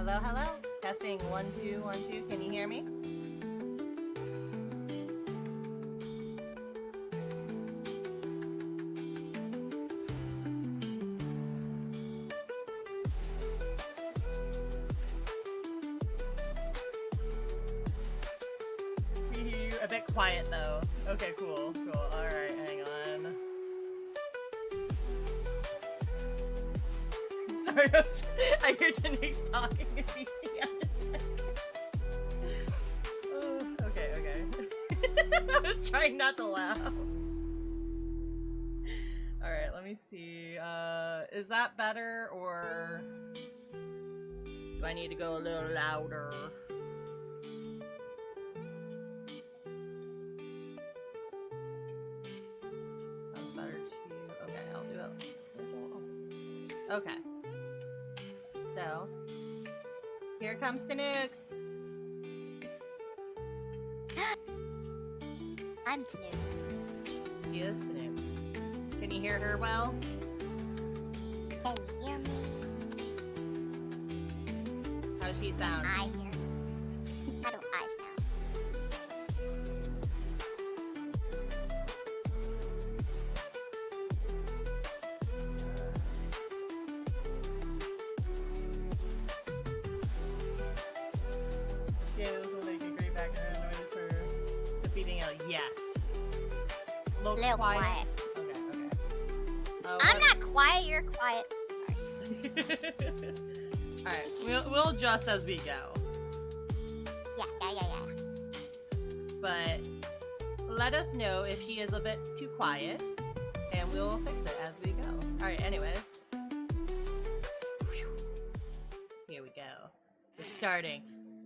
Hello, hello. Testing 1 2 1 2. Can you hear me? A bit quiet though. Okay, cool, cool. All right, hang on. Sorry, I hear Tanooks talking in DC. Oh, okay, okay. I was trying not to laugh. All right, let me see. Is that better, or do I need to go a little louder? Sounds better to you. Okay, I'll do it. Okay. So, here comes Tanooks. I'm Tanooks. She is Tanooks. Can you hear her well? Can you hear me? How's she sound? I hear you. How do I sound? Yeah, this will make a great background noise for defeating a yes. A little quiet. Okay, okay. I'm not quiet, you're quiet. Alright, we'll adjust as we go. Yeah. But let us know if she is a bit too quiet, and we'll fix it as we go. Alright, anyways. Here we go. We're starting.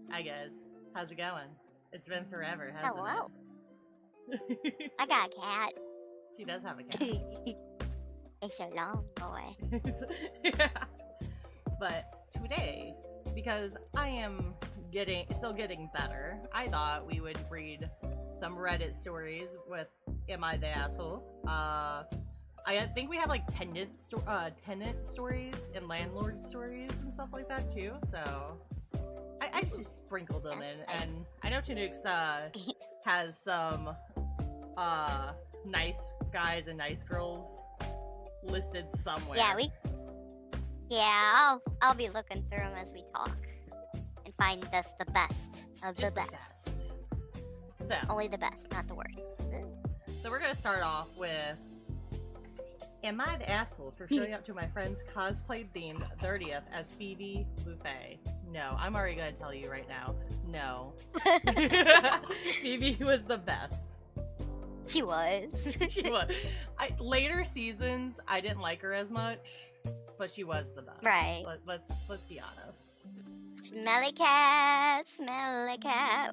Hi guys. How's it going? It's been forever, hasn't Hello. it? I got a cat. She does have a cat. It's so long, boy. Yeah. But today, because I am still getting better, I thought we would read some Reddit stories with Am I the Asshole? I think we have like tenant stories and landlord stories and stuff like that too, so I just sprinkled them in, and I know Tanooks has some nice guys and nice girls listed somewhere. Yeah, I'll be looking through them as we talk and find us the best of Just the best. So Only the best, not the worst. So we're gonna start off with, am I the asshole for showing up to my friend's cosplay themed 30th as Phoebe Buffet? No, I'm already gonna tell you right now. No. Phoebe was the best. She was. She was. Later seasons, I didn't like her as much, but she was the best. Right. Let's be honest. Smelly cat,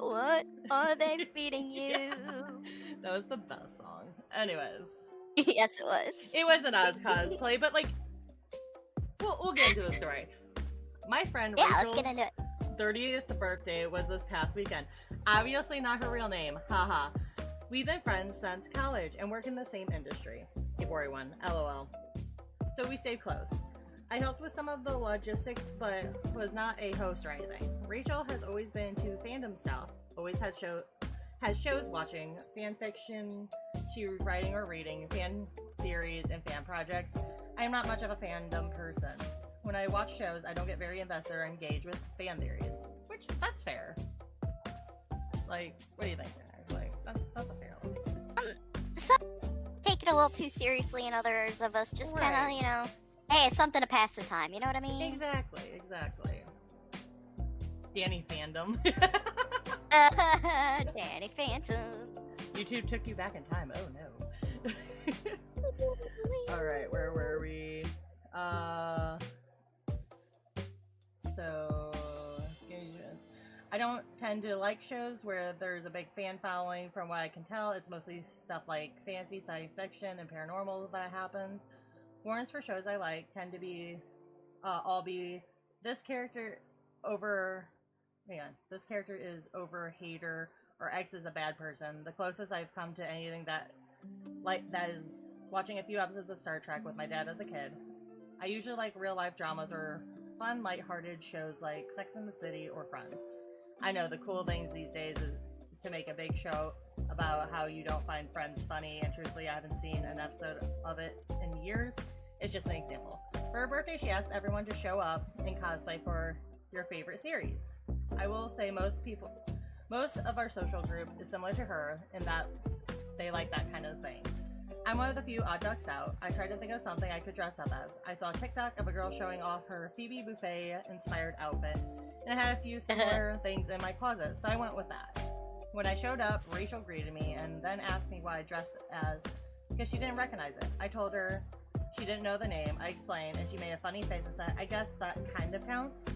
what are they feeding you? Yeah. That was the best song. Anyways. Yes, it was. It wasn't as cosplay, but like, we'll get into the story. My friend Rachel's let's get into it. 30th birthday was this past weekend. Obviously not her real name, haha. We've been friends since college and work in the same industry. A boring one, lol. So we stayed close. I helped with some of the logistics, but was not a host or anything. Rachel has always been into fandom stuff, always has shows watching, fan fiction, she writing or reading, fan theories, and fan projects. I am not much of a fandom person. When I watch shows, I don't get very invested or engaged with fan theories, which, that's fair. Like, what do you think, Like, that's a fair one. Some take it a little too seriously, and others of us just kind of, hey, it's something to pass the time, you know what I mean? Exactly. Danny fandom. Danny Phantom. YouTube took you back in time. Oh no. Alright, where were we? So I don't tend to like shows where there's a big fan following. From what I can tell, it's mostly stuff like fantasy, science fiction, and paranormal that happens. Forums for shows I like tend to be this character is over hater, or X is a bad person. The closest I've come to anything that is watching a few episodes of Star Trek with my dad as a kid. I usually like real life dramas or fun, lighthearted shows like Sex and the City or Friends. I know the cool things these days is to make a big show about how you don't find Friends funny, and truthfully, I haven't seen an episode of it in years. It's just an example. For her birthday, she asked everyone to show up and cosplay for your favorite series. I will say most of our social group is similar to her in that they like that kind of thing. I'm one of the few odd ducks out. I tried to think of something I could dress up as. I saw a TikTok of a girl showing off her Phoebe Buffay inspired outfit, and I had a few similar things in my closet, so I went with that. When I showed up, Rachel greeted me and then asked me why I dressed as, because she didn't recognize it. I told her she didn't know the name. I explained, and she made a funny face and said, I guess that kind of counts.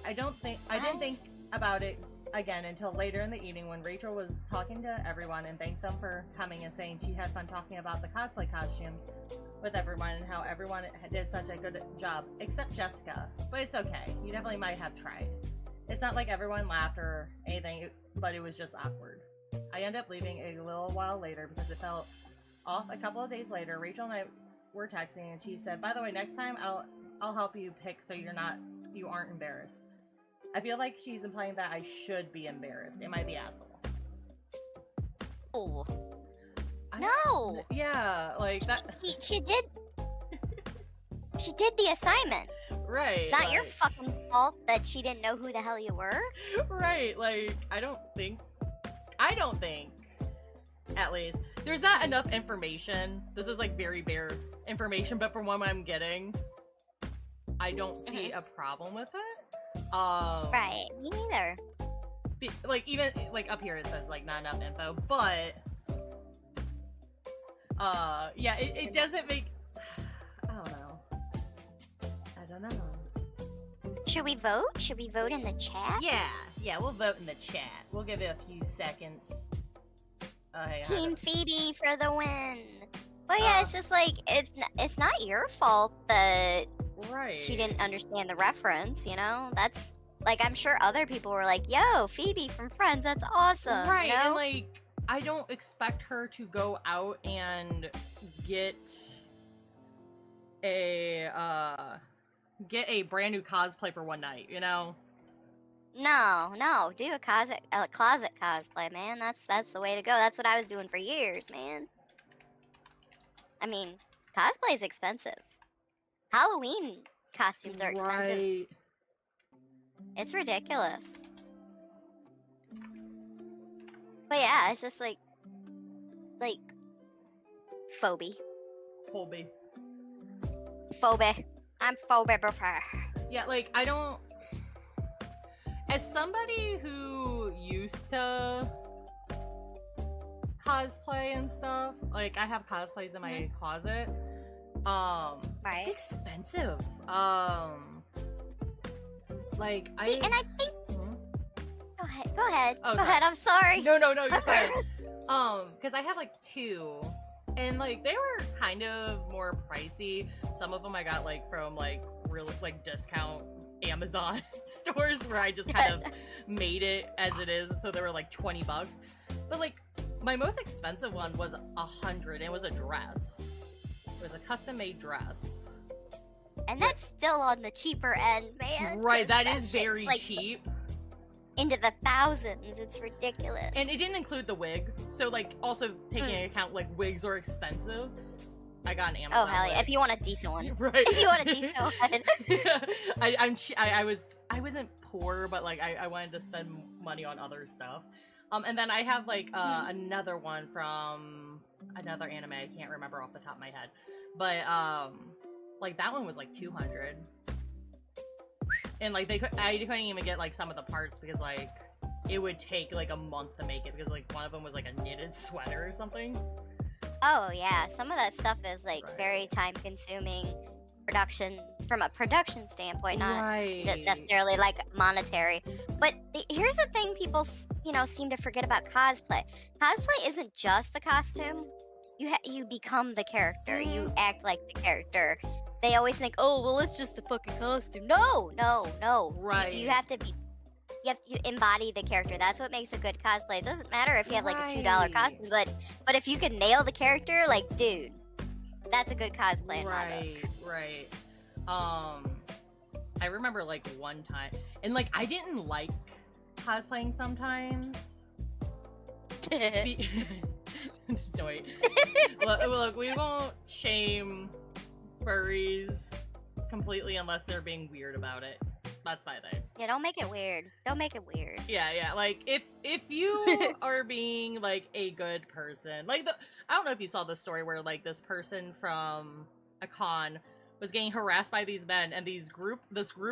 I didn't think about it again until later in the evening when Rachel was talking to everyone and thanked them for coming and saying she had fun talking about the cosplay costumes with everyone and how everyone did such a good job, except Jessica. But it's okay. You definitely might have tried. It's not like everyone laughed or anything, but it was just awkward. I ended up leaving a little while later because it felt off. A couple of days later, Rachel and I were texting and she said, by the way, next time I'll help you pick so you aren't embarrassed. I feel like she's implying that I should be embarrassed. Am I the asshole? Oh. No. Yeah, like that. She did. She did the assignment. Right. It's not your fucking fault that she didn't know who the hell you were. Right. Like, I don't think, at least, there's not enough information. This is like very bare information, but from what I'm getting, I don't see a problem with it. Right, me neither. Like, even, like, up here it says, like, not enough info, but, yeah, it doesn't make, I don't know. Should we vote? Should we vote in the chat? Yeah, we'll vote in the chat. We'll give it a few seconds. Hey, Team Phoebe for the win. But yeah, it's just like, it's not your fault that she didn't understand the reference, you know? That's, like, I'm sure other people were like, yo, Phoebe from Friends, that's awesome. Right, you know? and, like, I don't expect her to go out and get a brand new cosplay for one night, you know? No, do a closet cosplay, man. That's the way to go. That's what I was doing for years, man. I mean, cosplay is expensive. Halloween costumes are expensive. Right. It's ridiculous. But yeah, it's just like phobie. Phobie. I'm phobie before. Yeah, like, I don't, as somebody who used to cosplay and stuff, like, I have cosplays in my closet, right. It's expensive. Like, See, and I think, Go ahead. Oh, Go ahead, I'm sorry. No, you're fine. Because I have, like, two, and, like, they were kind of more pricey. Some of them I got, like, from, like, really, like, discount Amazon stores where I just kind of made it as it is, so they were, like, $20. But, like, my most expensive one was $100. It was a dress. It was a custom-made dress. And that's still on the cheaper end, man. Right, that is very cheap. Into the thousands. It's ridiculous. And it didn't include the wig. So, like, also taking into account, like, wigs are expensive. I got an Amazon. Oh, hell yeah. wig. If you want a decent one. Right. If you want a decent one. I wasn't poor, but, like, I wanted to spend money on other stuff. And then I have, like, another one from another anime. I can't remember off the top of my head. But, like, that one was, like, $200. And, like, I couldn't even get, like, some of the parts because, like, it would take, like, a month to make it because, like, one of them was, like, a knitted sweater or something. Oh, yeah. Some of that stuff is, like, very time-consuming production, from a production standpoint, not necessarily, like, monetary. But here's the thing people, you know, seem to forget about cosplay. Cosplay isn't just the costume. You become the character. You act like the character. They always think, oh, well, it's just a fucking costume. No. Right. You have to embody the character. That's what makes a good cosplay. It doesn't matter if you have, like, a $2 costume, but if you can nail the character, like, dude, that's a good cosplay in my book. Right. I remember like one time, and like I didn't like cosplaying sometimes. Wait. Look, we won't shame furries completely unless they're being weird about it. That's my thing. Yeah, don't make it weird. Don't make it weird. Yeah. Like if you are being like a good person, like I don't know if you saw the story where like this person from a con was getting harassed by these men, and this group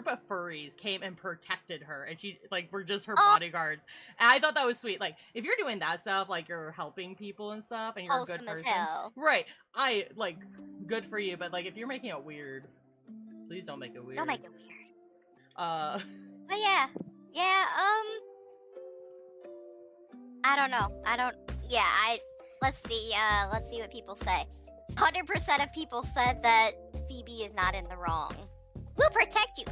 of furries came and protected her, and she like were just her bodyguards. And I thought that was sweet. Like if you're doing that stuff, like you're helping people and stuff, and you're Wholesome a good person, as hell. right? I like good for you, but like if you're making it weird, please don't make it weird. Don't make it weird. But yeah, I don't know. Let's see what people say. 100% of people said that Phoebe is not in the wrong. We'll protect you.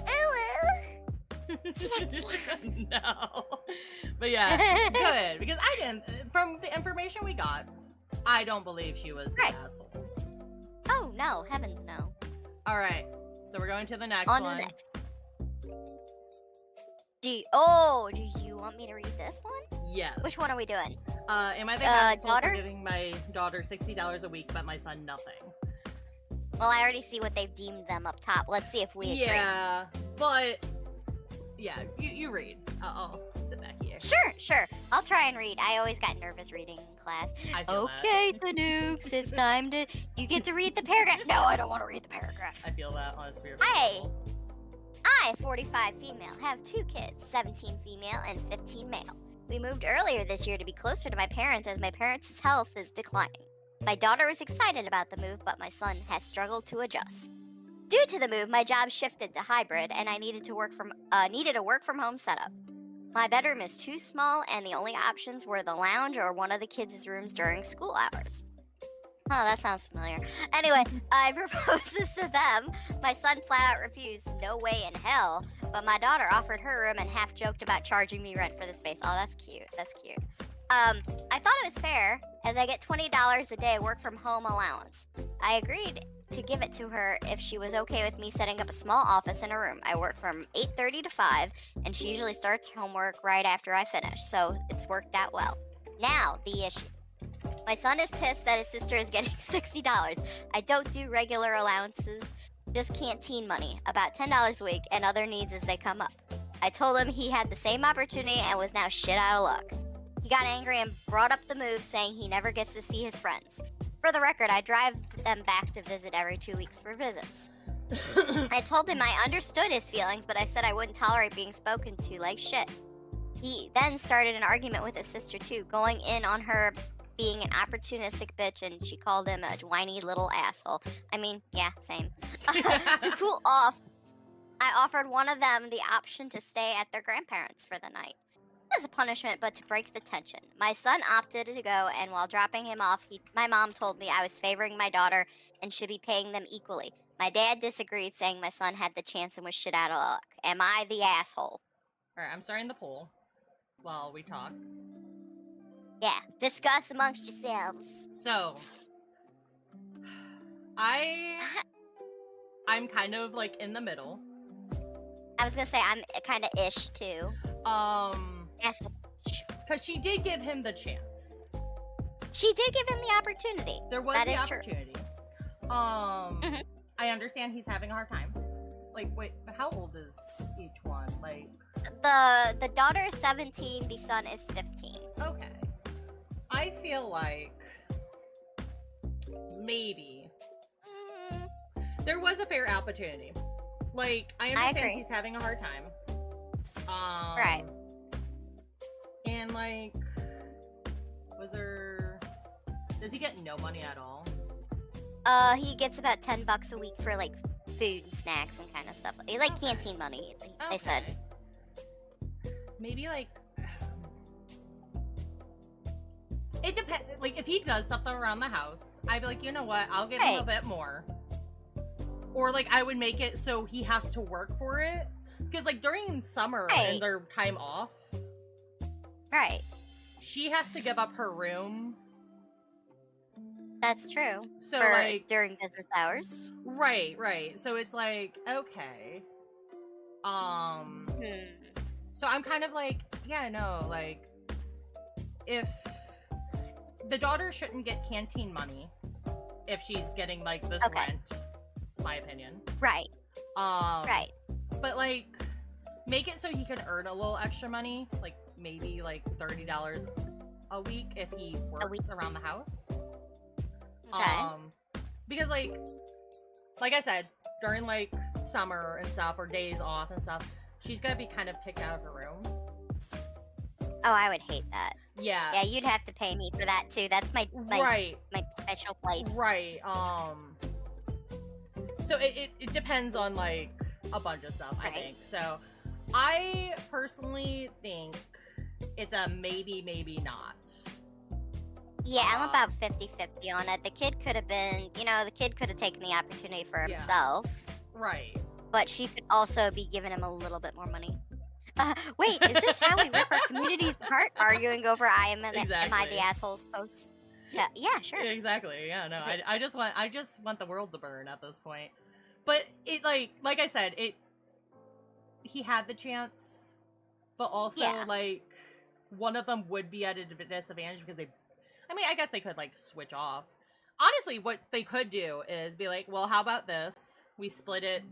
No. But yeah, good. Because I didn't, from the information we got, I don't believe she was the asshole. Oh, no. Heavens, no. Alright, so we're going to the next one. On the next. Do you want me to read this one? Yes. Which one are we doing? Am I the asshole for giving my daughter $60 a week, but my son nothing? Well, I already see what they've deemed them up top. Let's see if we agree. Yeah, but... Yeah, you read. I'll sit back here. Sure. I'll try and read. I always got nervous reading in class. Okay, Tanooks, it's time to... You get to read the paragraph. No, I don't want to read the paragraph. I feel that on a spiritual level. I, 45 female, have 2 kids, 17 female and 15 male. We moved earlier this year to be closer to my parents as my parents' health is declining. My daughter was excited about the move, but my son has struggled to adjust. Due to the move, my job shifted to hybrid, and I needed a work from home setup. My bedroom is too small, and the only options were the lounge or one of the kids' rooms during school hours. Oh, that sounds familiar. Anyway, I proposed this to them. My son flat out refused, no way in hell. But my daughter offered her room and half joked about charging me rent for the space. Oh, that's cute. I thought it was fair, as I get $20 a day work from home allowance. I agreed to give it to her if she was okay with me setting up a small office in a room. I work from 8:30 to 5, and she usually starts homework right after I finish, so it's worked out well. Now, the issue. My son is pissed that his sister is getting $60. I don't do regular allowances, just canteen money, about $10 a week, and other needs as they come up. I told him he had the same opportunity and was now shit out of luck. He got angry and brought up the move, saying he never gets to see his friends. For the record, I drive them back to visit every 2 weeks for visits. I told him I understood his feelings, but I said I wouldn't tolerate being spoken to like shit. He then started an argument with his sister too, going in on her being an opportunistic bitch, and she called him a whiny little asshole. I mean, yeah, same. To cool off, I offered one of them the option to stay at their grandparents for the night. Not as a punishment, but to break the tension. My son opted to go, and while dropping him off, my mom told me I was favoring my daughter and should be paying them equally. My dad disagreed, saying my son had the chance and was shit out of luck. Am I the asshole? Alright, I'm starting the poll while we talk. Yeah, discuss amongst yourselves. So, I'm kind of like in the middle. I was gonna say I'm kind of ish too. Because she did give him the chance. She did give him the opportunity. There was the opportunity. True. I understand he's having a hard time. Like, wait, how old is each one? Like, the daughter is 17, the son is 15. Okay. I feel like maybe there was a fair opportunity. Like, I understand he's having a hard time. Right. And like, does he get no money at all? He gets about $10 a week for like food and snacks and kind of stuff. Like canteen money, they said. Maybe like, it depends. Like, if he does something around the house, I'd be like, you know what? I'll give him a bit more. Or like, I would make it so he has to work for it. Because like during summer and their time off, she has to give up her room. That's true. So like during business hours. Right. So it's like, okay. So I'm kind of like, yeah, no, like, if the daughter shouldn't get canteen money if she's getting, like, this rent, my opinion. Right. Right. But, like, make it so he could earn a little extra money, like, maybe, like, $30 a week if he works around the house. Okay. Because, like I said, during, like, summer and stuff, or days off and stuff, she's gonna be kind of kicked out of her room. Oh, I would hate that. Yeah. Yeah, you'd have to pay me for that too. That's my special place. Right. So it depends on, like, a bunch of stuff, I think. So I personally think it's a maybe not. Yeah, I'm about 50-50 on it. The kid could have been, the kid could have taken the opportunity for himself. Right. But she could also be giving him a little bit more money. Wait, is this how we rip our communities apart? Arguing over am I the asshole supposed to? Yeah, sure. Exactly. Yeah, no. I just want the world to burn at this point. But it, like I said, he had the chance, but also like one of them would be at a disadvantage because I guess they could, like, switch off. Honestly, what they could do is be like, well, how about this? We split it,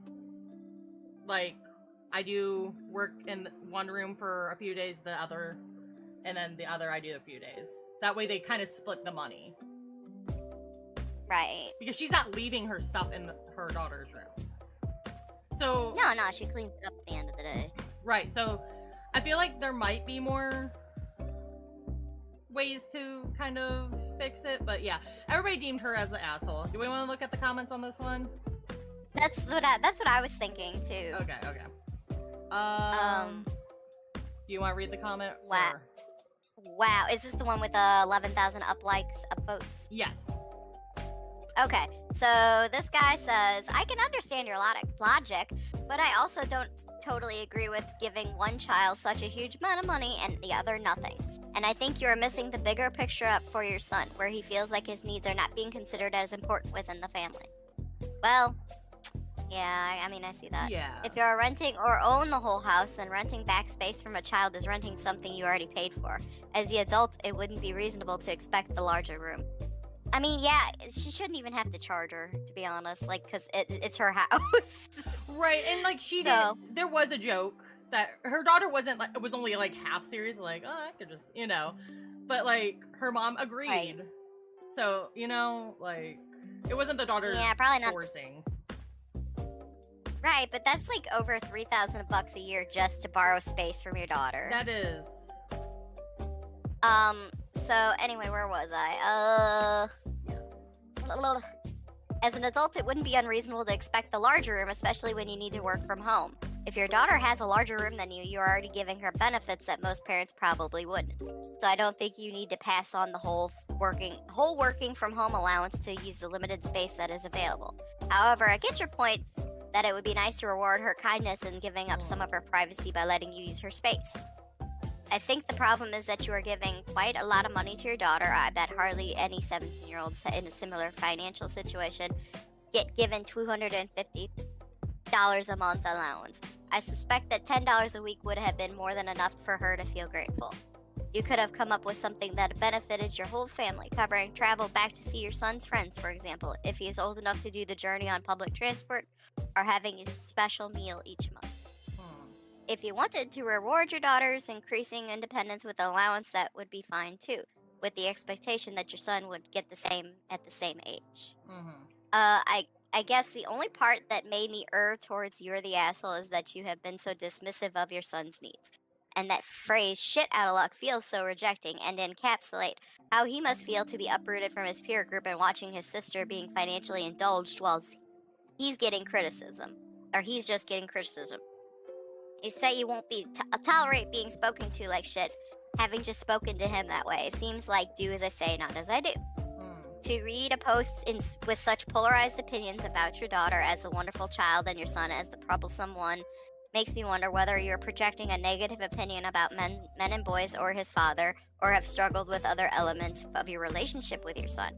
like, I do work in one room for a few days, the other, and then the other I do a few days. That way they kind of split the money. Right. Because she's not leaving her stuff in her daughter's room. So... No, she cleans it up at the end of the day. Right, so I feel like there might be more ways to kind of fix it, but yeah. Everybody deemed her as the asshole. Do we want to look at the comments on this one? That's what I was thinking, too. Okay. You want to read the comment? Wow. Or... Wow. Is this the one with 11,000 up votes? Yes. Okay. So this guy says, I can understand your logic, but I also don't totally agree with giving one child such a huge amount of money and the other nothing. And I think you're missing the bigger picture up for your son, where he feels like his needs are not being considered as important within the family. Well... Yeah, I see that. Yeah. If you're renting or own the whole house, then renting back space from a child is renting something you already paid for. As the adult, it wouldn't be reasonable to expect the larger room. Yeah, she shouldn't even have to charge her, to be honest, like, because it's her house. Right, and, like, there was a joke that her daughter wasn't, like, it was only, like, half serious, like, oh, I could just, but, like, her mom agreed. Right. So, like, it wasn't the daughter forcing. Right, but that's like over $3,000 a year just to borrow space from your daughter. That is. So anyway, where was I? Yes. As an adult, it wouldn't be unreasonable to expect the larger room, especially when you need to work from home. If your daughter has a larger room than you, you're already giving her benefits that most parents probably wouldn't. So I don't think you need to pass on the whole working from home allowance to use the limited space that is available. However, I get your point that it would be nice to reward her kindness in giving up some of her privacy by letting you use her space. I think the problem is that you are giving quite a lot of money to your daughter. I bet hardly any 17-year-olds in a similar financial situation get given $250 a month allowance. I suspect that $10 a week would have been more than enough for her to feel grateful. You could have come up with something that benefited your whole family, covering travel back to see your son's friends, for example, if he is old enough to do the journey on public transport, or having a special meal each month. If you wanted to reward your daughter's increasing independence with allowance, that would be fine too, with the expectation that your son would get the same at the same age. I guess the only part that made me err towards you're the asshole is that you have been so dismissive of your son's needs. And that phrase, shit out of luck, feels so rejecting and encapsulate how he must feel to be uprooted from his peer group and watching his sister being financially indulged while he's getting criticism. Or he's just getting criticism. You say you won't be tolerate being spoken to like shit, having just spoken to him that way. It seems like do as I say, not as I do. To read a post with such polarized opinions about your daughter as the wonderful child and your son as the troublesome one makes me wonder whether you're projecting a negative opinion about men and boys or his father, or have struggled with other elements of your relationship with your son.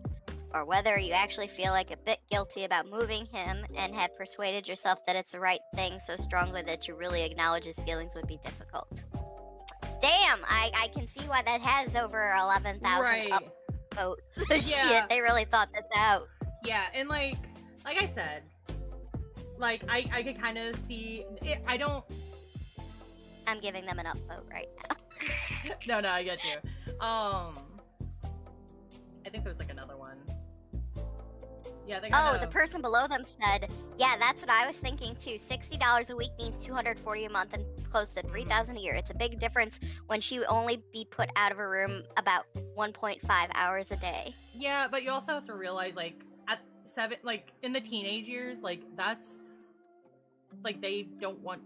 or whether you actually feel like a bit guilty about moving him and have persuaded yourself that it's the right thing so strongly that you really acknowledge his feelings would be difficult. Damn, I can see why that has over 11,000 votes. Yeah. Shit, they really thought this out. Yeah, and like I said, like I could kind of see it, I'm giving them an upvote right No, now. I get you. I think there's like another one. Yeah, the person below them said, yeah, that's what I was thinking too. $60 a week means $240 a month and close to $3,000 a year. It's a big difference when she would only be put out of her room about 1.5 hours a day. Yeah, but you also have to realize, like, at 7, like, in the teenage years, like, that's, like, they don't want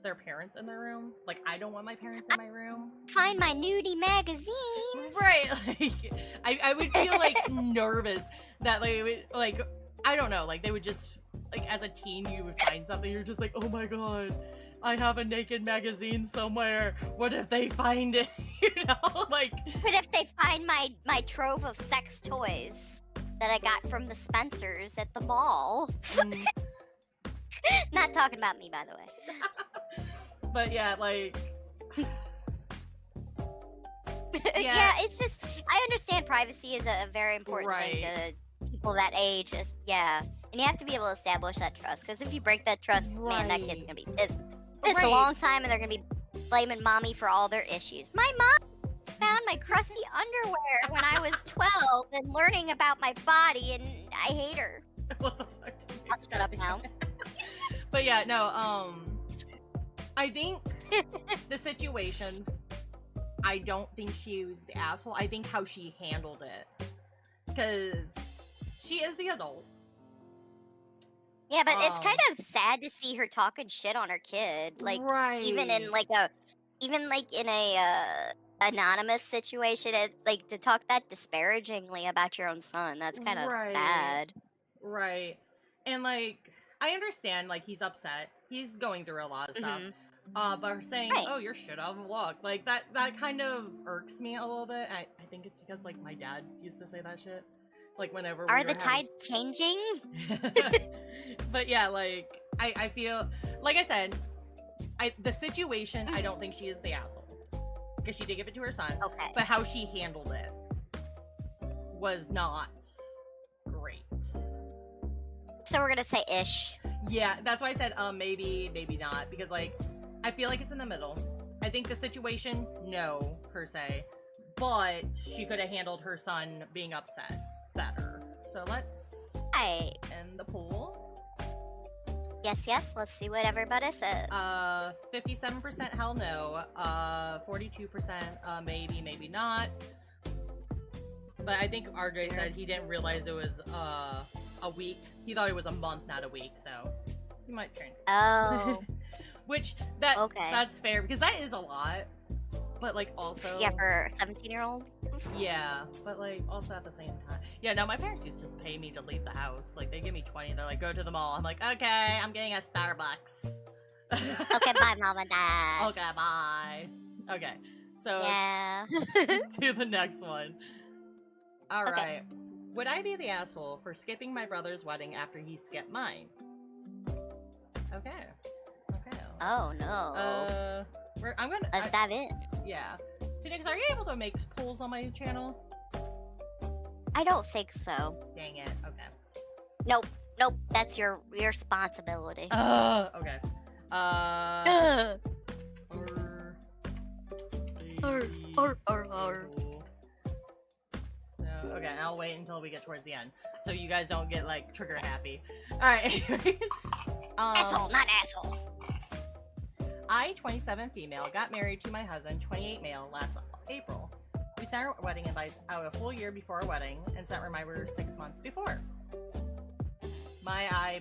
their parents in their room. Like, I don't want my parents in my room. Find my nudie magazine. Right, like, I would feel, like, nervous that, like, I don't know, like, they would just, like, as a teen, you would find something, you're just like, oh my god, I have a naked magazine somewhere. What if they find it? You know, like... What if they find my trove of sex toys that I got from the Spencers at the mall? Not talking about me, by the way. But yeah, like... Yeah, it's just... I understand privacy is a very important thing to people that age. Yeah. And you have to be able to establish that trust. Because if you break that trust, man, that kid's going to be pissed. It's a long time, and they're going to be blaming mommy for all their issues. My mom found my crusty underwear when I was 12 and learning about my body, and I hate her. What the fuck? I'll shut up now. But yeah, no, I think the situation, I don't think she was the asshole. I think how she handled it. Because she is the adult. Yeah, but it's kind of sad to see her talking shit on her kid. Like, even in a anonymous situation, it's like to talk that disparagingly about your own son. That's kind of sad. Right. And like, I understand, like, he's upset. He's going through a lot of stuff. But her saying, oh, you're shit out of luck. Like, that kind of irks me a little bit. I think it's because, like, my dad used to say that shit. Like, whenever Are the tides changing? But yeah, like, I feel, like I said, the situation, I don't think she is the asshole. Because she did give it to her son. Okay. But how she handled it was not great. So we're gonna say ish. Yeah, that's why I said maybe, maybe not. Because, like, I feel like it's in the middle. I think the situation, no, per se. But she could have handled her son being upset better. So let's end the poll. Yes, let's see what everybody says. 57% hell no, 42% maybe, maybe not. But I think RJ said he didn't realize it was a week. He thought it was a month, not a week, so he might change. Oh. Which, that's fair, because that is a lot. But, like, also... Yeah, for a 17-year-old? Yeah, but, like, also at the same time... Yeah, no, my parents used to just pay me to leave the house. Like, they give me 20, they're like, go to the mall. I'm like, okay, I'm getting a Starbucks. Okay, bye, Mom and Dad. Okay, bye. Okay, so... Yeah. to the next one. Alright. Would I be the asshole for skipping my brother's wedding after he skipped mine? Okay. Oh, no. I'm gonna... Let's dive in. Yeah. Tanooks, are you able to make polls on my channel? I don't think so. Dang it. Okay. Nope. That's your responsibility. Okay. Okay, I'll wait until we get towards the end, so you guys don't get, like, trigger happy. Alright, anyways. Asshole, not asshole. I, 27 female, got married to my husband, 28 male, last April. We sent our wedding invites out a full year before our wedding and sent reminders 6 months before. I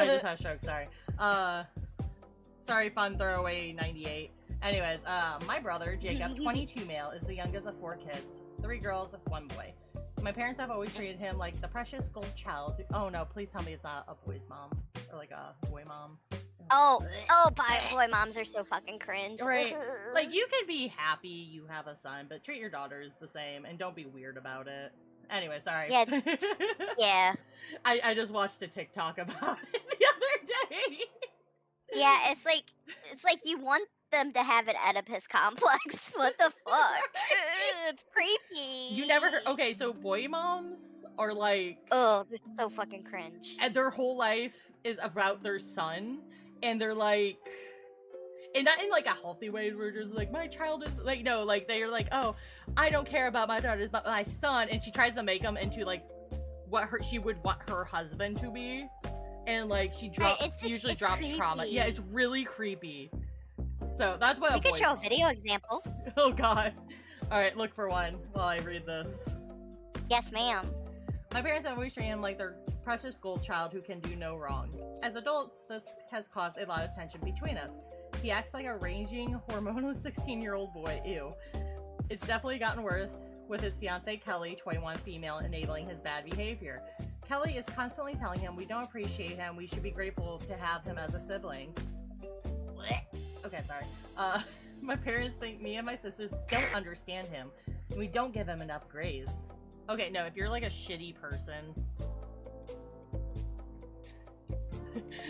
just had a stroke, sorry. Sorry, fun throwaway 98. Anyways, my brother, Jacob, 22 male, is the youngest of 4 kids. 3 girls, 1 boy. My parents have always treated him like the precious gold child. Oh no, please tell me it's not a boy's mom. Or like a boy mom. Oh, boy, moms are so fucking cringe. Right. Like, you could be happy you have a son, but treat your daughters the same and don't be weird about it. Anyway, sorry. Yeah. Yeah. I just watched a TikTok about it the other day. Yeah, it's like you want them to have an Oedipus complex. What the fuck? It's creepy. You never heard. Okay, so boy moms are like. Oh, they're so fucking cringe. And their whole life is about their son, and they're like. And not in like a healthy way, where just like, my child is like, no, like they're like, oh, I don't care about my daughter, but my son, and she tries to make them into like what she would want her husband to be, and like she usually drops creepy. Trauma. Yeah, it's really creepy. So that's what we could show a video example. Oh god. All right, look for one while I read this. Yes, ma'am. My parents always treat him like their precious school child who can do no wrong. As adults, this has caused a lot of tension between us. He acts like a raging, hormonal 16-year-old boy. Ew. It's definitely gotten worse with his fiancée, Kelly, 21 female, enabling his bad behavior. Kelly is constantly telling him we don't appreciate him, we should be grateful to have him as a sibling. Okay, sorry. My parents think me and my sisters don't understand him, and we don't give him enough grace. Okay, no, if you're like a shitty person...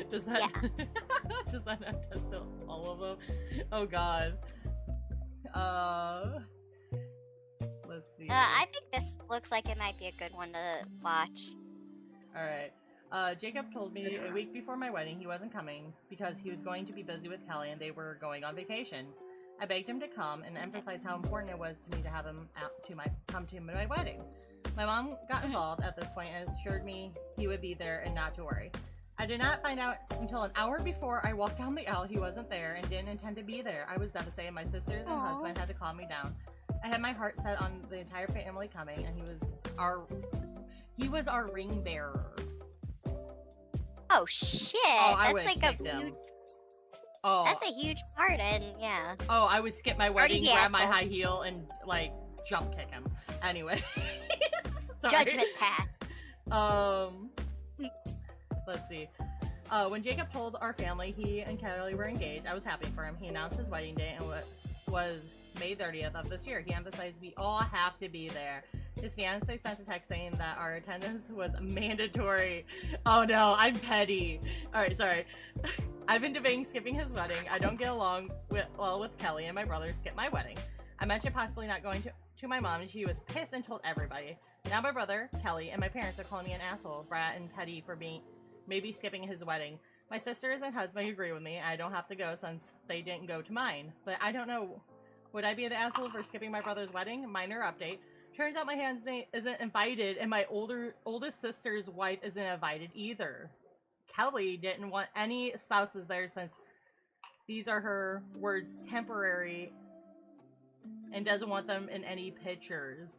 Does that does that attest to all of them? Oh god. Let's see. I think this looks like it might be a good one to watch. Alright. Jacob told me a week before my wedding he wasn't coming because he was going to be busy with Kelly and they were going on vacation. I begged him to come and emphasized how important it was to me to have him come to my wedding. My mom got involved at this point and assured me he would be there and not to worry. I did not find out until an hour before I walked down the aisle he wasn't there and didn't intend to be there. I was devastated. My sisters and husband had to calm me down. I had my heart set on the entire family coming, and he was our ring bearer. Oh shit! Oh, that's like a huge. Oh, that's a huge part, and yeah. Oh, I would skip my wedding, grab my high heel, and like jump kick him. Anyway, Judgment path. Let's see. When Jacob told our family he and Kelly were engaged, I was happy for him. He announced his wedding date and was May 30th of this year. He emphasized we all have to be there. His fiance sent a text saying that our attendance was mandatory. Oh no, I'm petty. Alright, sorry. I've been debating skipping his wedding. I don't get along well with Kelly, and my brother skipped my wedding. I mentioned possibly not going to my mom, and she was pissed and told everybody. Now my brother, Kelly, and my parents are calling me an asshole, brat, and petty for maybe skipping his wedding. My sisters and husband agree with me. I don't have to go since they didn't go to mine. But I don't know. Would I be the asshole for skipping my brother's wedding? Minor update. Turns out my fiance isn't invited, and my oldest sister's wife isn't invited either. Kelly didn't want any spouses there since these are her words, temporary, and doesn't want them in any pictures.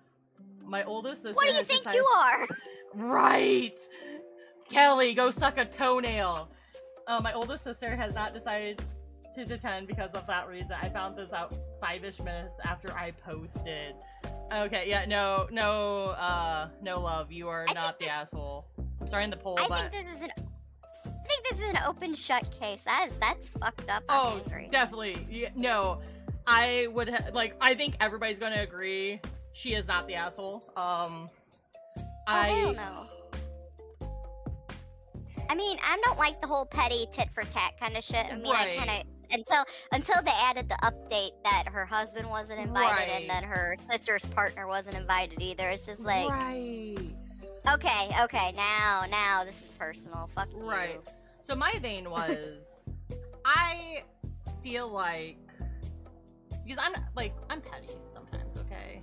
My oldest sister. What do you think you are? Right! Kelly, go suck a toenail! My oldest sister has not decided to attend because of that reason. I found this out 5-ish minutes after I posted. Okay, yeah, no love. You are not the asshole. I'm starting the poll, but I think this is an open shut case. That's fucked up. I'm angry. Definitely. Yeah, no, I would I think everybody's gonna agree she is not the asshole. I don't know. I mean, I don't like the whole petty tit for tat kind of shit. I mean, right. I kind of until they added the update that her husband wasn't invited, and then her sister's partner wasn't invited either. It's just like, right. Okay, now this is personal. Fuck you. Right. So my vein was, I feel like, because I'm petty sometimes, okay?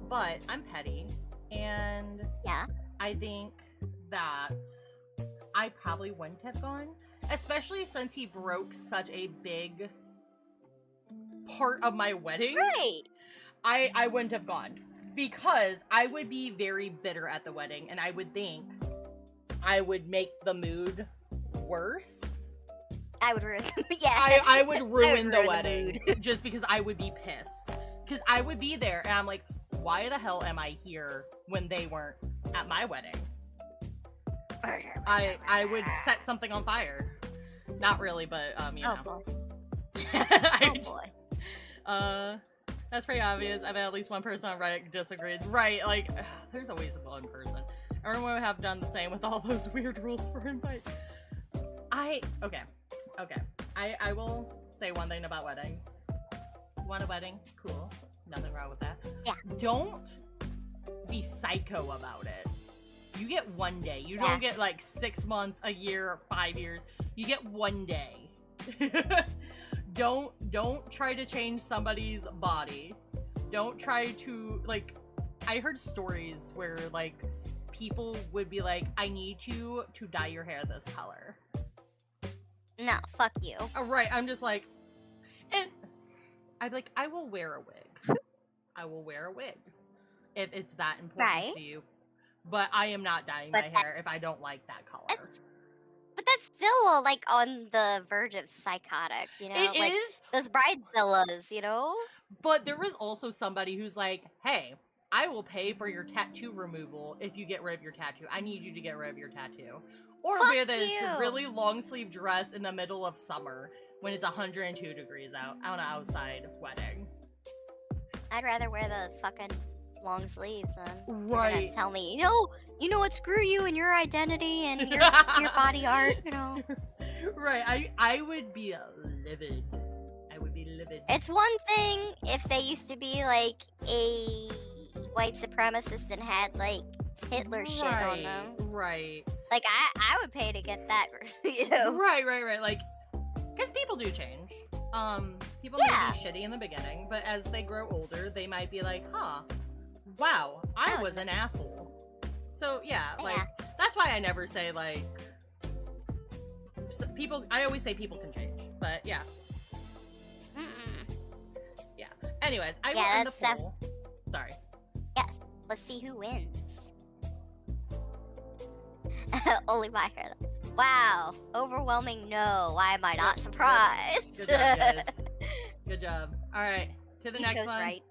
But I'm petty, and yeah, I think that I probably wouldn't have gone, especially since he broke such a big part of my wedding. Right. I wouldn't have gone because I would be very bitter at the wedding, and I would think I would make the mood worse. I would ruin I would ruin the wedding just because I would be pissed. Because I would be there, and I'm like, why the hell am I here when they weren't at my wedding? I would set something on fire. Not really, but you know. Boy. That's pretty obvious. I've had at least one person on Reddit who disagrees. Right, like, there's always one person. Everyone would have done the same with all those weird rules for invite. Okay. I will say one thing about weddings. You want a wedding? Cool. Nothing wrong with that. Yeah. Don't be psycho about it. You get one day. You don't get like 6 months, a year, or 5 years. You get one day. Don't try to change somebody's body. Don't try to, like, I heard stories where like people would be like, I need you to dye your hair this color. No, fuck you. Right, I'm just like, and I'm like, I will wear a wig. I will wear a wig if it's that important to you. But I am not dyeing my hair if I don't like that color. But that's still like on the verge of psychotic, you know? It like, is. Those bridezillas, you know? But there was also somebody who's like, hey, I will pay for your tattoo removal if you get rid of your tattoo. I need you to get rid of your tattoo. Or wear this really long sleeve dress in the middle of summer when it's 102 degrees out on an outside wedding. I'd rather wear the fucking long sleeves than right. Tell me, you know what? Screw you and your identity and your body art. You know. Right. I would be livid. I would be livid. It's one thing if they used to be like a white supremacist and had like Hitler shit on them. Right. Like I would pay to get that. You know. Right. Like, because people do change. People may be shitty in the beginning, but as they grow older, they might be like, huh. Wow, I was an asshole. So like that's why I never say like people. I always say people can change, but yeah. Yeah. Anyways, I will end the poll. Sorry. Yes. Let's see who wins. Only my hair. Wow. Overwhelming no. Why am I not surprised? Good job, guys. Good job. All right. To the next one. Right.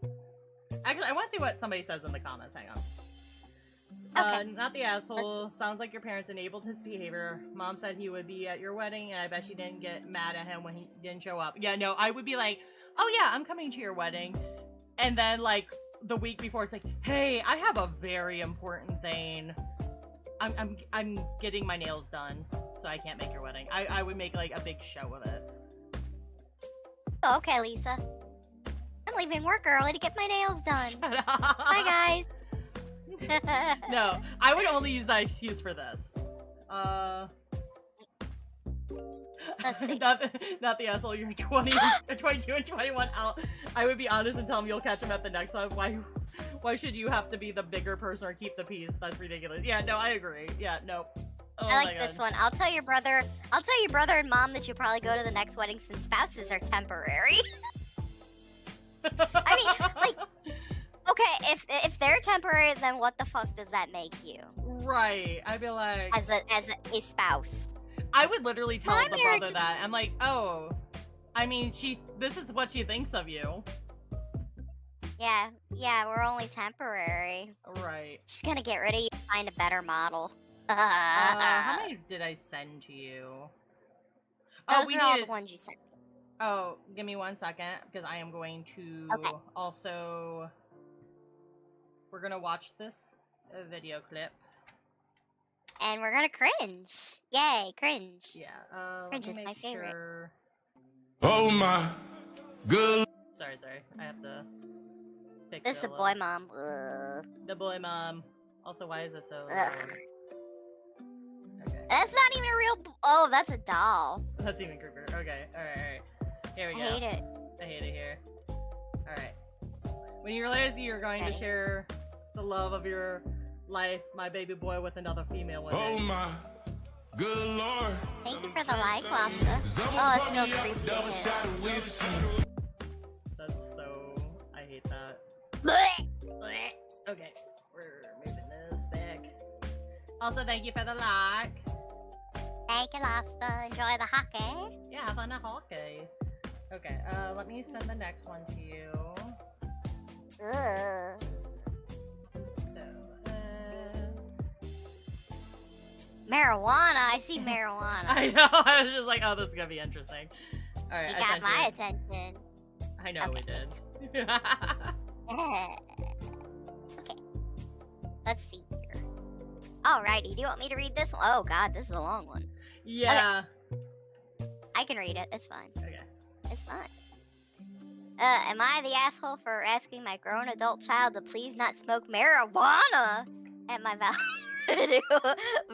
Actually, I want to see what somebody says in the comments. Hang on. Okay. Not the asshole. Sounds like your parents enabled his behavior. Mom said he would be at your wedding, and I bet she didn't get mad at him when he didn't show up. Yeah, no, I would be like, oh yeah, I'm coming to your wedding. And then, like, the week before, it's like, hey, I have a very important thing. I'm getting my nails done, so I can't make your wedding. I would make, like, a big show of it. Okay, Lisa. I'm leaving work early to get my nails done. Bye, guys. No, I would only use that excuse for this. Let's see. not the asshole. You're 20, 22, and 21 out. I would be honest and tell him you'll catch him at the next one. Why should you have to be the bigger person or keep the peace? That's ridiculous. Yeah, no, I agree. Yeah, no. Oh, I like this one. I'll tell your brother and mom that you'll probably go to the next wedding since spouses are temporary. I mean, like, okay, if they're temporary, then what the fuck does that make you? Right. I'd be like, as a spouse. I would literally tell the brother that. I'm like, oh, I mean, this is what she thinks of you. Yeah, we're only temporary. Right. She's gonna get rid of you and find a better model. How many did I send you? Those are all the ones you sent. Oh, give me 1 second, because I am going to also... We're gonna watch this video clip. And we're gonna cringe. Yay, cringe. Yeah, cringe is my favorite. Oh my good... Sorry, I have to fix this is a boy mom. Ugh. The boy mom. Also, why is it so... Okay. That's not even a real... Oh, that's a doll. That's even creepier. Okay, alright. Here we go. I hate it. I hate it here. Alright. When you realize you're going to share the love of your life, my baby boy, with another female woman. Oh my good lord. Thank you for the like, Lobster. Oh, it's so creepy. That's so... I hate that. Okay, we're moving this back. Also, thank you for the like. Thank you, Lobster. Enjoy the hockey. Yeah, have fun at hockey. Okay, let me send the next one to you. So, Marijuana. I see marijuana. I know. I was just like, oh, this is gonna be interesting. All right, You I got sent my you. attention. I know we did. Okay. Let's see here. Alrighty, do you want me to read this one? Oh god, this is a long one. Yeah. Okay. I can read it. It's fine. Okay. It's fine. Am I the asshole for asking my grown adult child to please not smoke marijuana at my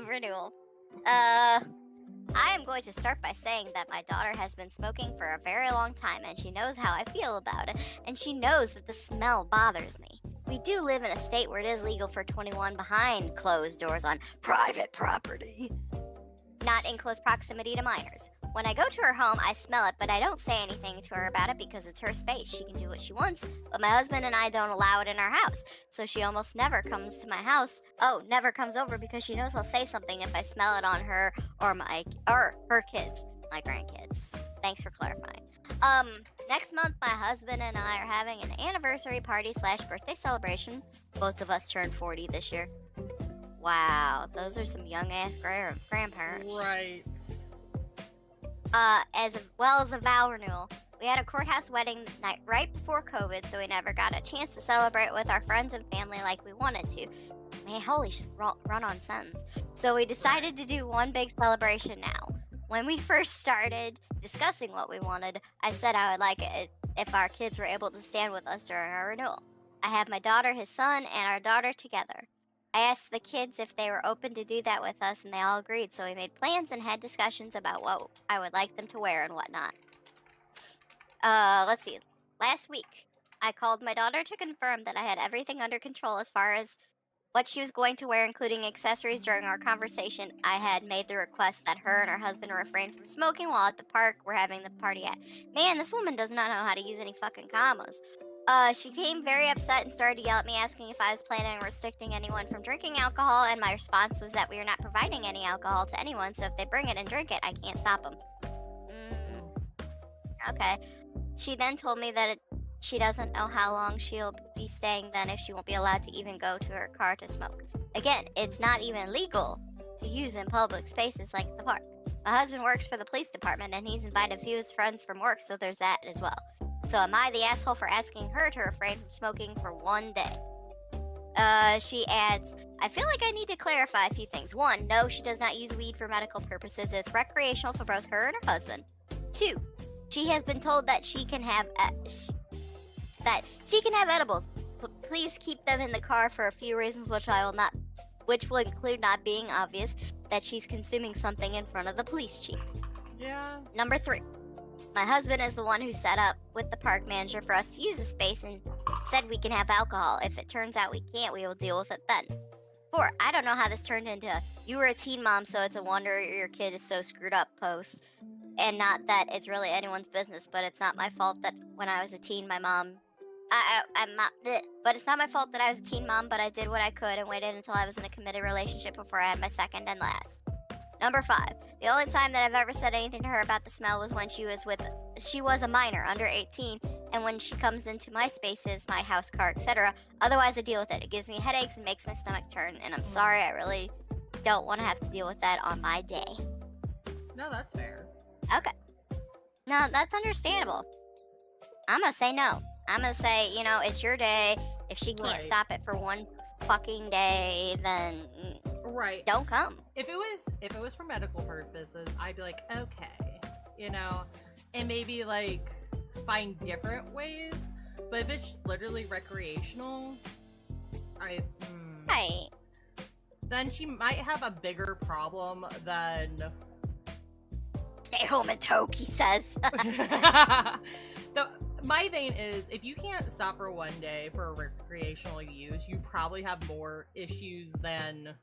renewal? I am going to start by saying that my daughter has been smoking for a very long time and she knows how I feel about it, and she knows that the smell bothers me. We do live in a state where it is legal for 21 behind closed doors on private property, not in close proximity to minors. When I go to her home, I smell it, but I don't say anything to her about it because it's her space. She can do what she wants, but my husband and I don't allow it in our house. So she almost never comes to my house. Oh, never comes over because she knows I'll say something if I smell it on her or her kids, my grandkids. Thanks for clarifying. Next month, my husband and I are having an anniversary party / birthday celebration. Both of us turned 40 this year. Wow, those are some young-ass grandparents. Right. As well as a vow renewal. We had a courthouse wedding night right before COVID, so we never got a chance to celebrate with our friends and family like we wanted to. Man, holy run on sentence. So we decided to do one big celebration now. When we first started discussing what we wanted, I said I would like it if our kids were able to stand with us during our renewal. I have my daughter, his son, and our daughter together. I asked the kids if they were open to do that with us, and they all agreed, so we made plans and had discussions about what I would like them to wear and whatnot. Let's see. Last week, I called my daughter to confirm that I had everything under control as far as what she was going to wear, including accessories. During our conversation, I had made the request that her and her husband refrain from smoking while at the park we're having the party at. Man, this woman does not know how to use any fucking commas. She became very upset and started to yell at me, asking if I was planning on restricting anyone from drinking alcohol, and my response was that we are not providing any alcohol to anyone, so if they bring it and drink it, I can't stop them. Okay. She then told me that she doesn't know how long she'll be staying then if she won't be allowed to even go to her car to smoke. Again, it's not even legal to use in public spaces like the park. My husband works for the police department, and he's invited a few of his friends from work, so there's that as well. So am I the asshole for asking her to refrain from smoking for one day? She adds, I feel like I need to clarify a few things. 1, no, she does not use weed for medical purposes. It's recreational for both her and her husband. 2, she has been told that she can have edibles, but please keep them in the car for a few reasons, which will include not being obvious that she's consuming something in front of the police chief. Yeah. Number 3. My husband is the one who set up with the park manager for us to use the space and said we can have alcohol. If it turns out we can't, we will deal with it then. 4, I don't know how this turned into you were a teen mom, so it's a wonder your kid is so screwed up post. And not that it's really anyone's business, but it's not my fault that when I was a teen, my mom... But it's not my fault that I was a teen mom, but I did what I could and waited until I was in a committed relationship before I had my second and last. Number 5, the only time that I've ever said anything to her about the smell was when she was a minor, under 18, and when she comes into my spaces, my house, car, etc. Otherwise, I deal with it. It gives me headaches and makes my stomach turn, and I'm sorry, I really don't want to have to deal with that on my day. No, that's fair. Okay. No, that's understandable. I'm gonna say no. I'm gonna say, it's your day. If she can't stop it for one fucking day, then don't come. If it was for medical purposes, I'd be like, okay, and maybe like find different ways. But if it's literally recreational, Right. then she might have a bigger problem than stay home and toke, he says. My thing is, if you can't stop for one day for recreational use, you probably have more issues than...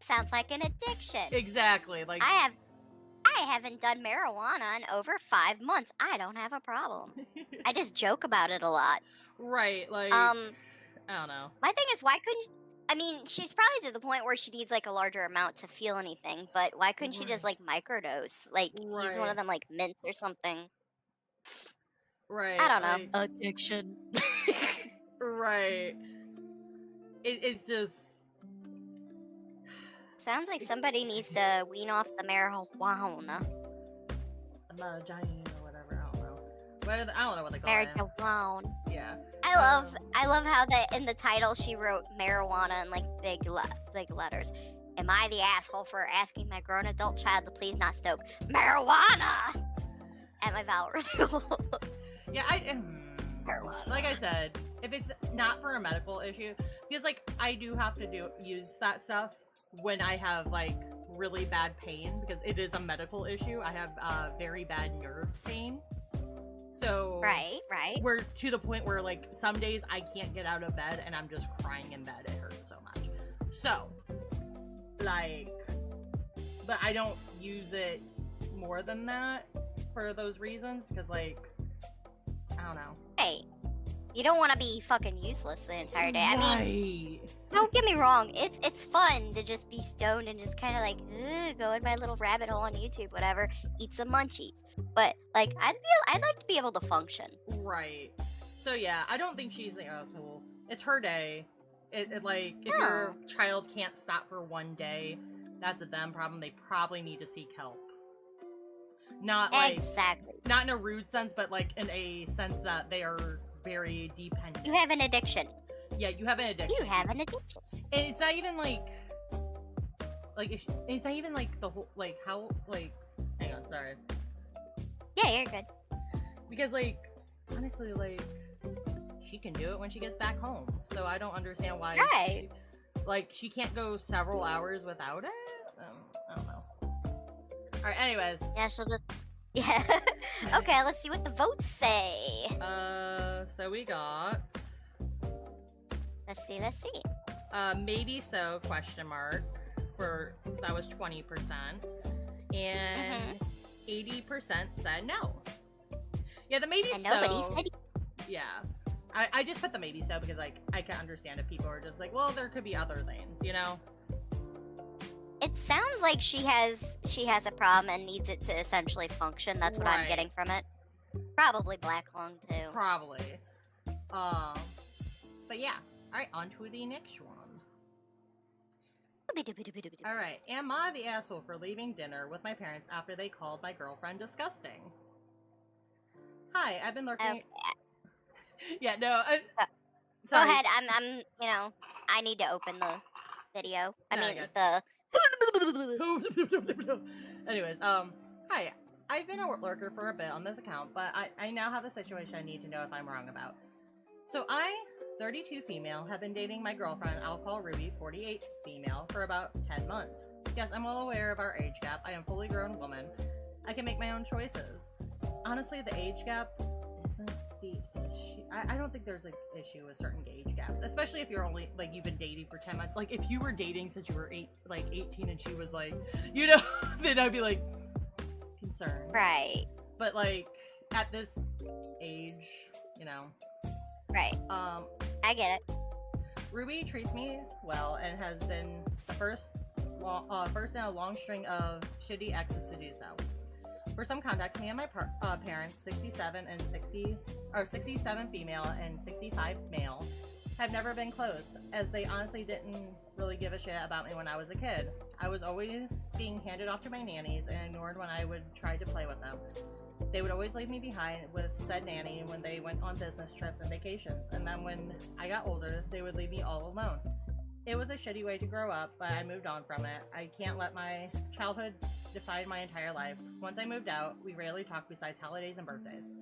Sounds like an addiction. Exactly. Like I haven't done marijuana in over 5 months. I don't have a problem. I just joke about it a lot. Right, like... I don't know. My thing is, why couldn't... I mean, she's probably to the point where she needs, like, a larger amount to feel anything, but why couldn't she just, like, microdose? Like, use one of them, like, mints or something. Right. I don't know. Addiction. Right. It's just... Sounds like somebody needs to wean off the marijuana. Giant or whatever, I don't know. I don't know what they call it. Marijuana. Yeah. I love how in the title she wrote marijuana in like big letters. Am I the asshole for asking my grown adult child to please not smoke marijuana at my vow renewal? Yeah, like I said, if it's not for a medical issue, because like I do have to use that stuff when I have like really bad pain, because it is a medical issue. I have very bad nerve pain. So right. We're to the point where like some days I can't get out of bed and I'm just crying in bed. It hurts so much. So like, but I don't use it more than that for those reasons, because like, I don't know. Hey, you don't want to be fucking useless the entire day. Right. I mean, don't get me wrong. It's fun to just be stoned and just kind of like go in my little rabbit hole on YouTube, whatever, eat some munchies. But like, I'd like to be able to function. Right. So yeah, I don't think she's the asshole. It's her day. It like, if your child can't stop for one day, that's a them problem. They probably need to seek help. Not like, exactly. Not in a rude sense, but like in a sense that they are very dependent. You have an addiction. Yeah, you have an addiction. You have an addiction. And it's not even like it's not even like the whole, like how, like, hang on, sorry. Yeah, you're good. Because like, honestly, like, she can do it when she gets back home. So I don't understand why she can't go several hours without it. I don't know. Alright, anyways. Yeah, she'll just... Yeah. Okay, let's see what the votes say. So we got... Let's see. Maybe so, question mark. That was 20%. And 80% said no. Yeah, the maybe and so... nobody said... Yeah. I just put the maybe so because, like, I can understand if people are just like, well, there could be other things, you know? It sounds like she has a problem and needs it to essentially function. That's what I'm getting from it. Probably black lung too. Probably. But yeah. Alright, on to the next one. Alright, am I the asshole for leaving dinner with my parents after they called my girlfriend disgusting? Hi, I've been lurking... Okay. Yeah, no, Go ahead, I'm, I need to open the video. Anyways, hi. I've been a lurker for a bit on this account, but I now have a situation I need to know if I'm wrong about. So I, 32 female, have been dating my girlfriend, I'll call Ruby, 48 female, for about 10 months. Yes, I'm well aware of our age gap. I am a fully grown woman. I can make my own choices. Honestly, the age gap isn't the issue. I don't think there's an issue with certain age gaps, especially if you're only, like, you've been dating for 10 months. Like, if you were dating since you were 18 and she was like, then I'd be like, concerned. Right. But, like, at this age, Right. I get it. Ruby treats me well and has been the first in a long string of shitty exes to do so. For some context, me and my parents, 67 female and 65 male, have never been close, as they honestly didn't really give a shit about me when I was a kid. I was always being handed off to my nannies and ignored when I would try to play with them. They would always leave me behind with said nanny when they went on business trips and vacations, and then when I got older, they would leave me all alone. It was a shitty way to grow up, but I moved on from it. I can't let my childhood define my entire life. Once I moved out, we rarely talked besides holidays and birthdays.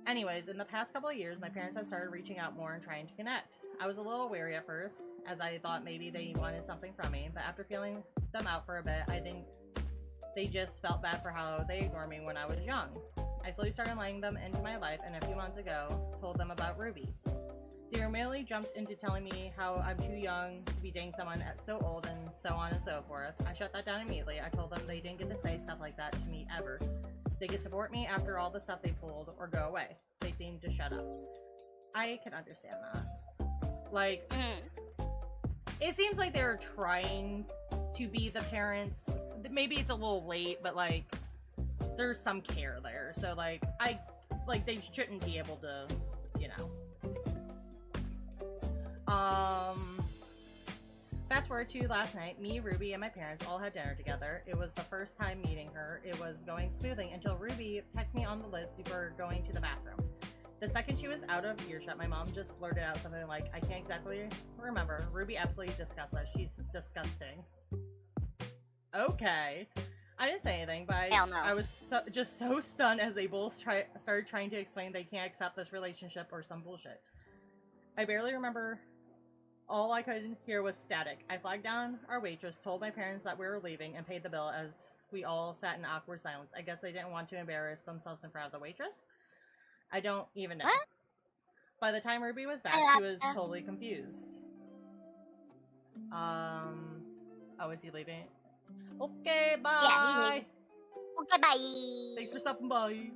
Anyways, in the past couple of years, my parents have started reaching out more and trying to connect. I was a little wary at first, as I thought maybe they wanted something from me, but after feeling them out for a bit, I think they just felt bad for how they ignored me when I was young. I slowly started letting them into my life, and a few months ago, told them about Ruby. They immediately jumped into telling me how I'm too young to be dating someone so old and so on and so forth. I shut that down immediately. I told them they didn't get to say stuff like that to me ever. They could support me after all the stuff they pulled or go away. They seemed to shut up. I can understand that. Like, it seems like they're trying to be the parents. Maybe it's a little late, but like, there's some care there. So like, they shouldn't be able to, Fast forward to last night, me, Ruby, and my parents all had dinner together. It was the first time meeting her. It was going smoothly until Ruby pecked me on the lips before going to the bathroom. The second she was out of earshot, my mom just blurted out something like, I can't exactly remember. Ruby absolutely disgusts us. She's disgusting. Okay. I didn't say anything, but I was just so stunned as they both started trying to explain they can't accept this relationship or some bullshit. I barely remember. All I could hear was static. I flagged down our waitress, told my parents that we were leaving, and paid the bill as we all sat in awkward silence. I guess they didn't want to embarrass themselves in front of the waitress. I don't even know. What? By the time Ruby was back, she was totally confused. Oh, is he leaving? Okay, bye! Yeah, he's leaving. Okay, bye! Thanks for stopping by.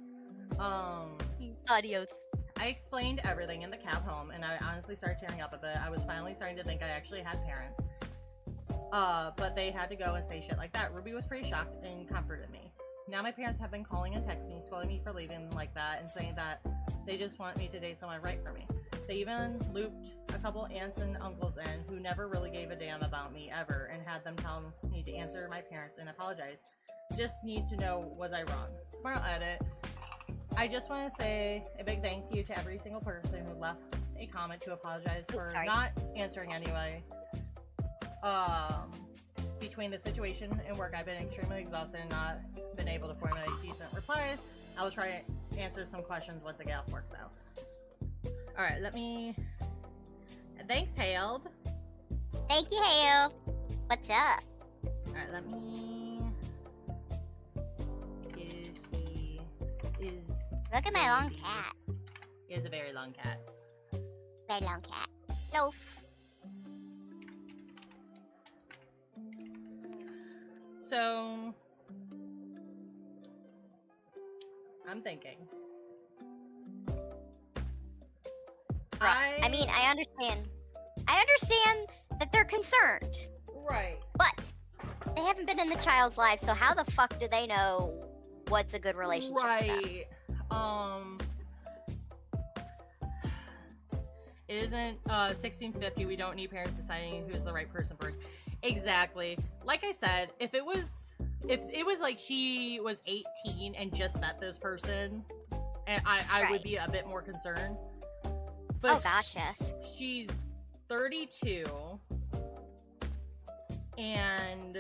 Adios. I explained everything in the cab home, and I honestly started tearing up a bit. I was finally starting to think I actually had parents. But they had to go and say shit like that. Ruby was pretty shocked and comforted me. Now my parents have been calling and texting me, scolding me for leaving like that, and saying that they just want me to date someone right for me. They even looped a couple aunts and uncles in who never really gave a damn about me ever, and had them tell me to answer my parents and apologize. Just need to know, was I wrong? Smart edit. I just want to say a big thank you to every single person who left a comment to apologize for not answering anyway. Between the situation and work, I've been extremely exhausted and not been able to formulate decent replies. I will try to answer some questions once I get off work, though. Alright, let me... Thanks, Hailed. Thank you, Hailed. What's up? Alright, let me... Look at my long cat. He is a very long cat. Very long cat. Loaf. So... I'm thinking. I mean, I understand. I understand that they're concerned. Right. But they haven't been in the child's life, so how the fuck do they know what's a good relationship for them? It isn't 1650. We don't need parents deciding who's the right person first. Exactly. Like I said, if it was like she was 18 and just met this person, and I would be a bit more concerned. But oh gosh, yes. She's 32, and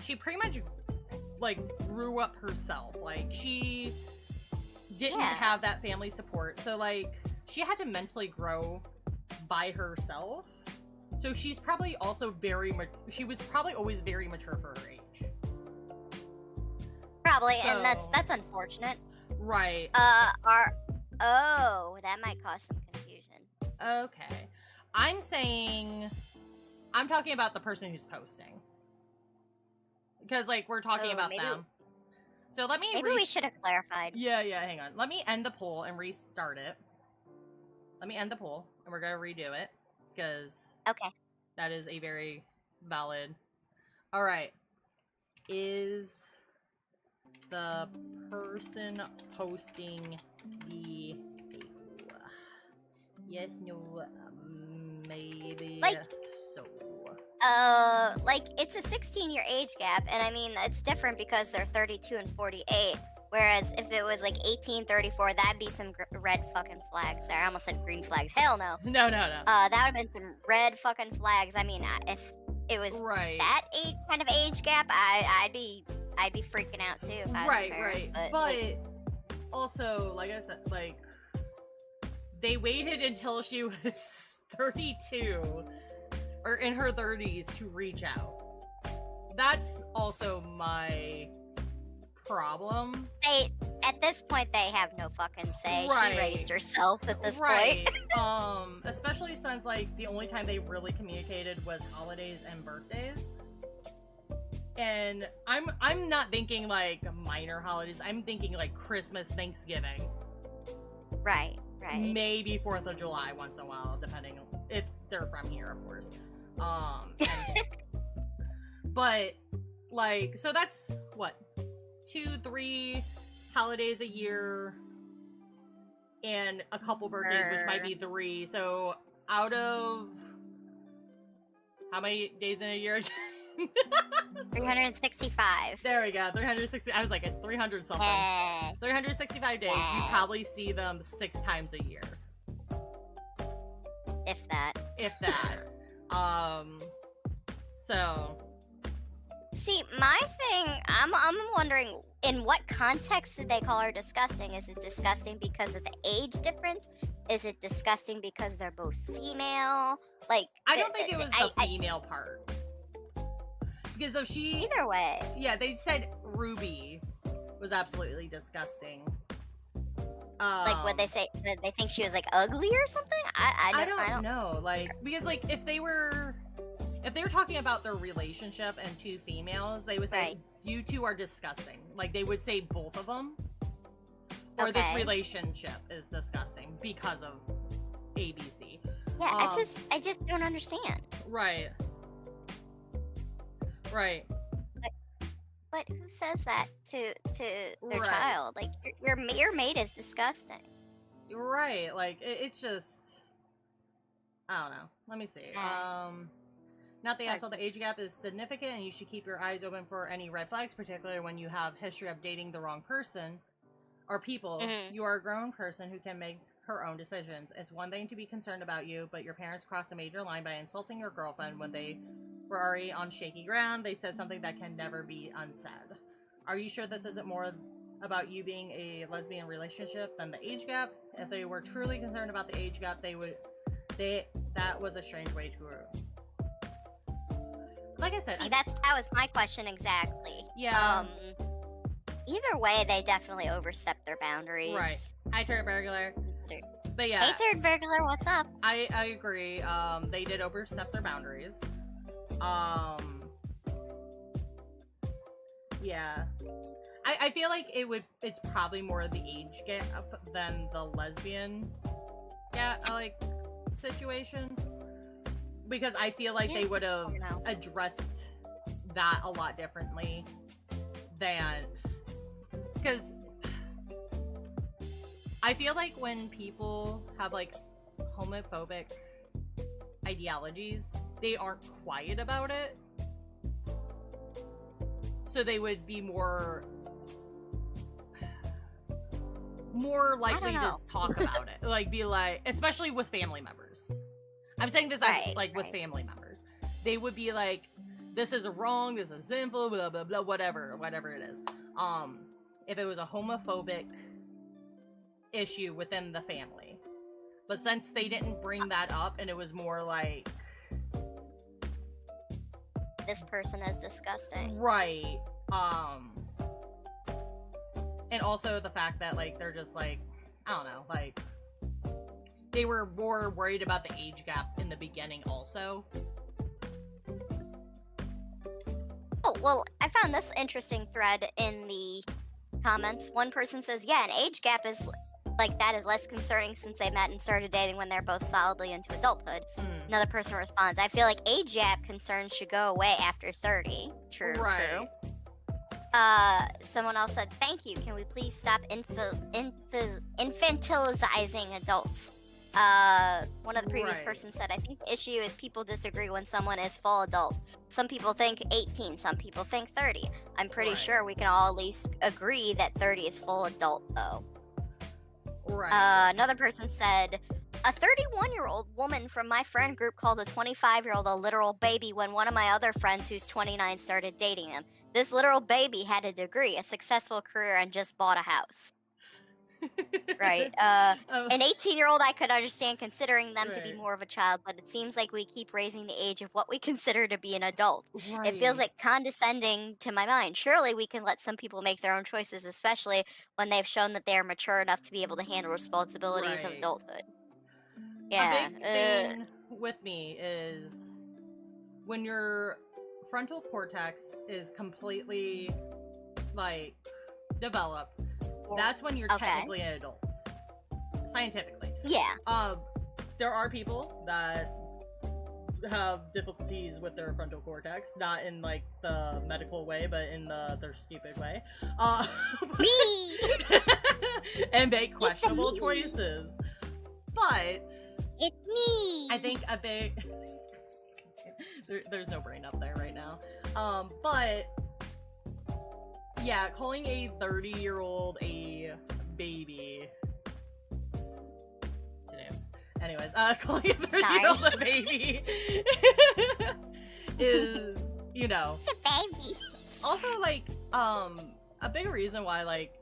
she pretty much like grew up herself. Like she didn't have that family support, so like she had to mentally grow by herself. So she's probably also she was probably always very mature for her age. Probably, so, and that's unfortunate. Right. That might cause some confusion. Okay. I'm talking about the person who's posting. Because, like, we're talking about them. So let me Maybe we should have clarified. Yeah, hang on. Let me end the poll and restart it. Let me end the poll, and we're gonna redo it. Because... Okay. That is a very valid... Alright. Is the person posting the... Yes, no, maybe like, so. Like, it's a 16-year age gap, and I mean, it's different because they're 32 and 48, whereas if it was, like, 18, 34, that'd be some red fucking flags there. I almost said green flags. Hell no. No. That would've been some red fucking flags. I mean, if it was that kind of age gap, I'd be freaking out, too, if I was the parents, but like, also, like I said, like, they waited until she was 32 or in her 30s to reach out. That's also my problem. At this point, they have no fucking say. She raised herself at this point. Especially since, like, the only time they really communicated was holidays and birthdays. And I'm not thinking, like, minor holidays. I'm thinking, like, Christmas, Thanksgiving. Right. Maybe 4th of July once in a while, depending if they're from here, of course. But, like, so that's, what, 2-3 holidays a year and a couple birthdays, which might be 3. So out of How many days in a year? 365. There we go. 360. I was like, it's 300 something. 365 days. You probably see them 6 times a year. If that. If that. So. See, my thing, I'm wondering, in what context did they call her disgusting? Is it disgusting because of the age difference? Is it disgusting because they're both female? Like, I don't think it was the female part. Because if she... Either way. Yeah, they said Ruby was absolutely disgusting. Like, what they say? They think she was, like, ugly or something? I don't know. Like, because, like, if they were talking about their relationship and 2 females, they would say, right, you 2 are disgusting. Like, they would say both of them. Or this relationship is disgusting because of ABC. Yeah, I just don't understand. Right. Right. But who says that to their child? Like, your mate is disgusting. Right. Like, it's just... I don't know. Let me see. Nothing else. So the age gap is significant, and you should keep your eyes open for any red flags, particularly when you have history of dating the wrong person or people. Mm-hmm. You are a grown person who can make her own decisions. It's one thing to be concerned about you, but your parents crossed a major line by insulting your girlfriend when they were already on shaky ground. They said something that can never be unsaid. Are you sure this isn't more about you being a lesbian relationship than the age gap? If they were truly concerned about the age gap, that was a strange way to... Like I said... See, that was my question exactly. Yeah. Either way, they definitely overstepped their boundaries. Right. Hi, Turd Burglar. But yeah. Hey, Turd Burglar, what's up? I agree. They did overstep their boundaries. Yeah. I feel like it's probably more the age gap than the lesbian situation. Because I feel like they would have addressed that a lot differently than... Because I feel like when people have, like, homophobic ideologies, they aren't quiet about it. So they would be more likely to talk about it. Like, be like, especially with family members. I'm saying this as, with family members. They would be like, this is wrong, this is sinful, blah, blah, blah, whatever it is. If it was a homophobic issue within the family. But since they didn't bring that up, and it was more like... This person is disgusting. Right. And also the fact that, like, they're just, like, I don't know, like... They were more worried about the age gap in the beginning also. Oh, well, I found this interesting thread in the comments. One person says, yeah, an age gap is like that is less concerning since they met and started dating when they're both solidly into adulthood. Another person responds, I feel like age gap concerns should go away after 30. True, true. Someone else said, thank you. Can we please stop infantilizing adults? One of the previous persons said, I think the issue is people disagree when someone is full adult. Some people think 18, some people think 30. I'm pretty sure we can all at least agree that 30 is full adult, though. Another person said, a 31-year-old woman from my friend group called a 25-year-old a literal baby when one of my other friends who's 29 started dating him. This literal baby had a degree, a successful career, and just bought a house. Right. An 18-year-old I could understand considering them to be more of a child, but it seems like we keep raising the age of what we consider to be an adult. It feels like condescending to my mind. Surely we can let some people make their own choices, especially when they've shown that they are mature enough to be able to handle responsibilities of adulthood. Yeah. A big thing with me is when your frontal cortex is completely, like, developed, that's when you're technically an adult. Scientifically. Yeah. There are people that have difficulties with their frontal cortex, not in, like, the medical way, but in their stupid way. Me! And make questionable choices. But... It's me! I think a big... There's no brain up there right now. But yeah, calling a 30-year-old a baby. Anyways, calling a 30-year-old a baby is, you know, it's a baby. Also, like, a big reason why, like,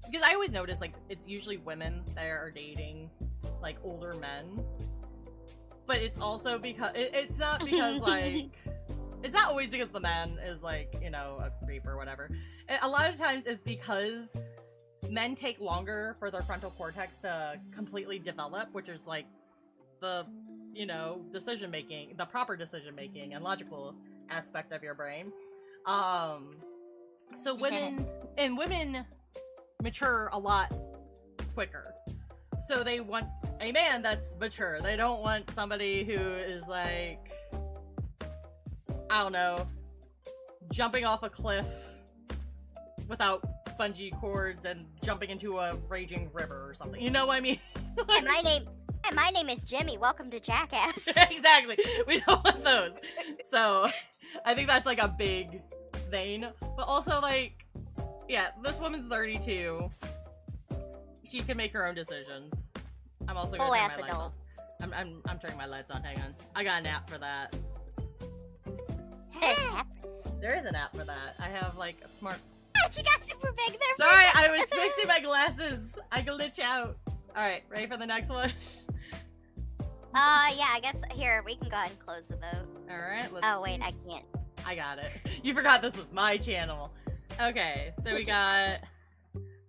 because I always notice, like, it's usually women that are dating, like, older men. But it's also because, it's not because, like, it's not always because the man is, like, you know, a creep or whatever. A lot of times it's because men take longer for their frontal cortex to completely develop, which is, like, the, you know, decision-making, the proper decision-making and logical aspect of your brain. So women mature a lot quicker. So they want a man that's mature. They don't want somebody who is like, I don't know, jumping off a cliff without bungee cords and jumping into a raging river or something. You know what I mean? Like, my name is Jimmy. Welcome to Jackass. Exactly. We don't want those. So I think that's like a big thing. But also, like, yeah, this woman's 32. She can make her own decisions. I'm also gonna turn my lights on. I'm turning my lights on. Hang on. I got an app for that. There is an app for that. I have like a smart. She got super big there. Sorry, I was fixing my glasses. I glitch out. All right, ready for the next one? Yeah, I guess here we can go ahead and close the vote. All right. Oh wait, I can't. I got it. You forgot this was my channel. Okay, so we got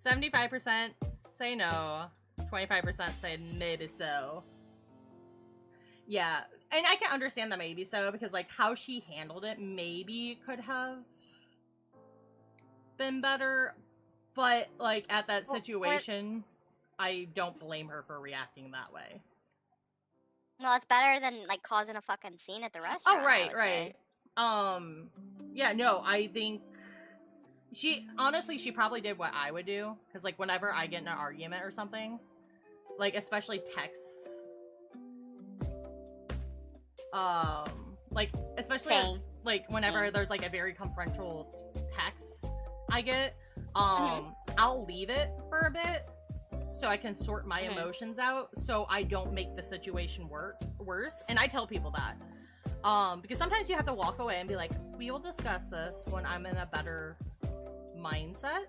75% say no, 25% say maybe so. Yeah, and I can understand the maybe so because like how she handled it maybe could have been better, but like at that situation, I don't blame her for reacting that way. Well, it's better than like causing a fucking scene at the restaurant. Oh, right. Yeah, no, I think she probably did what I would do, because like whenever I get in an argument or something, like especially texts, like especially like whenever there's like a very confrontational text I get, I'll leave it for a bit so I can sort my emotions out so I don't make the situation worse. And I tell people that. Because sometimes you have to walk away and be like, we will discuss this when I'm in a better mindset.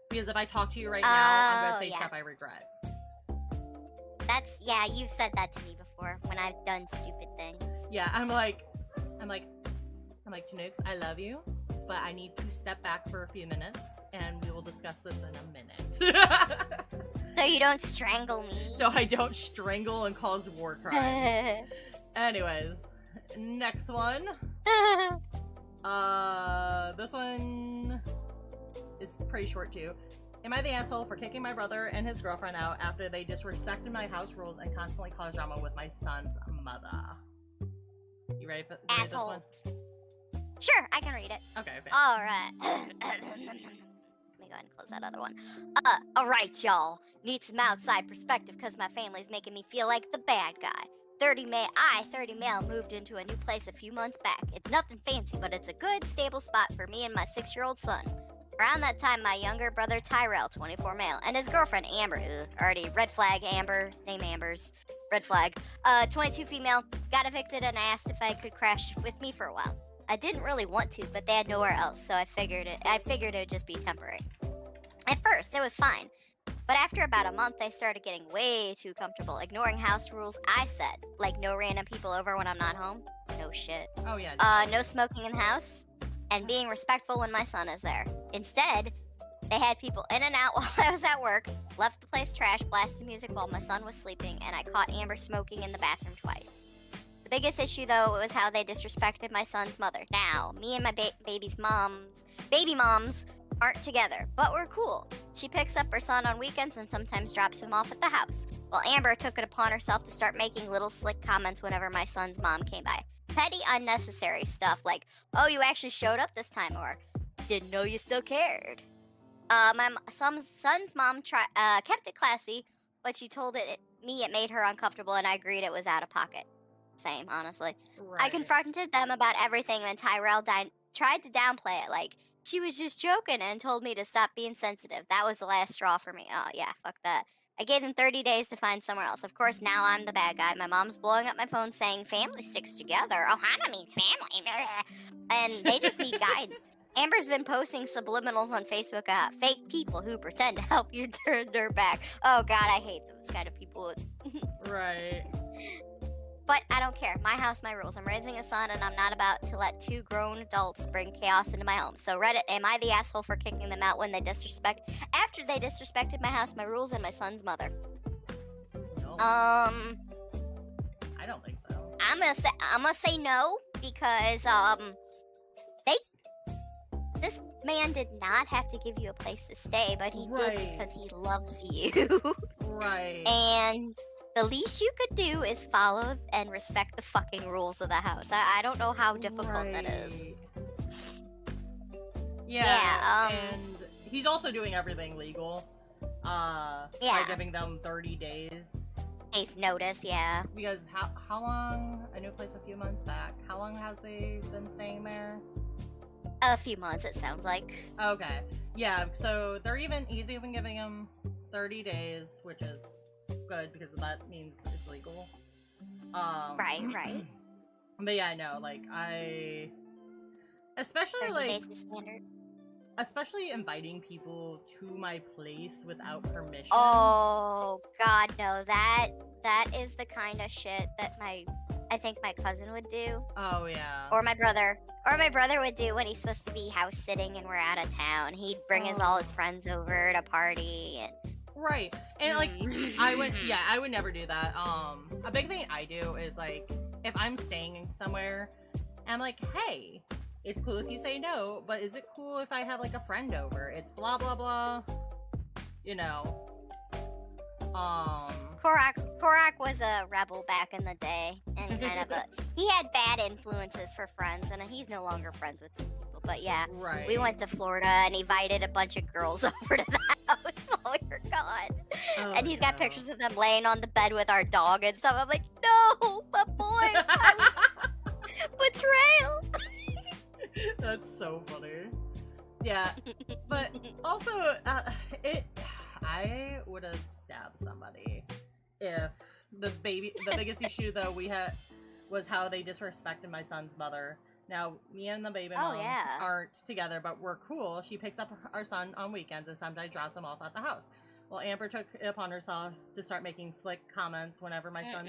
Because if I talk to you right now, I'm gonna say stuff I regret. Yeah, you've said that to me before when I've done stupid things. Yeah, I'm like, Tanooks, I love you, but I need to step back for a few minutes, and we will discuss this in a minute. So you don't strangle me. So I don't strangle and cause war crimes. Anyways, next one. This one is pretty short too. Am I the asshole for kicking my brother and his girlfriend out after they disrespected my house rules and constantly caused drama with my son's mother? You ready for this one? Sure, I can read it. Okay. Alright. Let me go ahead and close that other one. Alright, y'all. Need some outside perspective because my family's making me feel like the bad guy. 30 male, moved into a new place a few months back. It's nothing fancy, but it's a good, stable spot for me and my 6-year-old son. Around that time, my younger brother Tyrell, 24 male, and his girlfriend Amber, already red flag Amber, name Amber's, red flag, 22 female, got evicted and asked if I could crash with me for a while. I didn't really want to, but they had nowhere else, so I figured it would just be temporary. At first, it was fine. But after about a month, they started getting way too comfortable, ignoring house rules I set, like no random people over when I'm not home. No shit. Oh yeah. No smoking in the house, and being respectful when my son is there. Instead, they had people in and out while I was at work, left the place trash, blasted music while my son was sleeping, and I caught Amber smoking in the bathroom twice. The biggest issue, though, was how they disrespected my son's mother. Now, me and my baby moms aren't together, but we're cool. She picks up her son on weekends and sometimes drops him off at the house, while Amber took it upon herself to start making little slick comments whenever my son's mom came by. Petty, unnecessary stuff like, oh, you actually showed up this time, or didn't know you still cared. My son's mom kept it classy, but she told me it made her uncomfortable, and I agreed it was out of pocket. same, honestly. Right. I confronted them about everything when Tyrell tried to downplay it, like, she was just joking and told me to stop being sensitive. That was the last straw for me. Oh, yeah, fuck that. I gave them 30 days to find somewhere else. Of course, now I'm the bad guy. My mom's blowing up my phone saying family sticks together. Ohana means family. And they just need guidance. Amber's been posting subliminals on Facebook about fake people who pretend to help you turn their back. Oh god, I hate those kind of people. Right. But I don't care. My house, my rules. I'm raising a son, and I'm not about to let two grown adults bring chaos into my home. So Reddit, am I the asshole for kicking them out after they disrespected my house, my rules, and my son's mother? No. I don't think so. I'm gonna say no because this man did not have to give you a place to stay, but he did because he loves you. Right. And the least you could do is follow and respect the fucking rules of the house. I don't know how difficult that is. Yeah. And he's also doing everything legal. By giving them 30 days. Days notice, yeah. Because how long? I knew a place a few months back. How long have they been staying there? A few months, it sounds like. Okay. Yeah, so he's even giving him 30 days, which is good because that means it's legal. Right. But yeah, no, like especially like standard. Especially inviting people to my place without permission. Oh god, no, that is the kind of shit that I think my cousin would do. Oh yeah. Or my brother would do when he's supposed to be house sitting and we're out of town. He'd bring all his friends over to party and right. And like I would never do that. A big thing I do is like if I'm staying somewhere, I'm like, hey, it's cool if you say no, but is it cool if I have like a friend over? It's blah blah blah. You know. Korak was a rebel back in the day and kind of he had bad influences for friends and he's no longer friends with these people. But yeah, we went to Florida and he invited a bunch of girls over to the house while we were gone. And he's got pictures of them laying on the bed with our dog and stuff. I'm like, no, my boy, betrayal. That's so funny. Yeah, but also, I would have stabbed somebody if the biggest issue though we had was how they disrespected my son's mother. Now, me and the baby mom aren't together, but we're cool. She picks up our son on weekends and sometimes drops him off at the house. Well, Amber took it upon herself to start making slick comments whenever my son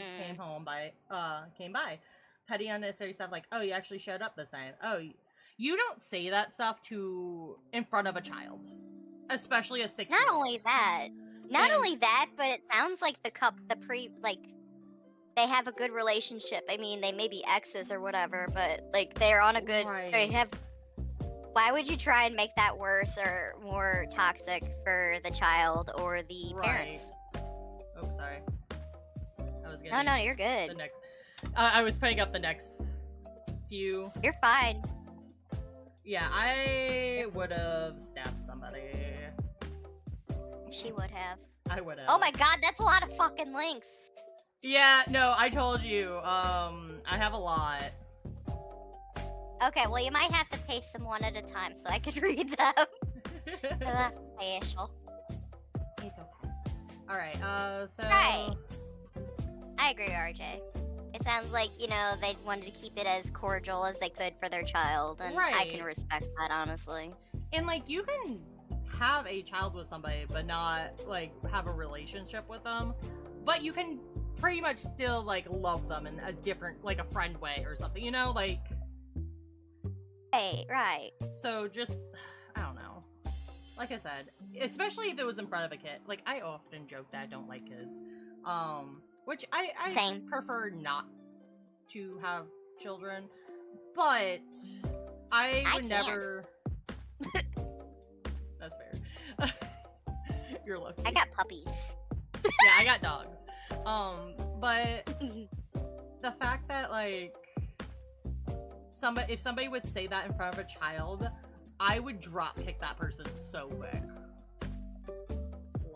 came by. Petty unnecessary stuff like, oh, you actually showed up this time. Oh, you don't say that stuff in front of a child. Especially a 6-year-old. Not only that, but it sounds like they have a good relationship. I mean, they may be exes or whatever, but like they're on a good. They have. Why would you try and make that worse or more toxic for the child or the parents? Oh, sorry. I was getting. No, you're good. The next, I was putting up the next few. You're fine. Yeah, I would have stabbed somebody. She would have. I would have. Oh my god, that's a lot of fucking links. Yeah, no, I told you. I have a lot. Okay, well, you might have to paste them one at a time so I can read them. That's facial. It's okay. Alright, so... Right. I agree, RJ. It sounds like, they wanted to keep it as cordial as they could for their child, and I can respect that, honestly. And, like, you can have a child with somebody, but not, like, have a relationship with them. But you can pretty much still, like, love them in a different, like, a friend way or something, like... Right. So, just, I don't know. Like I said, especially if it was in front of a kid. Like, I often joke that I don't like kids. Which I prefer not to have children, but I would never. That's fair. You're lucky. I got puppies. Yeah, I got dogs. But the fact that like if somebody would say that in front of a child, I would drop kick that person so quick.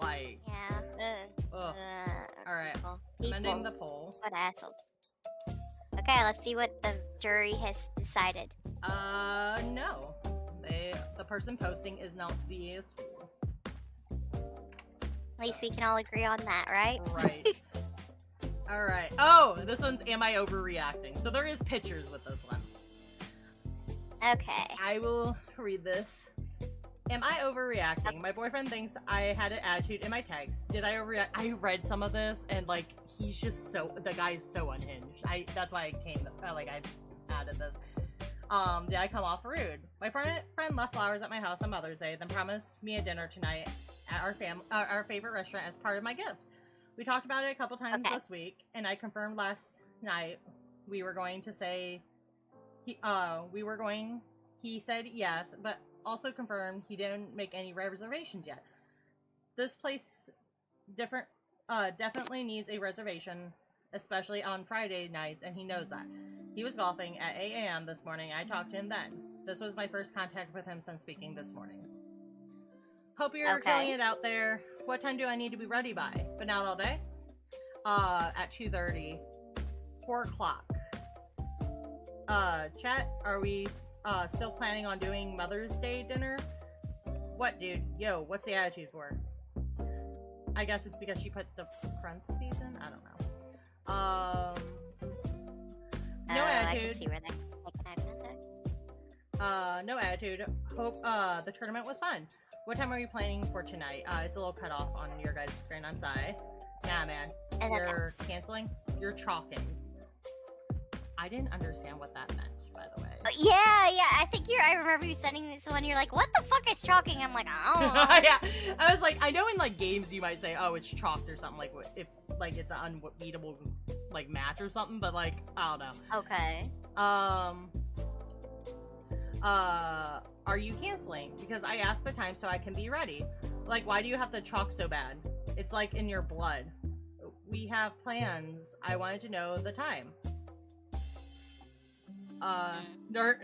Like. Yeah. Alright. I'm ending the poll. What assholes. Okay, let's see what the jury has decided. No. The person posting is not the school. At least we can all agree on that, right? Right. Alright. Oh, this one's Am I Overreacting? So there is pictures with this one. Okay. I will read this. Am I overreacting? My boyfriend thinks I had an attitude in my text. Did I overreact? I read some of this and like he's just the guy's so unhinged. That's why I added this. Did I come off rude? My friend left flowers at my house on Mother's Day, then promised me a dinner tonight at our favorite restaurant as part of my gift. We talked about it a couple times this week, and I confirmed last night we were going to say he said yes, but also confirmed he didn't make any reservations yet. This place definitely needs a reservation, especially on Friday nights, and he knows that. He was golfing at 8 a.m. this morning. I talked to him then. This was my first contact with him since speaking this morning. Hope you're killing it out there. What time do I need to be ready by? Been out all day? At 2:30. 4 o'clock. Chat, are we still planning on doing Mother's Day dinner? What, dude? Yo, what's the attitude for? I guess it's because she put the parentheses in? I don't know. No attitude. I can see where they can add context. No attitude. Hope the tournament was fun. What time are you planning for tonight? It's a little cut off on your guys' screen. I'm sorry. Nah, man. You're canceling? You're chalking. I didn't understand what that meant, by the way. Yeah. I think I remember you sending this one. You're like, what the fuck is chalking? I'm like, I don't know. Yeah. I was like, I know in like games you might say, oh, it's chalked or something, like if like it's an unbeatable like match or something, but like I don't know. Okay. Are you canceling? Because I asked the time so I can be ready. Like, why do you have to chalk so bad? It's like in your blood. We have plans. I wanted to know the time. No,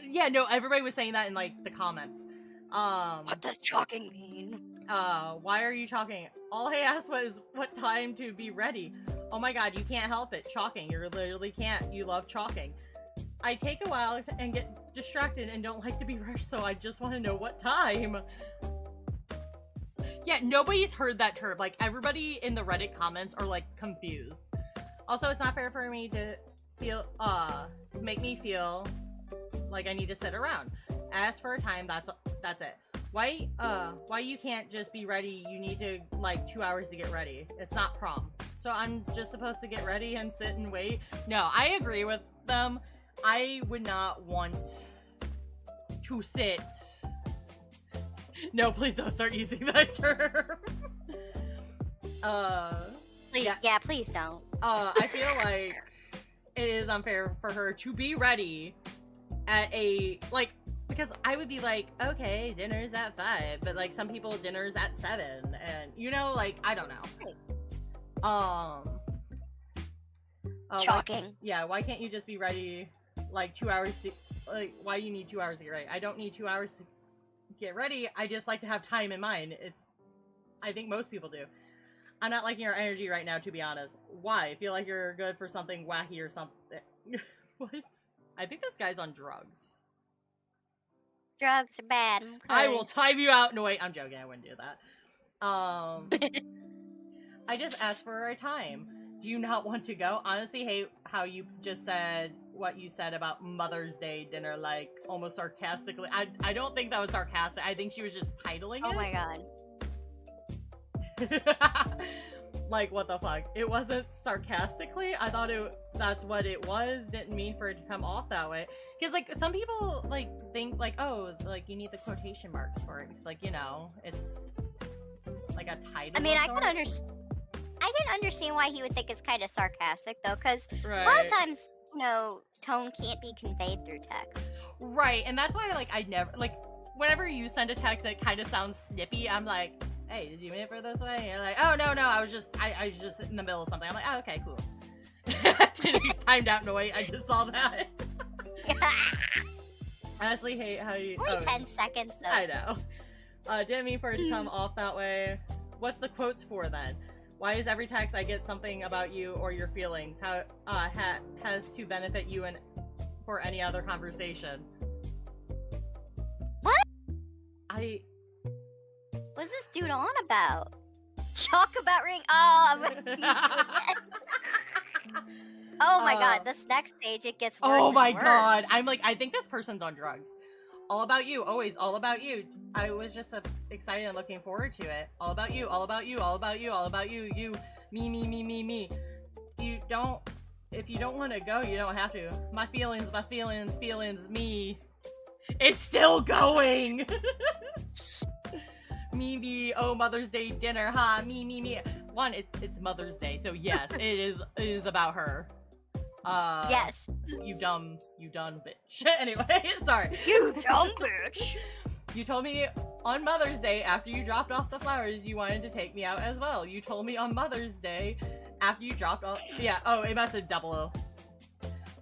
everybody was saying that in like the comments. What does chalking mean? Why are you chalking? All I asked was what time to be ready. Oh my god, you can't help it. Chalking. You literally can't. You love chalking. I take a while and get distracted and don't like to be rushed, so I just want to know what time. Yeah, nobody's heard that term. Like, everybody in the Reddit comments are, like, confused. Also, it's not fair for me to make me feel like I need to sit around. Ask for a time, that's it. Why you can't just be ready? You need to, like, 2 hours to get ready. It's not prom. So I'm just supposed to get ready and sit and wait? No, I agree with them. I would not want to sit. No, please don't start using that term. Please, yeah, please don't. I feel like it is unfair for her to be ready at because I would be like, okay, dinner's at 5, but like some people dinner's at 7, and you know, like, I don't know. Shocking. Why can't you just be ready like 2 hours to, like, why do you need 2 hours to get ready? I don't need 2 hours to get ready. I just like to have time in mind. I think most people do. I'm not liking your energy right now, to be honest. Why? I feel like you're good for something wacky or something. What? I think this guy's on drugs. Drugs are bad. Okay. I will time you out. No, wait, I'm joking. I wouldn't do that. I just asked for a time. Do you not want to go? Honestly, hate how you just said what you said about Mother's Day dinner, like, almost sarcastically. I don't think that was sarcastic. I think she was just titling it. Oh my god. Like, what the fuck? It wasn't sarcastically? I thought that's what it was. Didn't mean for it to come off that way. Because, like, some people, like, think, like, oh, like, you need the quotation marks for it. It's like, you know, it's like a title. I mean, I can understand why he would think it's kind of sarcastic, though, because a lot of times, you know, tone can't be conveyed through text. Right, and that's why, like, I never, like, whenever you send a text that kind of sounds snippy, I'm like, hey, did you mean it for this way? And you're like, oh, no, I was just in the middle of something. I'm like, oh, okay, cool. Today's timed out noise. I just saw that. Honestly, hate how you... Only 10 seconds, though. I know. Didn't mean for it to come off that way. What's the quotes for, then? Why is every text I get something about you or your feelings? How has to benefit you and for any other conversation? What? What's this dude on about? Talk about ring. Oh, I'm gonna need you again. Oh my god, this next page it gets worse. Oh my and worse. god, I'm like, I think this person's on drugs. All about you, always all about you. I was just excited and looking forward to it. All about you, all about you, all about you, all about you, you, me. You don't, if you don't want to go, you don't have to. My feelings, me. It's still going. me, oh, Mother's Day dinner, huh? Me. One, it's Mother's Day, so yes, it is about her. Yes. You dumb bitch. Anyway, sorry. You dumb bitch. You told me on Mother's Day after you dropped off the flowers you wanted to take me out as well. You told me on Mother's Day after you dropped off. Yeah. Oh, it must have double O.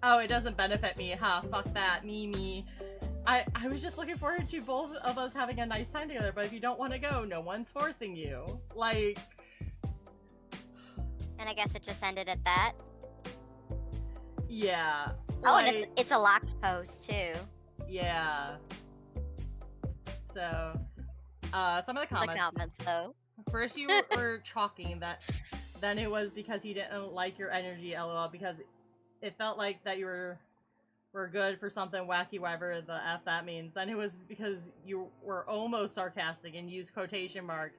Oh, it doesn't benefit me. Huh? Fuck that. Me. I was just looking forward to both of us having a nice time together. But if you don't want to go, no one's forcing you. Like. And I guess it just ended at that. Yeah. Oh, like, and it's a locked post too. Yeah. So, some of the comments. Though. First you were chalking that, then it was because he didn't like your energy, lol, because it felt like that you were good for something wacky, whatever the F that means. Then it was because you were almost sarcastic and used quotation marks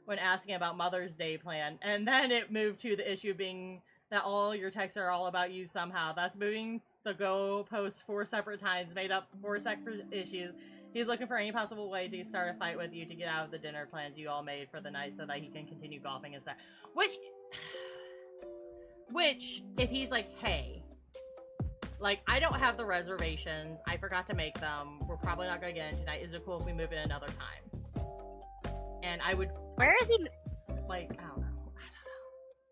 when asking about Mother's Day plan. And then it moved to the issue being that all your texts are all about you somehow. That's moving the goalpost 4 separate times, made up 4 separate issues. He's looking for any possible way to start a fight with you to get out of the dinner plans you all made for the night so that he can continue golfing instead. Which, if he's like, hey, like, I don't have the reservations, I forgot to make them, we're probably not gonna get in tonight, is it cool if we move in another time? And I would... Where is he? Like, I don't know.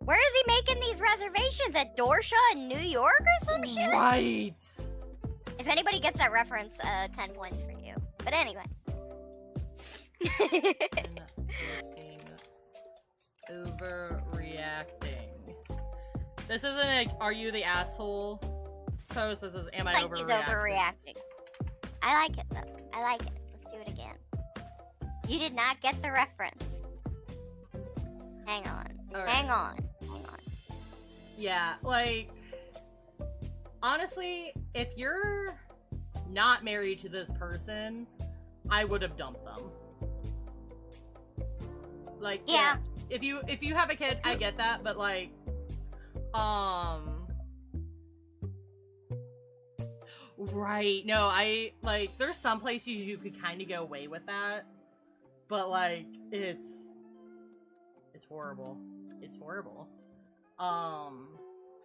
Where is he making these reservations? At Dorsha in New York or some shit? Right! If anybody gets that reference, 10 points for you. But anyway. Overreacting. This isn't a "Are you the asshole?" post. This is "Am I like he's overreacting. I like it though. I like it. Let's do it again. You did not get the reference. Hang on. Right. Hang on. Yeah, like, honestly, if you're not married to this person, I would have dumped them. Like, yeah. If you have a kid, I get that, but like, right, no, I, like, there's some places you could kind of go away with that, but like, it's horrible. It's horrible.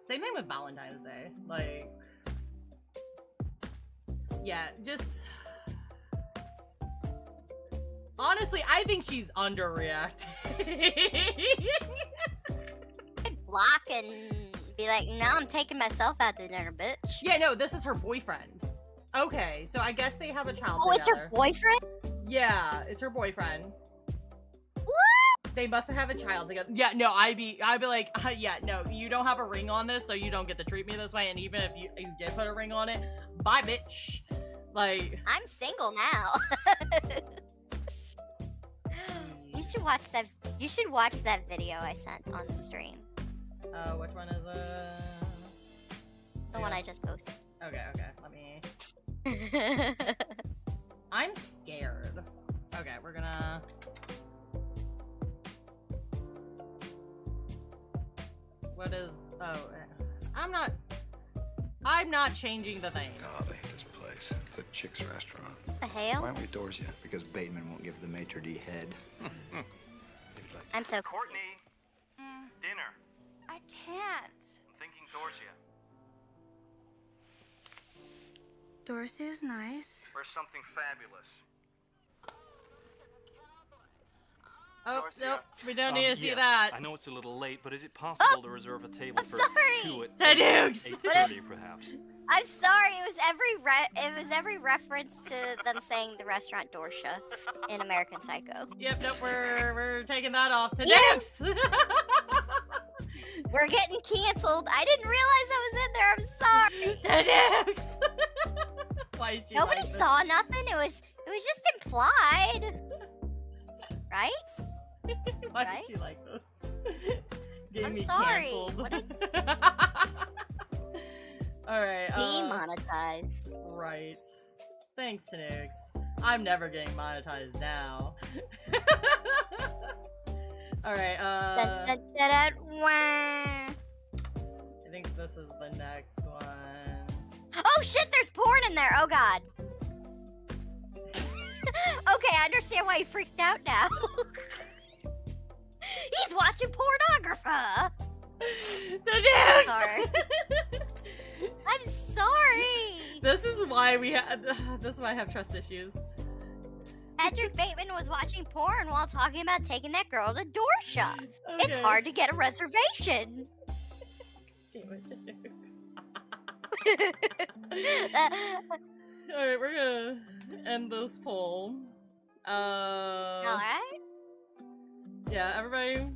Same thing with Valentine's Day. Like, yeah, just... Honestly, I think she's underreacting. Block and be like, no, I'm taking myself out to dinner, bitch. Yeah, no, this is her boyfriend. Okay, so I guess they have a child together. It's her boyfriend? Yeah, it's her boyfriend. What? They must have a child together. Yeah, no, I'd be like, yeah, no, you don't have a ring on this, so you don't get to treat me this way, and even if you did put a ring on it, bye, bitch. Like... I'm single now. You should watch that video I sent on the stream. Which one is it? The one I just posted. Okay, let me... I'm scared. Okay, we're gonna... What is... Oh, I'm not changing the thing. God, I hate this place. The Chick's restaurant. The hell? Why don't we doors you? Because Bateman won't give the maitre d' head. I'm so Courtney, dinner. I can't. I'm thinking Dorsia. Dorsey is nice. Or something fabulous. Oh, Dorsia? nope, we don't need to see yes. that. I know it's a little late, but is it possible to reserve a table for sorry. 2 at Tanooks! 8:30 perhaps? I'm sorry. It was every reference to them saying the restaurant Dorsha in American Psycho. Yep, nope, we're taking that off. Tanooks! We're getting canceled. I didn't realize that was in there. I'm sorry. Tanooks! Why did you Nobody like this? saw nothing. It was just implied. Right? Why Right? did you like this? Get I'm me sorry. canceled. What Alright, Demonetized. right. Thanks, Tanooks. I'm never getting monetized now. Alright, Wah. I think this is the next one. Oh shit, there's porn in there. Oh god. Okay, I understand why you freaked out now. He's watching pornography. Tanooks! Sorry. I'm sorry. This is why this is why I have trust issues. Patrick Bateman was watching porn while talking about taking that girl to door shop. It's Okay. hard to get a reservation. Damn it, Alright, we're gonna end this poll. Alright. Yeah, everybody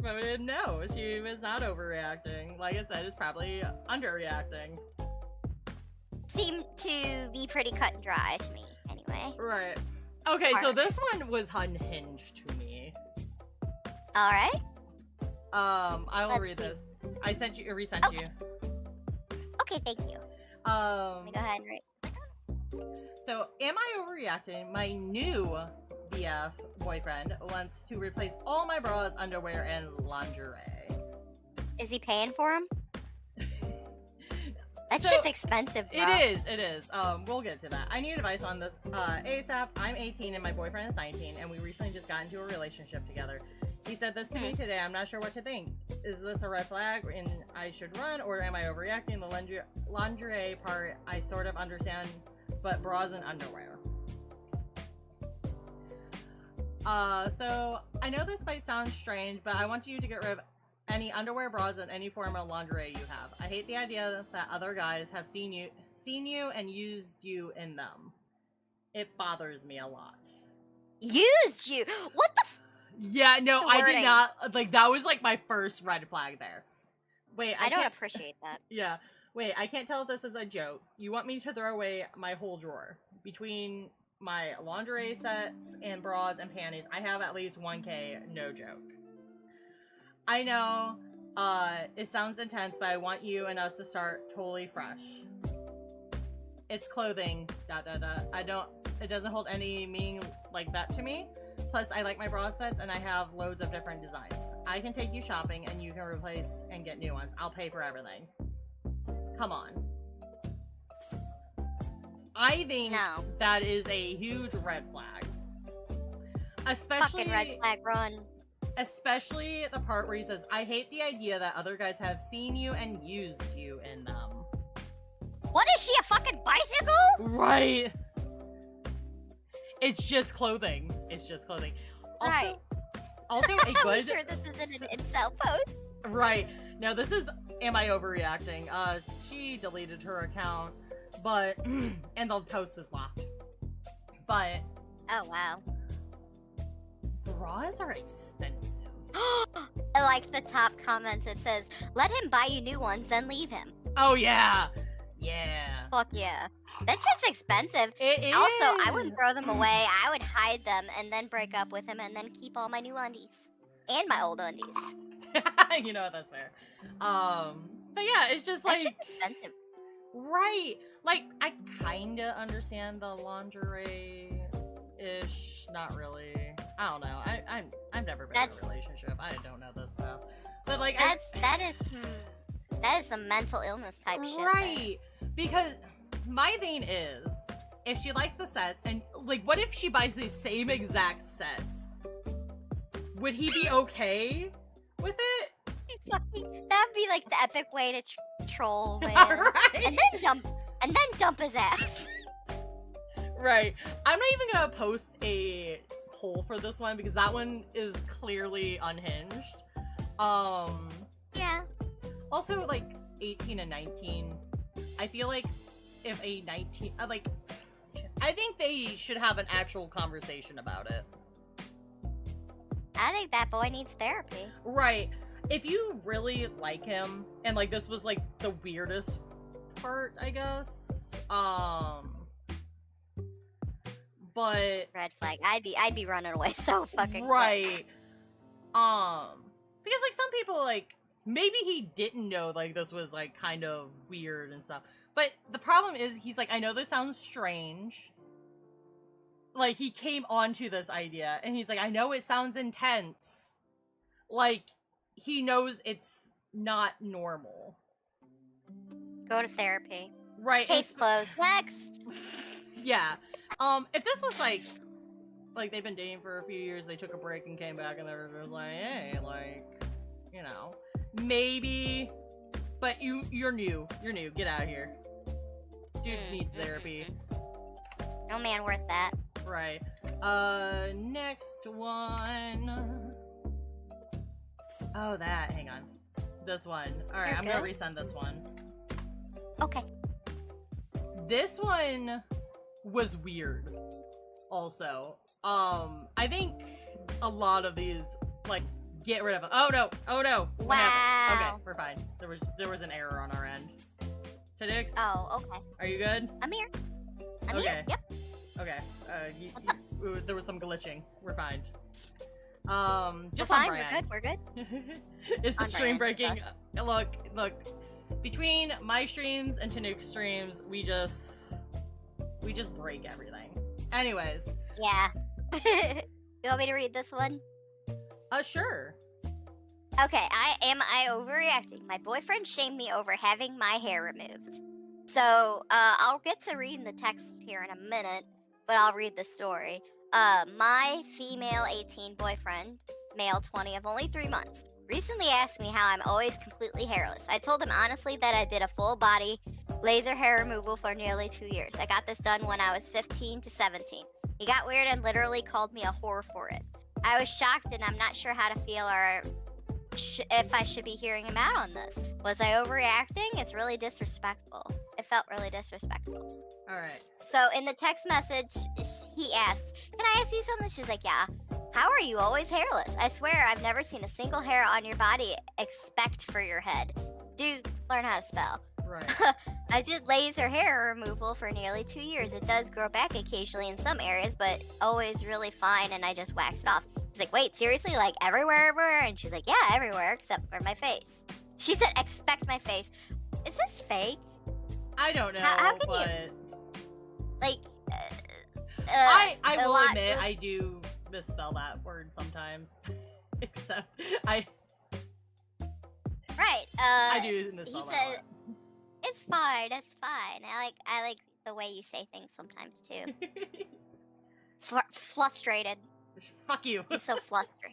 voted no. She was not overreacting. Like I said, it's probably underreacting. Seemed to be pretty cut and dry to me, anyway. Right. Okay, so Harsh. this one was unhinged to me. Alright. I will Let's read see. this. I resent Okay. you. Okay, thank you. Let me go ahead and read. So, am I overreacting? My new BF boyfriend wants to replace all my bras, underwear, and lingerie. Is he paying for him? That So, shit's expensive, bro. It is. We'll get to that. I need advice on this ASAP. I'm 18 and my boyfriend is 19, and we recently just got into a relationship together. He said this to me today. I'm not sure what to think. Is this a red flag and I should run, or am I overreacting? The lingerie part, I sort of understand, but bras and underwear. So I know this might sound strange, but I want you to get rid of any underwear, bras, and any form of lingerie you have. I hate the idea that other guys have seen you and used you in them. It bothers me a lot. Used you? What the Yeah, no, The I did wording. not. Like, that was like my first red flag there. Wait, I don't can't- appreciate that. Yeah. Wait, I can't tell if this is a joke. You want me to throw away my whole drawer? Between my lingerie sets and bras and panties, I have at least 1K, no joke. I know, it sounds intense, but I want you and us to start totally fresh. It's clothing, ... it doesn't hold any meaning like that to me. Plus, I like my bra sets and I have loads of different designs. I can take you shopping and you can replace and get new ones. I'll pay for everything. Come on. I think No. that is a huge red flag. Especially, Fucking red flag run. especially the part where he says, I hate the idea that other guys have seen you and used you in them. What is she, a fucking bicycle? Right. It's just clothing. It's just clothing. Also, Right. Also a Are we good... sure this isn't an incel post? Right. Now, this is... Am I overreacting? She deleted her account, but... and the post is locked. But... Oh, wow. bras are expensive. I like the top comments. It says, let him buy you new ones, then leave him. Oh, yeah. Yeah. Fuck yeah. That shit's expensive. It is. Also, I wouldn't throw them away. I would hide them and then break up with him and then keep all my new undies. And my old undies. You know what? That's fair. But yeah, it's just That like... shit's expensive. Right. Like, I kinda understand the lingerie-ish. Not really. I don't know. I've never been in That's- a relationship. I don't know this stuff. But like, That is some mental illness type shit. right. Because my thing is, if she likes the sets, and like, what if she buys the same exact sets? Would he be okay with it? That'd be like the epic way to troll, man. Right. And then dump his ass. Right. I'm not even gonna post a poll for this one because that one is clearly unhinged. Yeah. Also, like, 18 and 19, I feel like if a 19, I think they should have an actual conversation about it. I think that boy needs therapy. Right. if you really like him, and like this was like the weirdest part, I guess. But red flag. I'd be running away so fucking right. Because like some people like maybe he didn't know like this was like kind of weird and stuff. But the problem is he's like, I know this sounds strange. Like he came onto this idea and he's like, I know it sounds intense. Like he knows it's not normal. Go to therapy. Right. Case closed. Next. Yeah. If this was like they've been dating for a few years, they took a break and came back and they were just like, hey, like, you know, maybe, but you're new, get out of here. Dude needs therapy. No man worth that. Right. Next one. Oh, that, hang on. This one. Alright, You're I'm good? gonna resend this one. Okay. This one was weird also. I think a lot of these, like, get rid of it. Oh no! What happened? Okay, we're fine. There was an error on our end. Tanooks? Oh, okay. Are you good? I'm here. I'm Okay. here. Yep. Okay. There was some glitching. We're fine. Just We're on fine. brand. We're good. Is the On stream brand with breaking? Look. Between my streams and Tanooks streams, we just break everything. Anyways. Yeah. You want me to read this one? Sure. Okay, am I overreacting? My boyfriend shamed me over having my hair removed. So, I'll get to reading the text here in a minute, but I'll read the story. My female 18 boyfriend, male 20 of only 3 months, recently asked me how I'm always completely hairless. I told him honestly that I did a full body laser hair removal for nearly 2 years. I got this done when I was 15 to 17. He got weird and literally called me a whore for it. I was shocked and I'm not sure how to feel or if I should be hearing him out on this. Was I overreacting? It's really disrespectful. It felt really disrespectful. Alright. So in the text message, he asks, can I ask you something? She's like, yeah. How are you always hairless? I swear I've never seen a single hair on your body except for your head. Dude, learn how to spell. Right. I did laser hair removal for nearly 2 years. It does grow back occasionally in some areas, but always really fine, and I just wax it off. He's like, wait, seriously? Like everywhere? And she's like, yeah, everywhere except for my face. She said, expect my face. Is this fake? I don't know, How can but you? Like, I a will lot admit was- I do misspell that word sometimes. Except Right. I do misspell He that said, it's fine. I like the way you say things sometimes too. Frustrated. Fuck you. I'm so flustered.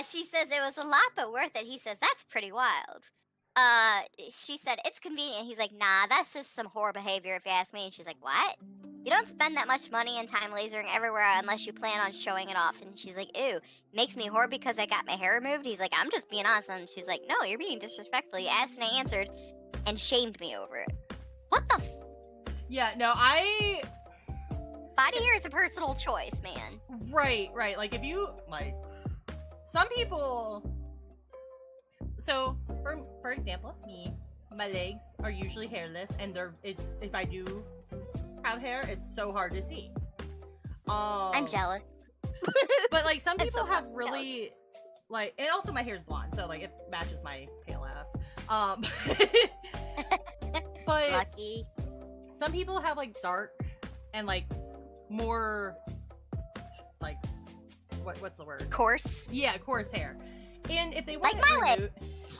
She says it was a lot, but worth it. He says that's pretty wild. She said it's convenient. He's like, nah, that's just some whore behavior if you ask me. And she's like, what? You don't spend that much money and time lasering everywhere unless you plan on showing it off. And she's like, ew, makes me whore because I got my hair removed. He's like, I'm just being honest. And she's like, no, you're being disrespectful. You asked and I answered, and shamed me over it. What the? Yeah, no, Body hair is a personal choice, man. Right. Like, if you, like, some people, so, for example, me, my legs are usually hairless, and if I do have hair, it's so hard to see. I'm jealous. But, like, some I'm people so have fucking really, like, and also my hair's blonde, so, like, it matches my pale ass. But Lucky. some people have, like, dark and, like, more, like, what's the word? Coarse. Yeah, coarse hair. And if they want Like my to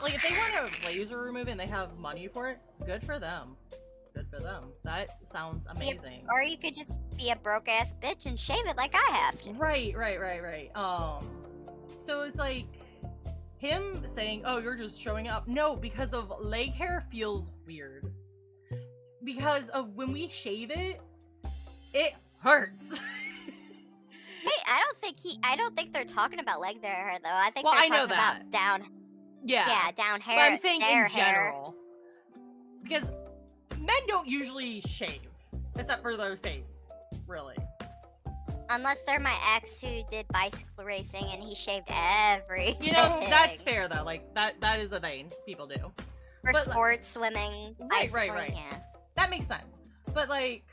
like if they want to laser remove it and they have money for it, good for them. Good for them. That sounds amazing. Or you could just be a broke ass bitch and shave it like I have to. Right. So it's like him saying, "Oh, you're just showing up." No, because of leg hair feels weird. Because of when we shave it, it hurts. Hey, I don't think they're talking about leg hair though. I think Well, they're I know talking that. about down. Yeah. Yeah, down hair. But I'm saying their in hair. general. Because men don't usually shave. Except for their face. Really. Unless they're my ex who did bicycle racing and he shaved everything. You know, that's fair though. Like that is a thing people do. For But, sports, swimming, bicycling, right. yeah. That makes sense. But like,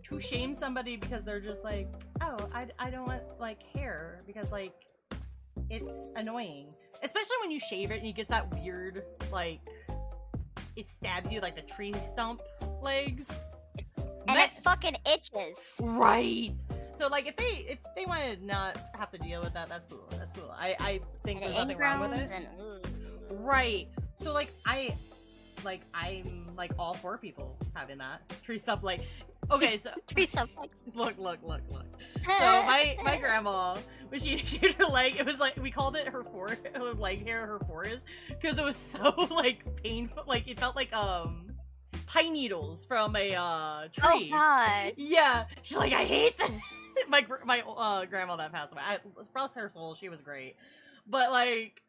to shame somebody because they're just like, oh, I don't want like hair because like it's annoying. Especially when you shave it and you get that weird like it stabs you like the tree stump legs. And it fucking itches. Right. So like if they want to not have to deal with that, that's cool. That's cool. I think And there's nothing wrong with it. Right. So like I'm like all for people having that tree stump like. Okay, so tree stump like. Look. So my grandma when she shaved her leg, it was like we called it her leg hair, her forest, because it was so like painful. Like it felt like pine needles from a tree. Oh God. Yeah, she's like, I hate that. my grandma that passed away. Bless her soul, she was great. But like,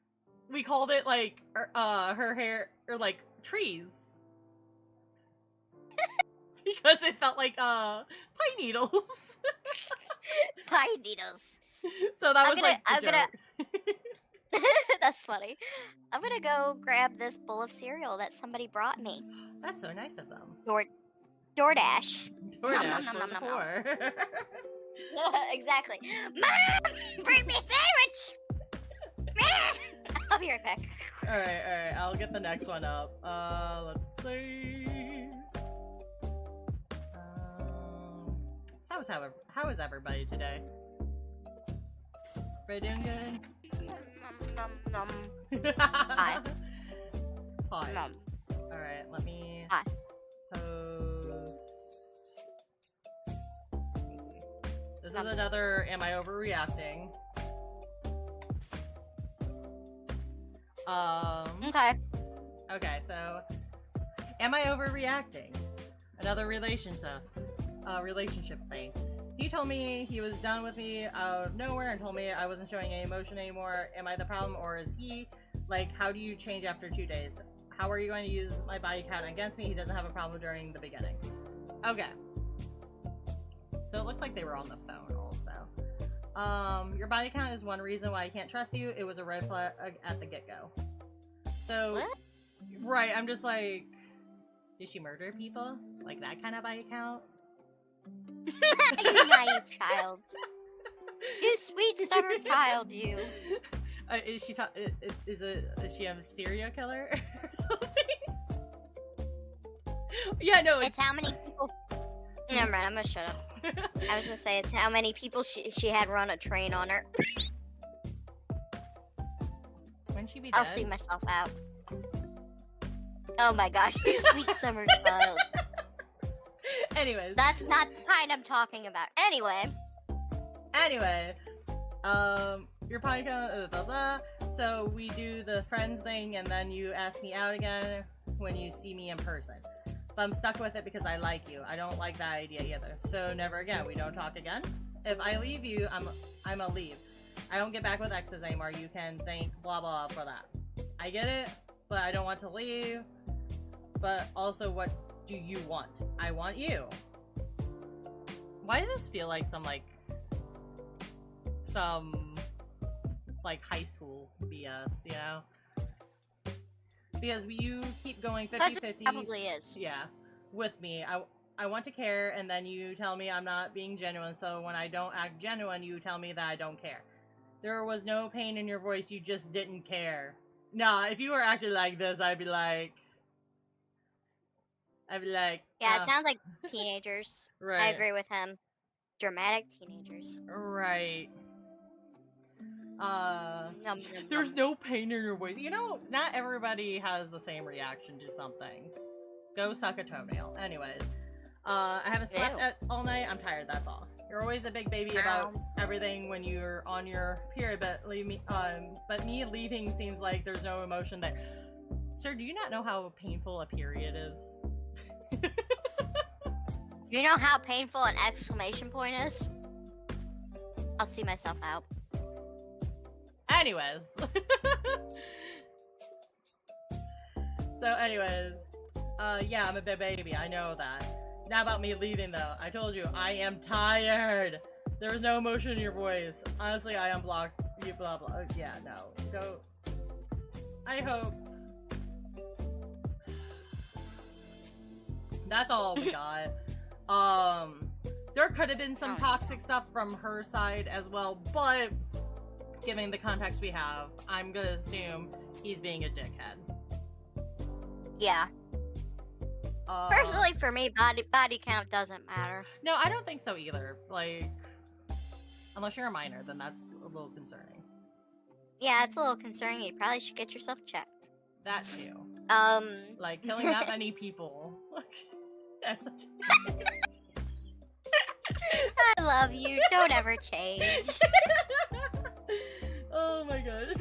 we called it like her hair or like trees because it felt like pine needles. Pine needles. So that was like the joke. That's funny. I'm gonna go grab this bowl of cereal that somebody brought me. That's so nice of them. DoorDash. DoorDash for the poor. Exactly. Mom, bring me a sandwich. I'll be right back. All right. I'll get the next one up. Let's see. How is everybody today? Everybody doing good? Hi. Hi. Nom. All right. Let me Hi. post. Let me see. This is another. Am I overreacting? Okay. Okay, so am I overreacting? Another relationship thing. He told me he was done with me out of nowhere and told me I wasn't showing any emotion anymore. Am I the problem or is he? Like, how do you change after 2 days? How are you going to use my body count against me? He doesn't have a problem during the beginning. Okay. So it looks like they were on the phone also. Your body count is one reason why I can't trust you. It was a red flag at the get-go. So, what? Right, I'm just like, did she murder people? Like that kind of body count? You naive child. You sweet summer child, you. Is she is she a serial killer or something? Yeah, no. It's how many people. Never mind, I'm gonna shut up. I was gonna say it's how many people she had run a train on her. When she be dead? I'll see myself out. Oh my gosh, you sweet summer child. Anyways. That's not the kind I'm talking about. Anyway, your podcast, blah, blah. So we do the friends thing, and then you ask me out again when you see me in person. But I'm stuck with it because I like you. I don't like that idea either. So never again. We don't talk again. If I leave you, I'm a leave. I don't get back with exes anymore. You can thank blah blah for that. I get it, but I don't want to leave. But also, what do you want? I want you. Why does this feel like some high school BS, you know? Because you keep going 50-50. it probably is. Yeah, with me. I want to care, and then you tell me I'm not being genuine, so when I don't act genuine, you tell me that I don't care. There was no pain in your voice, you just didn't care. Nah, if you were acting like this, I'd be like... Yeah, it sounds like teenagers. Right. I agree with him. Dramatic teenagers. Right. Nom, There's no pain in your voice. You know, not everybody has the same reaction to something. Go suck a toenail. Anyways, I haven't slept all night. I'm tired. That's all. You're always a big baby about everything when you're on your period, but me leaving seems like there's no emotion there. Sir, do you not know how painful a period is? You know how painful an exclamation point is? I'll see myself out. Anyways. Yeah, I'm a big baby. I know that. Not about me leaving, though. I told you, I am tired. There was no emotion in your voice. Honestly, I unblocked you, blah blah. Yeah, no. Go. I hope. That's all we got. There could have been some toxic stuff from her side as well, but given the context we have, I'm gonna assume he's being a dickhead. Yeah. Personally, for me, body count doesn't matter. No, I don't think so either. Like, unless you're a minor, then that's a little concerning. Yeah, it's a little concerning. You probably should get yourself checked. That too. Like killing that many people. That's such a... I love you. Don't ever change. Oh my god.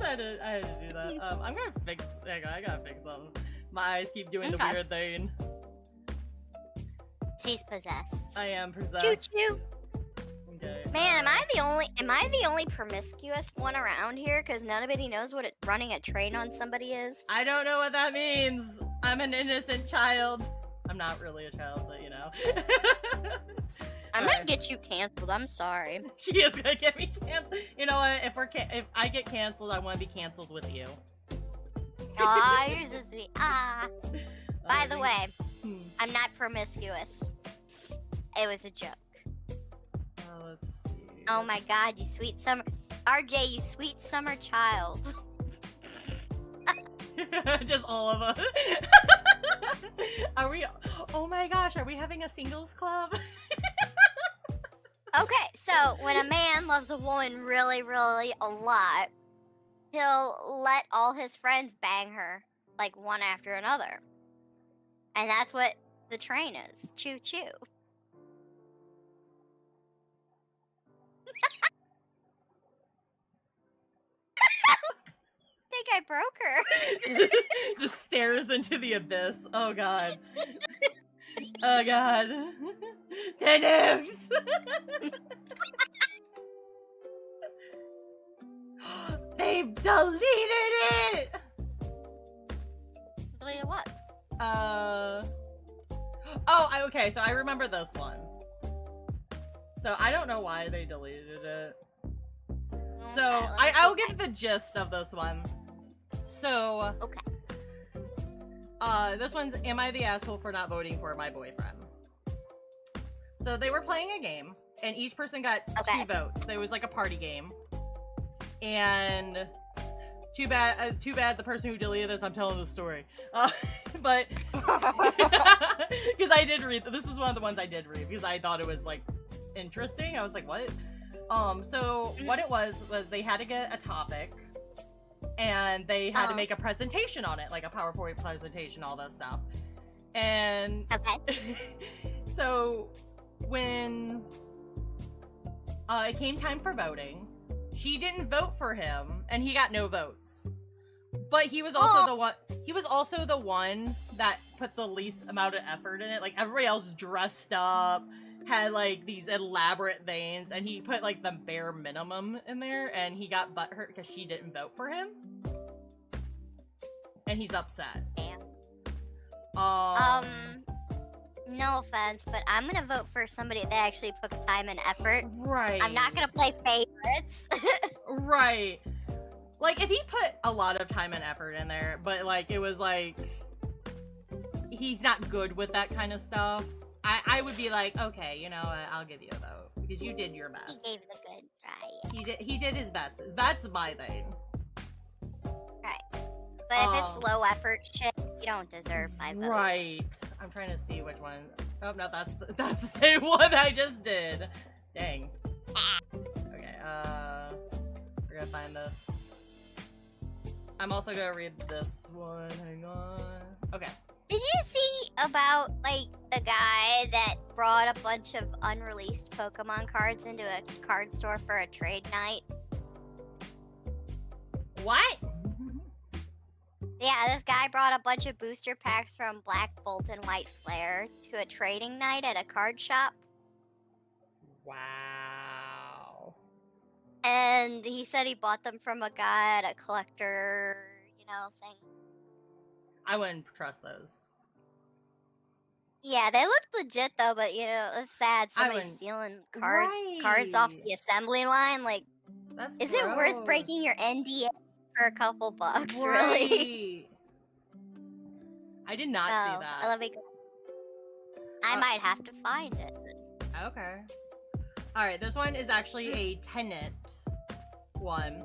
I had to do that. I'm gonna fix. I gotta fix them. My eyes keep doing the weird thing. She's possessed. I am possessed. Choo choo. Okay. Man, am I the only promiscuous one around here? Because nobody knows what running a train on somebody is. I don't know what that means. I'm an innocent child. I'm not really a child, but you know. I'm gonna get you canceled. I'm sorry. She is gonna get me canceled. You know what? If I get canceled, I want to be canceled with you. Aw, you're so sweet. By the way, I'm not promiscuous. It was a joke. Let's see. Oh my god, you sweet summer... RJ, you sweet summer child. Just all of us. Are we... Oh my gosh, are we having a singles club? Okay, so when a man loves a woman really, really a lot, he'll let all his friends bang her, like, one after another. And that's what the train is. Choo choo. I think I broke her. Just stares into the abyss. Oh god. Oh god. Tanooks! They've deleted it! Deleted what? Oh, okay, so I remember this one. So I don't know why they deleted it. So I'll give the gist of this one. So okay. This one's am I the asshole for not voting for my boyfriend? So they were playing a game, and each person got 2 votes. There was like a party game, and too bad the person who deleted this. I'm telling the story, but because I did read. This was one of the ones I did read because I thought it was like interesting. I was like, what? So what it was they had to get a topic, and they had to make a presentation on it, like a PowerPoint presentation, all that stuff. And so when it came time for voting, she didn't vote for him, and he got no votes. But he was also the one. He was also the one that put the least amount of effort in it. Like everybody else dressed up, had like these elaborate things, and he put like the bare minimum in there, and he got butthurt because she didn't vote for him, and he's upset. Damn. No offense, but I'm gonna vote for somebody that actually put time and effort. Right. I'm not gonna play favorites. Right. Like if he put a lot of time and effort in there, but like it was like he's not good with that kind of stuff, I would be like, okay, you know what, I'll give you a vote because you did your best. He gave the good try. He did his best. That's my thing. Right. But if it's low effort shit, you don't deserve my vote. Right. I'm trying to see which one. Oh no, that's the same one I just did. Dang. Okay. We're gonna find this. I'm also gonna read this one. Hang on. Okay. Did you see about, like, the guy that brought a bunch of unreleased Pokemon cards into a card store for a trade night? What? Yeah, this guy brought a bunch of booster packs from Black Bolt and White Flare to a trading night at a card shop. Wow. And he said he bought them from a guy at a collector, thing. I wouldn't trust those. Yeah, they looked legit though, but you know, it's sad. Somebody wouldn't- stealing cards off Right. the assembly line. Like, That's is it worth gross. breaking your NDA for a couple bucks? Really? Right. I did not see Oh, that. let me go. I might have to find it. Okay. Alright, this one is actually a tenant one.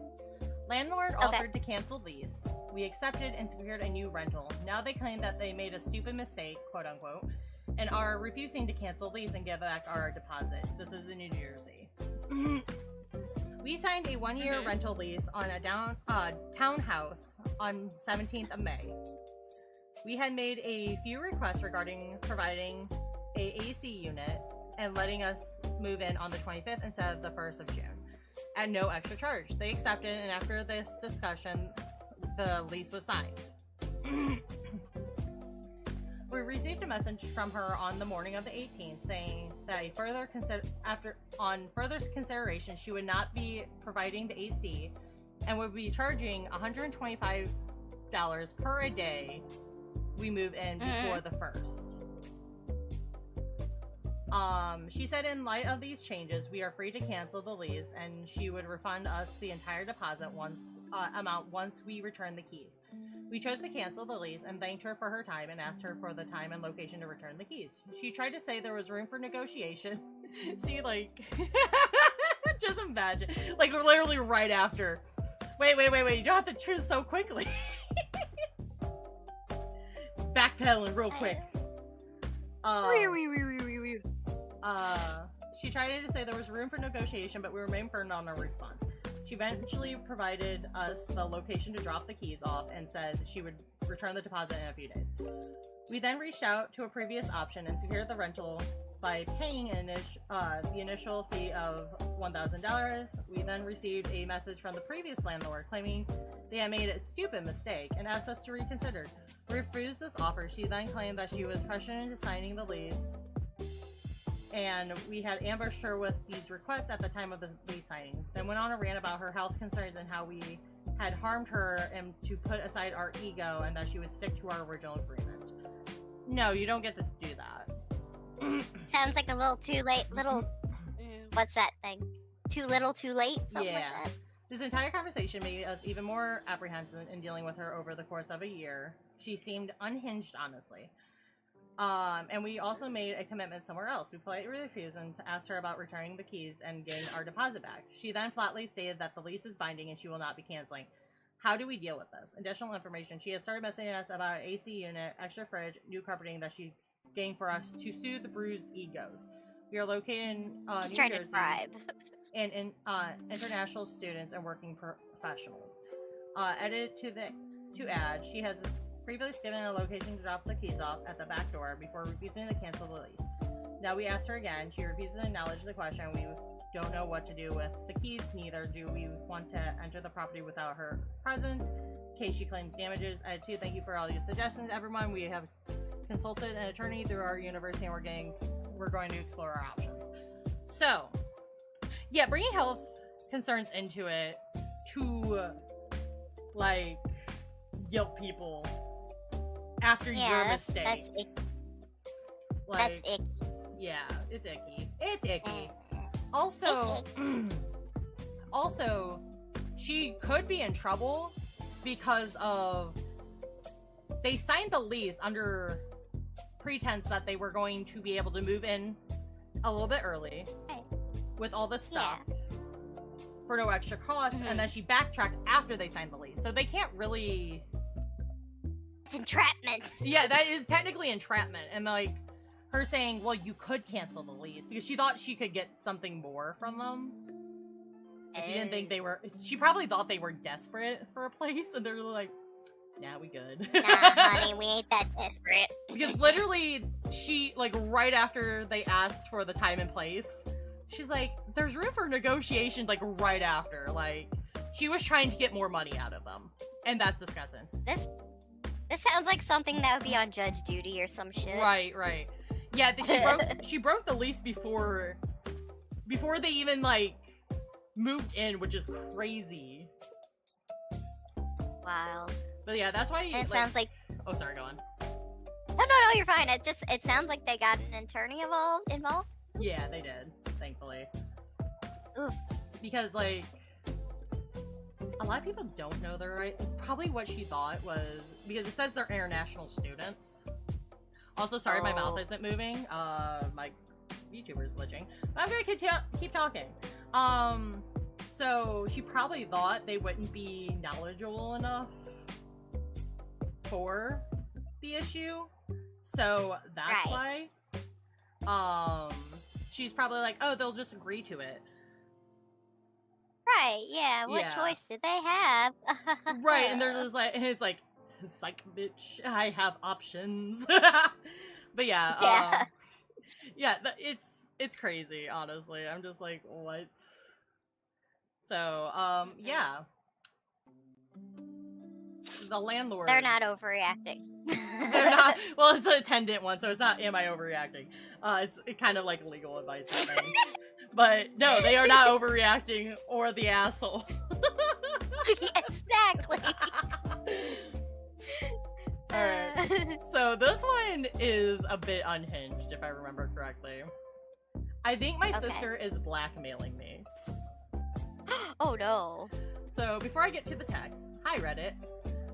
Landlord offered to cancel lease. We accepted and secured a new rental. Now they claim that they made a stupid mistake, quote unquote, and are refusing to cancel lease and give back our deposit. This is in New Jersey. We signed a 1-year rental lease on a townhouse on 17th of May. We had made a few requests regarding providing a AC unit and letting us move in on the 25th instead of the 1st of June at no extra charge. They accepted, and after this discussion, the lease was signed. We received a message from her on the morning of the 18th saying that on further consideration, she would not be providing the AC and would be charging $125 per a day we move in before the 1st. She said in light of these changes, we are free to cancel the lease and she would refund us the entire deposit once we return the keys. We chose to cancel the lease and thanked her for her time and asked her for the time and location to return the keys. She tried to say there was room for negotiation. See, like, just imagine, like, literally right after. Wait, you don't have to choose so quickly. Backpedaling real quick. She tried to say there was room for negotiation, but we remained firm on our response. She eventually provided us the location to drop the keys off and said she would return the deposit in a few days. We then reached out to a previous option and secured the rental by paying the initial fee of $1,000. We then received a message from the previous landlord claiming they had made a stupid mistake and asked us to reconsider. We refused this offer. She then claimed that she was pressured into signing the lease, and we had ambushed her with these requests at the time of the lease signing. Then went on a rant about her health concerns and how we had harmed her and to put aside our ego and that she would stick to our original agreement. No, you don't get to do that. Sounds like a little too late. What's that thing? Too little, too late? Something like that. This entire conversation made us even more apprehensive in dealing with her over the course of a year. She seemed unhinged, honestly. And we also made a commitment somewhere else. We politely refused and asked her about returning the keys and getting our deposit back. She then flatly stated that the lease is binding and she will not be canceling. How do we deal with this? Additional information. She has started messaging us about an AC unit, extra fridge, new carpeting that she's getting for us to soothe the bruised egos. We are located in New Jersey and in international students and working professionals. Edit to add, she has previously given a location to drop the keys off at the back door before refusing to cancel the lease. Now we asked her again. She refuses to acknowledge the question. We don't know what to do with the keys. Neither do we want to enter the property without her presence in case she claims damages. I too thank you for all your suggestions, everyone. We have consulted an attorney through our university and we're going to explore our options. So, yeah, bringing health concerns into it to, like, guilt people after your mistake. That's icky. Like, that's icky. Yeah, it's icky. It's icky. Also, also, she could be in trouble because of they signed the lease under pretense that they were going to be able to move in a little bit early with all this stuff for no extra cost, and then she backtracked after they signed the lease. So they can't really... It's entrapment. Yeah, that is technically entrapment. And like, her saying, well, you could cancel the lease because she thought she could get something more from them. And she didn't think they were... She probably thought they were desperate for a place, and they were like, nah, we good. Nah, honey, we ain't that desperate. Because literally, she, like, right after they asked for the time and place, she's like, there's room for negotiation, like, right after. Like, she was trying to get more money out of them. And that's disgusting. This sounds like something that would be on Judge Judy or some shit. Right. Yeah, she broke the lease before they even, like, moved in, which is crazy. Wow. But yeah, that's why... And it sounds like... Oh, sorry, go on. No, you're fine. It sounds like they got an attorney involved. Yeah, they did, thankfully. Oof. Because, like, a lot of people don't know their right. Probably what she thought was, because it says they're international students. Also, sorry, my mouth isn't moving. My YouTuber's glitching. But I'm gonna keep talking. So she probably thought they wouldn't be knowledgeable enough for the issue. So that's why. She's probably like, oh, they'll just agree to it. Right, yeah. What choice did they have? Right, and they're just like, and it's like, bitch, I have options. But yeah, it's crazy, honestly. I'm just like, what? So, yeah. The landlord. They're not overreacting. They're not. Well, it's an attendant one, so it's not. Am I overreacting? It's kind of like legal advice thing. But no, they are not overreacting or the asshole. Exactly. Alright. So this one is a bit unhinged, if I remember correctly. I think my sister is blackmailing me. Oh no. So before I get to the text, hi Reddit.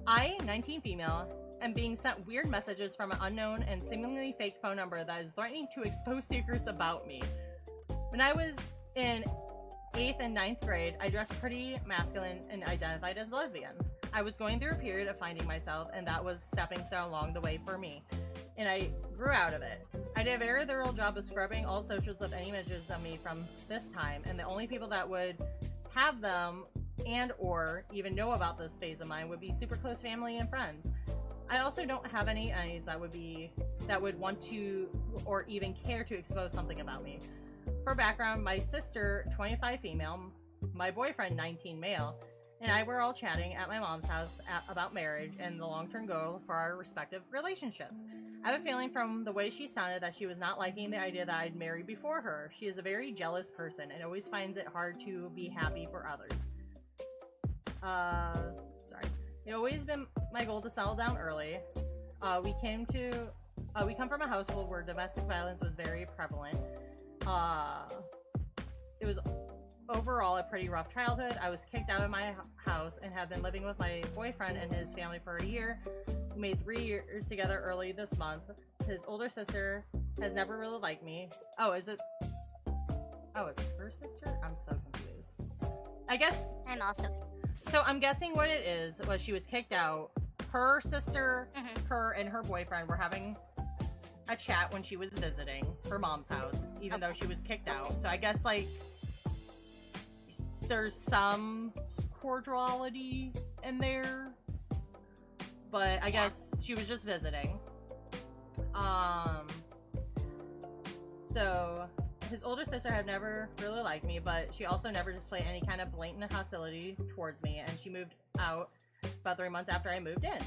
I, 19 female, am being sent weird messages from an unknown and seemingly fake phone number that is threatening to expose secrets about me. When I was in 8th and 9th grade, I dressed pretty masculine and identified as a lesbian. I was going through a period of finding myself, and that was stepping stone along the way for me. And I grew out of it. I did a very thorough job of scrubbing all socials of any images of me from this time, and the only people that would have them and or even know about this phase of mine would be super close family and friends. I also don't have any enemies that would want to or even care to expose something about me. For background, my sister, 25 female, my boyfriend, 19 male, and I were all chatting at my mom's house about marriage and the long-term goal for our respective relationships. I have a feeling from the way she sounded that she was not liking the idea that I'd married before her. She is a very jealous person and always finds it hard to be happy for others. Sorry. It's always been my goal to settle down early. We come from a household where domestic violence was very prevalent. It was overall a pretty rough childhood. I was kicked out of my house and have been living with my boyfriend and his family for a year. We made 3 years together early this month. His older sister has never really liked me. Oh, is it? Oh, it's her sister? I'm so confused. I guess. I'm also. So I'm guessing what it is was she was kicked out. Her sister, her and her boyfriend were having a chat when she was visiting her mom's house, even though she was kicked out. So I guess like there's some cordiality in there, but I guess she was just visiting. So his older sister had never really liked me, but she also never displayed any kind of blatant hostility towards me, and she moved out about 3 months after I moved in.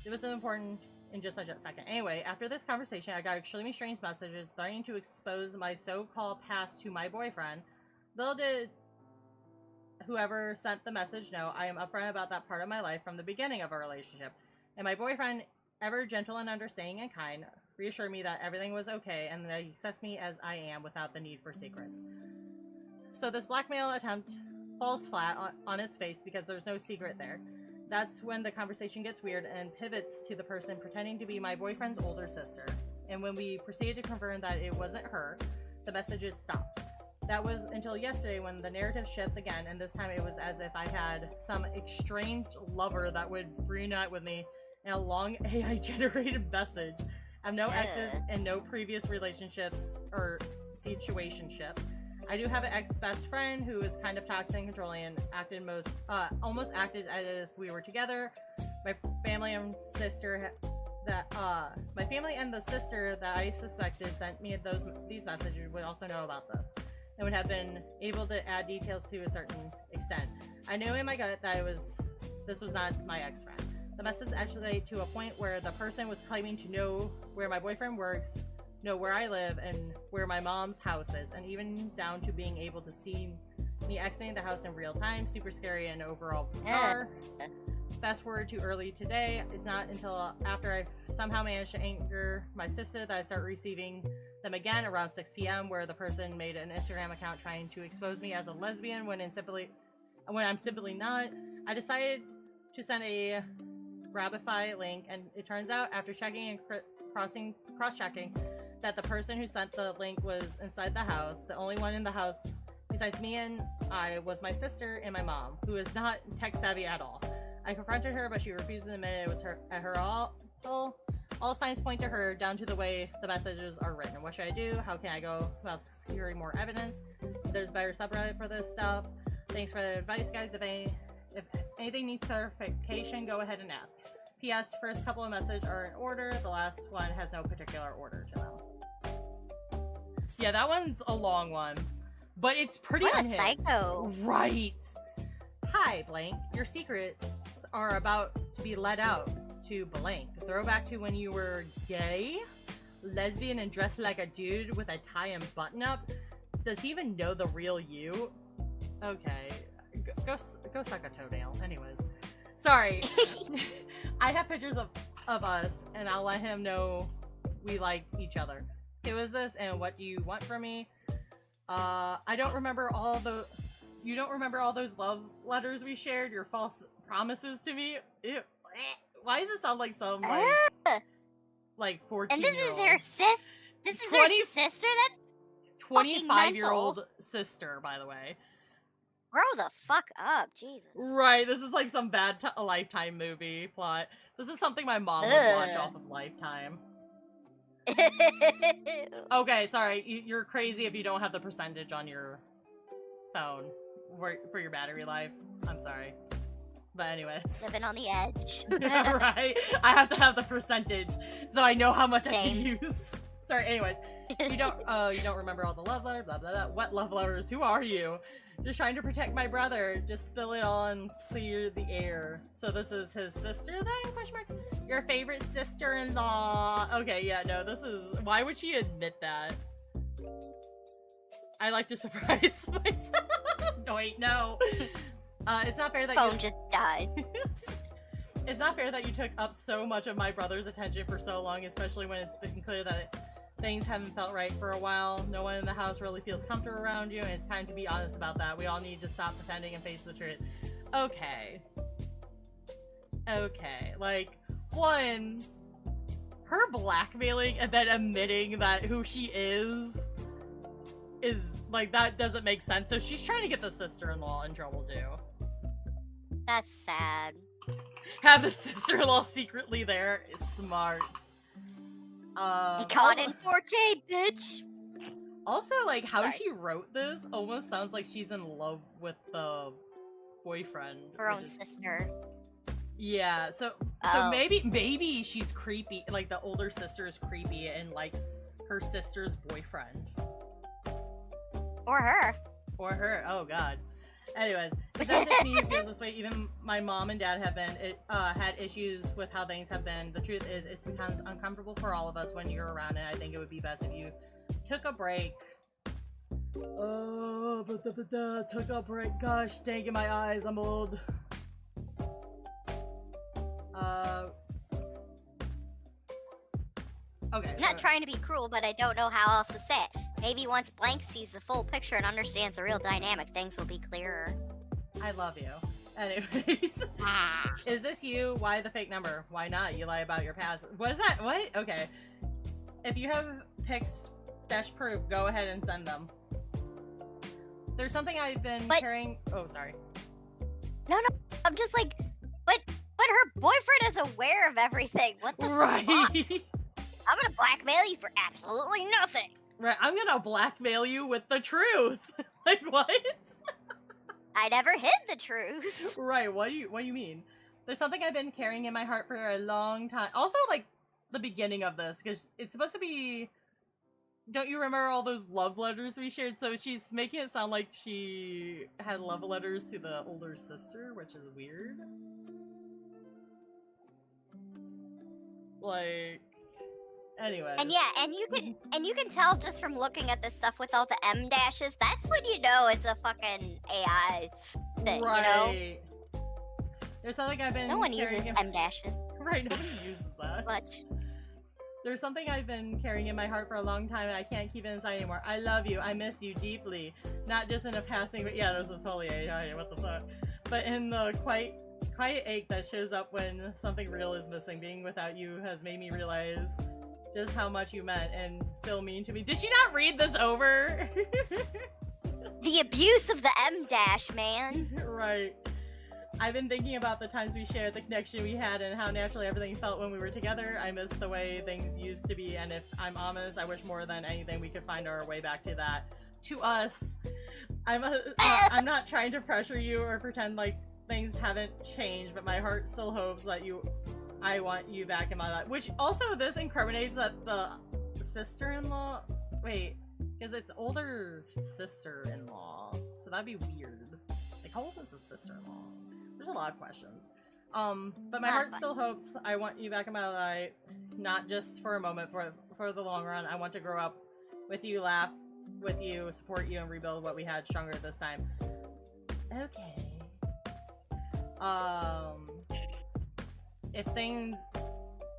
It was important in just such a second. Anyway, after this conversation, I got extremely strange messages threatening to expose my so-called past to my boyfriend. Little did whoever sent the message know I am upfront about that part of my life from the beginning of our relationship. And my boyfriend, ever gentle and understanding and kind, reassured me that everything was okay and that he accepts me as I am without the need for secrets. So this blackmail attempt falls flat on its face because there's no secret there. That's when the conversation gets weird and pivots to the person pretending to be my boyfriend's older sister. And when we proceeded to confirm that it wasn't her, the messages stopped. That was until yesterday when the narrative shifts again, and this time it was as if I had some estranged lover that would reunite with me in a long AI-generated message. I have no exes and no previous relationships or situationships. I do have an ex-best friend who is kind of toxic and controlling and almost acted as if we were together. My family and sister my family and the sister that I suspected sent me these messages would also know about this and would have been able to add details to a certain extent. I knew in my gut that this was not my ex-friend. The message escalated to a point where the person was claiming to know where my boyfriend works, know where I live, and where my mom's house is, and even down to being able to see me exiting the house in real time. Super scary and overall bizarre. Fast forward to early today. It's not until after I somehow managed to anger my sister that I start receiving them again around 6 p.m. where the person made an Instagram account trying to expose me as a lesbian when I'm simply not. I decided to send a Grabify link, and it turns out after checking and cross-checking that the person who sent the link was inside the house. The only one in the house besides me and I was my sister and my mom, who is not tech savvy at all. I confronted her, but she refused to admit it was her. All signs point to her, down to the way the messages are written. What should I do? How can I go about securing more evidence? There's a better subreddit for this stuff. Thanks for the advice, guys. If anything needs clarification, go ahead and ask. P.S. First couple of messages are in order. The last one has no particular order to them. Yeah, that one's a long one, but it's pretty unhinged. Psycho. Right. Hi, blank. Your secrets are about to be let out to blank. Throwback to when you were gay, lesbian, and dressed like a dude with a tie and button up. Does he even know the real you? Okay. Go suck a toenail. Anyways. Sorry. I have pictures of us, and I'll let him know we liked each other. Who is this, and what do you want from me? I don't remember all the... You don't remember all those love letters we shared? Your false promises to me? Ew. Why does it sound like some, like 14-year-old? And this is her sis? This is her sister? That's 25-year-old sister, by the way. Grow the fuck up, Jesus. Right, this is like some bad Lifetime movie plot. This is something my mom would watch off of Lifetime. Okay, sorry, you're crazy if you don't have the percentage on your phone for your battery life. I'm sorry. But anyways. Living on the edge. Right? I have to have the percentage so I know how much I can Same. use. Sorry, anyways. You don't remember all the love letters, blah blah blah. What love letters? Who are you? Just trying to protect my brother. Just spill it all and clear the air. So this is his sister then? Question mark? Your favorite sister-in-law. Okay, yeah, no, this is... Why would she admit that? I like to surprise myself. No, wait, no. It's not fair that Phone just died. It's not fair that you took up so much of my brother's attention for so long, especially when it's been clear that things haven't felt right for a while. No one in the house really feels comfortable around you, and it's time to be honest about that. We all need to stop pretending and face the truth. Okay. Okay. Like, one, her blackmailing and then admitting that who she is, like, that doesn't make sense. So she's trying to get the sister-in-law in trouble, too. That's sad. Have the sister-in-law secretly there is smart. He caught in 4K, bitch! Also, like, how she wrote this almost sounds like she's in love with the boyfriend. Her own sister. Yeah, so maybe she's creepy, like, the older sister is creepy and likes her sister's boyfriend. Or her. Or her, oh god. Anyways, it's not just me who feels this way. Even my mom and dad have had issues with how things have been. The truth is, it's become uncomfortable for all of us when you're around, and I think it would be best if you took a break. Oh, took a break. Gosh, dang it, my eyes, I'm old. Okay. I'm not trying to be cruel, but I don't know how else to say it. Maybe once Blank sees the full picture and understands the real dynamic, things will be clearer. I love you. Anyways. Is this you? Why the fake number? Why not? You lie about your past. Was that? What? Okay. If you have pics dash proof, go ahead and send them. There's something I've been carrying. Oh, sorry. No. I'm just like, but her boyfriend is aware of everything. What the fuck? I'm gonna blackmail you for absolutely nothing. Right, I'm gonna blackmail you with the truth. Like, what? I never hid the truth. Right, what do you mean? There's something I've been carrying in my heart for a long time. Also, like, the beginning of this, because it's supposed to be... Don't you remember all those love letters we shared? So she's making it sound like she had love letters to the older sister, which is weird. Like... Anyway. And yeah, and you can tell just from looking at this stuff with all the M dashes, that's when you know it's a fucking AI thing, right. you know? There's something I've been No one uses carrying in- M dashes Right, nobody uses that. much. There's something I've been carrying in my heart for a long time and I can't keep it inside anymore. I love you. I miss you deeply. Not just in a passing, but yeah, this is totally AI, what the fuck. But in the quiet ache that shows up when something real is missing. Being without you has made me realize just how much you meant and still mean to me. Did she not read this over? The abuse of the M dash, man. Right. I've been thinking about the times we shared, the connection we had, and how naturally everything felt when we were together. I miss the way things used to be, and if I'm honest, I wish more than anything we could find our way back to that. To us. I'm not trying to pressure you or pretend like things haven't changed, but my heart still hopes that I want you back in my life. Which also, this incriminates that the sister-in-law, wait, because it's older sister-in-law, so that'd be weird. Like, how old is the sister-in-law? There's a lot of questions. But my heart still hopes I want you back in my life, not just for a moment, for the long run. I want to grow up with you, laugh with you, support you, and rebuild what we had stronger this time. Okay.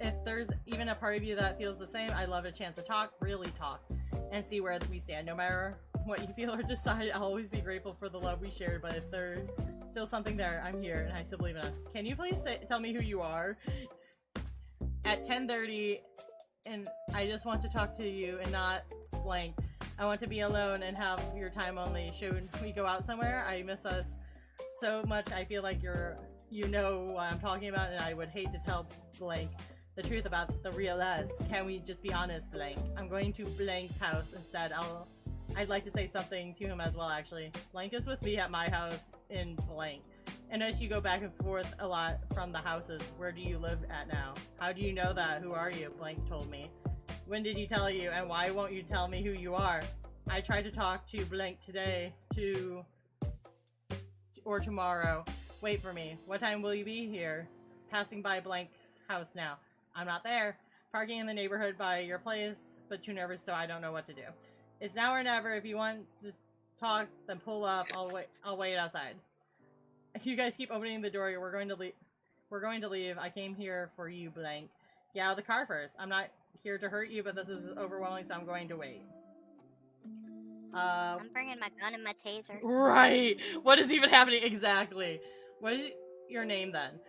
If there's even a part of you that feels the same, I'd love a chance to talk, really talk, and see where we stand. No matter what you feel or decide, I'll always be grateful for the love we shared, but if there's still something there, I'm here, and I still believe in us. Can you please tell me who you are? At 10:30, and I just want to talk to you and not blank. I want to be alone and have your time only. Should we go out somewhere? I miss us so much. I feel like you know what I'm talking about, and I would hate to tell blank the truth about the real us. Can we just be honest, blank? I'm going to blank's house instead. I'd like to say something to him as well, actually. Blank is with me at my house in blank. And as you go back and forth a lot from the houses, where do you live at now? How do you know that? Who are you? Blank told me. When did he tell you, and why won't you tell me who you are? I tried to talk to blank today, or tomorrow. Wait for me. What time will you be here? Passing by blank's house now. I'm not there. Parking in the neighborhood by your place, but too nervous, so I don't know what to do. It's now or never. If you want to talk, then pull up. I'll wait outside. If you guys keep opening the door, we're going to leave. We're going to leave. I came here for you, blank. Get out of the car first. I'm not here to hurt you, but this is overwhelming, so I'm going to wait. I'm bringing my gun and my taser. Right. What is even happening exactly? What is your name then?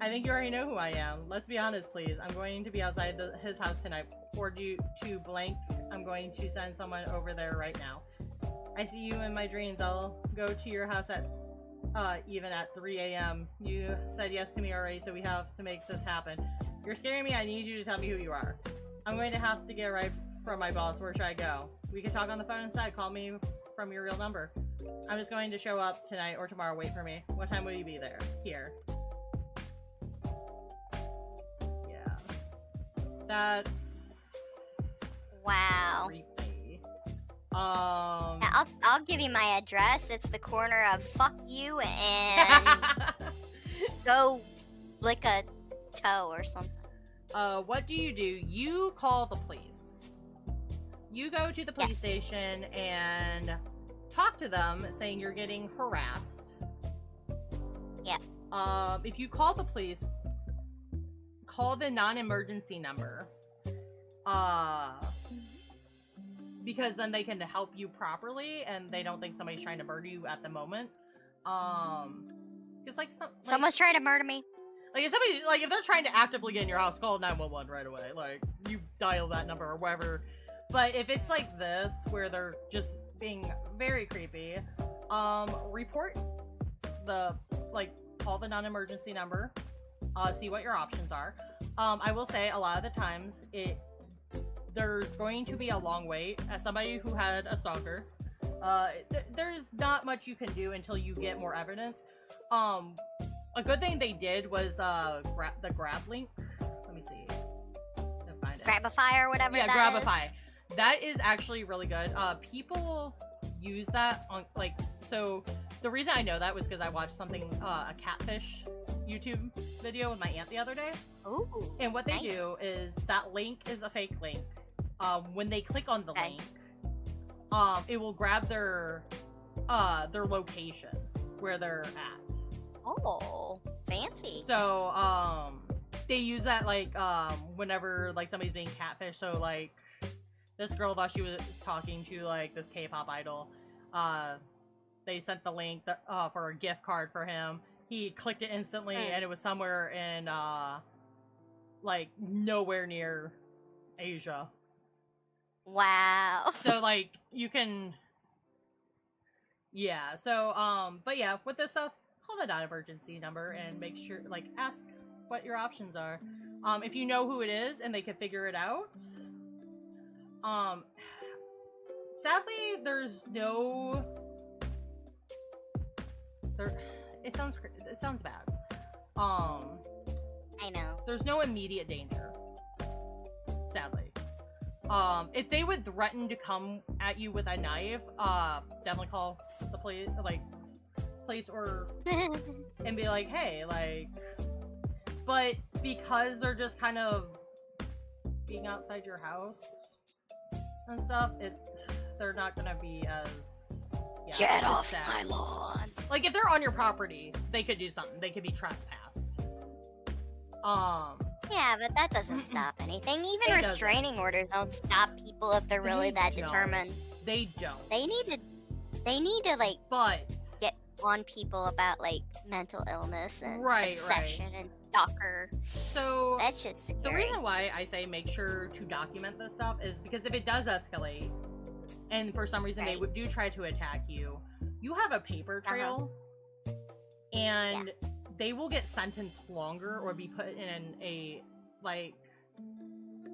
I think you already know who I am. Let's be honest, please. I'm going to be outside his house tonight. Or to blank. I'm going to send someone over there right now. I see you in my dreams. I'll go to your house at even at 3 a.m. You said yes to me already, so we have to make this happen. You're scaring me. I need you to tell me who you are. I'm going to have to get right from my boss. Where should I go? We can talk on the phone instead. Call me from your real number. I'm just going to show up tonight or tomorrow. Wait for me. What time will you be there? Here. Yeah. That's... Wow. creepy. I'll give you my address. It's the corner of fuck you and go lick a toe or something. What do? You call the police. You go to the police station and talk to them saying you're getting harassed. Yeah. If you call the police, call the non-emergency number. Because then they can help you properly and they don't think somebody's trying to murder you at the moment. Because Someone's trying to murder me. Like if they're trying to actively get in your house, call 911 right away. Like, you dial that number or whatever. But if it's like this, where they're just being very creepy, report call the non-emergency number, see what your options are. I will say a lot of the times there's going to be a long wait. As somebody who had a stalker, there's not much you can do until you get more evidence. A good thing they did was the grab link. Let me see. Find it. Grabify or whatever. Yeah, that Grabify. Is. That is actually really good. People use that on so the reason I know that was because I watched something a catfish YouTube video with my aunt the other day. Ooh. And what they do is that link is a fake link. When they click on the link, it will grab their location where they're at. Oh. fancy. So, they use that, like, whenever, like, somebody's being catfished. So, like, this girl thought she was talking to, like, this K-pop idol. They sent the link for a gift card for him. He clicked it instantly, and it was somewhere in, like, nowhere near Asia. Wow. So, like, you can... Yeah, so, but yeah, with this stuff, call the emergency number and make sure, like, ask what your options are. If you know who it is and they can figure it out. Sadly, there's no... It sounds bad. I know. There's no immediate danger. Sadly. If they would threaten to come at you with a knife, definitely call the police or and be like, hey, like, but because they're just kind of being outside your house and stuff, they're not gonna be as Get off my lawn. Like, if they're on your property, they could do something. They could be trespassed. Yeah, but that doesn't stop anything. Even restraining orders don't stop people if they're really that determined. They don't. They need to like get on people about like mental illness and obsession and stalker. So that's just scary. The reason why I say make sure to document this stuff is because if it does escalate, and for some reason they do try to attack you, you have a paper trail, and they will get sentenced longer or be put in a, like,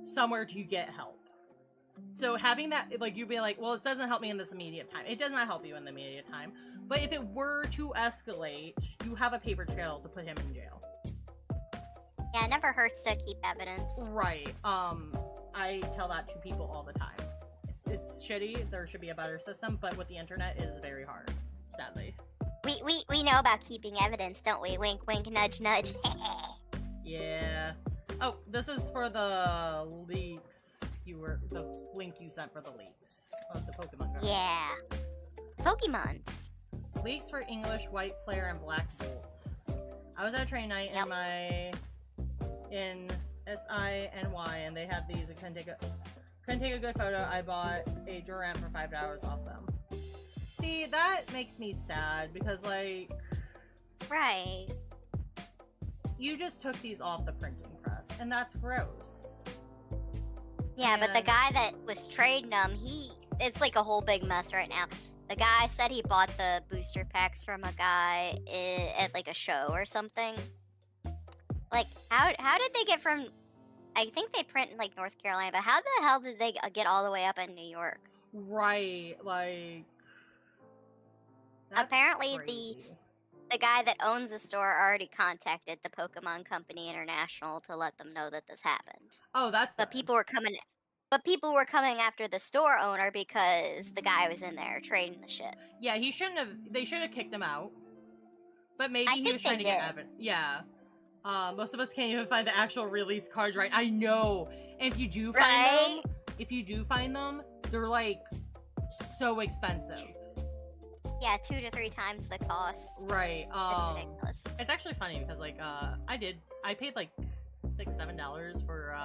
somewhere to get help. So having that, like, you'd be like, well, it doesn't help me in this immediate time. It does not help you in the immediate time. But if it were to escalate, you have a paper trail to put him in jail. Yeah, it never hurts to keep evidence. Right. I tell that to people all the time. It's shitty. There should be a better system, but with the internet, it is very hard, sadly. We know about keeping evidence, don't we? Wink, wink, nudge, nudge. Yeah. Oh, this is for the leaks. The link you sent for the leaks of the Pokemon cards. Yeah. Pokemons. Leaks for English, White Flare, and Black Bolt. I was at train night in SINY, and they had these. I couldn't take a good photo. I bought a Durant for $5 off them. See, that makes me sad because, like... Right. You just took these off the printing press, and that's gross. Yeah, but the guy that was trading them, it's like a whole big mess right now. The guy said he bought the booster packs from a guy at, like, a show or something. Like, how did they get from... I think they print in, like, North Carolina, but how the hell did they get all the way up in New York? Right, like... Apparently, the guy that owns the store already contacted the Pokemon Company International to let them know that this happened. Oh, that's But people were coming after the store owner because the guy was in there trading the shit. Yeah, they should have kicked him out. But maybe he was trying to get evidence. Yeah. Most of us can't even find the actual release cards, right? I know. And if you do find them, they're, like, so expensive. Yeah, 2 to 3 times the cost. Right. It's ridiculous. It's actually funny because, like, I paid like $6-7 for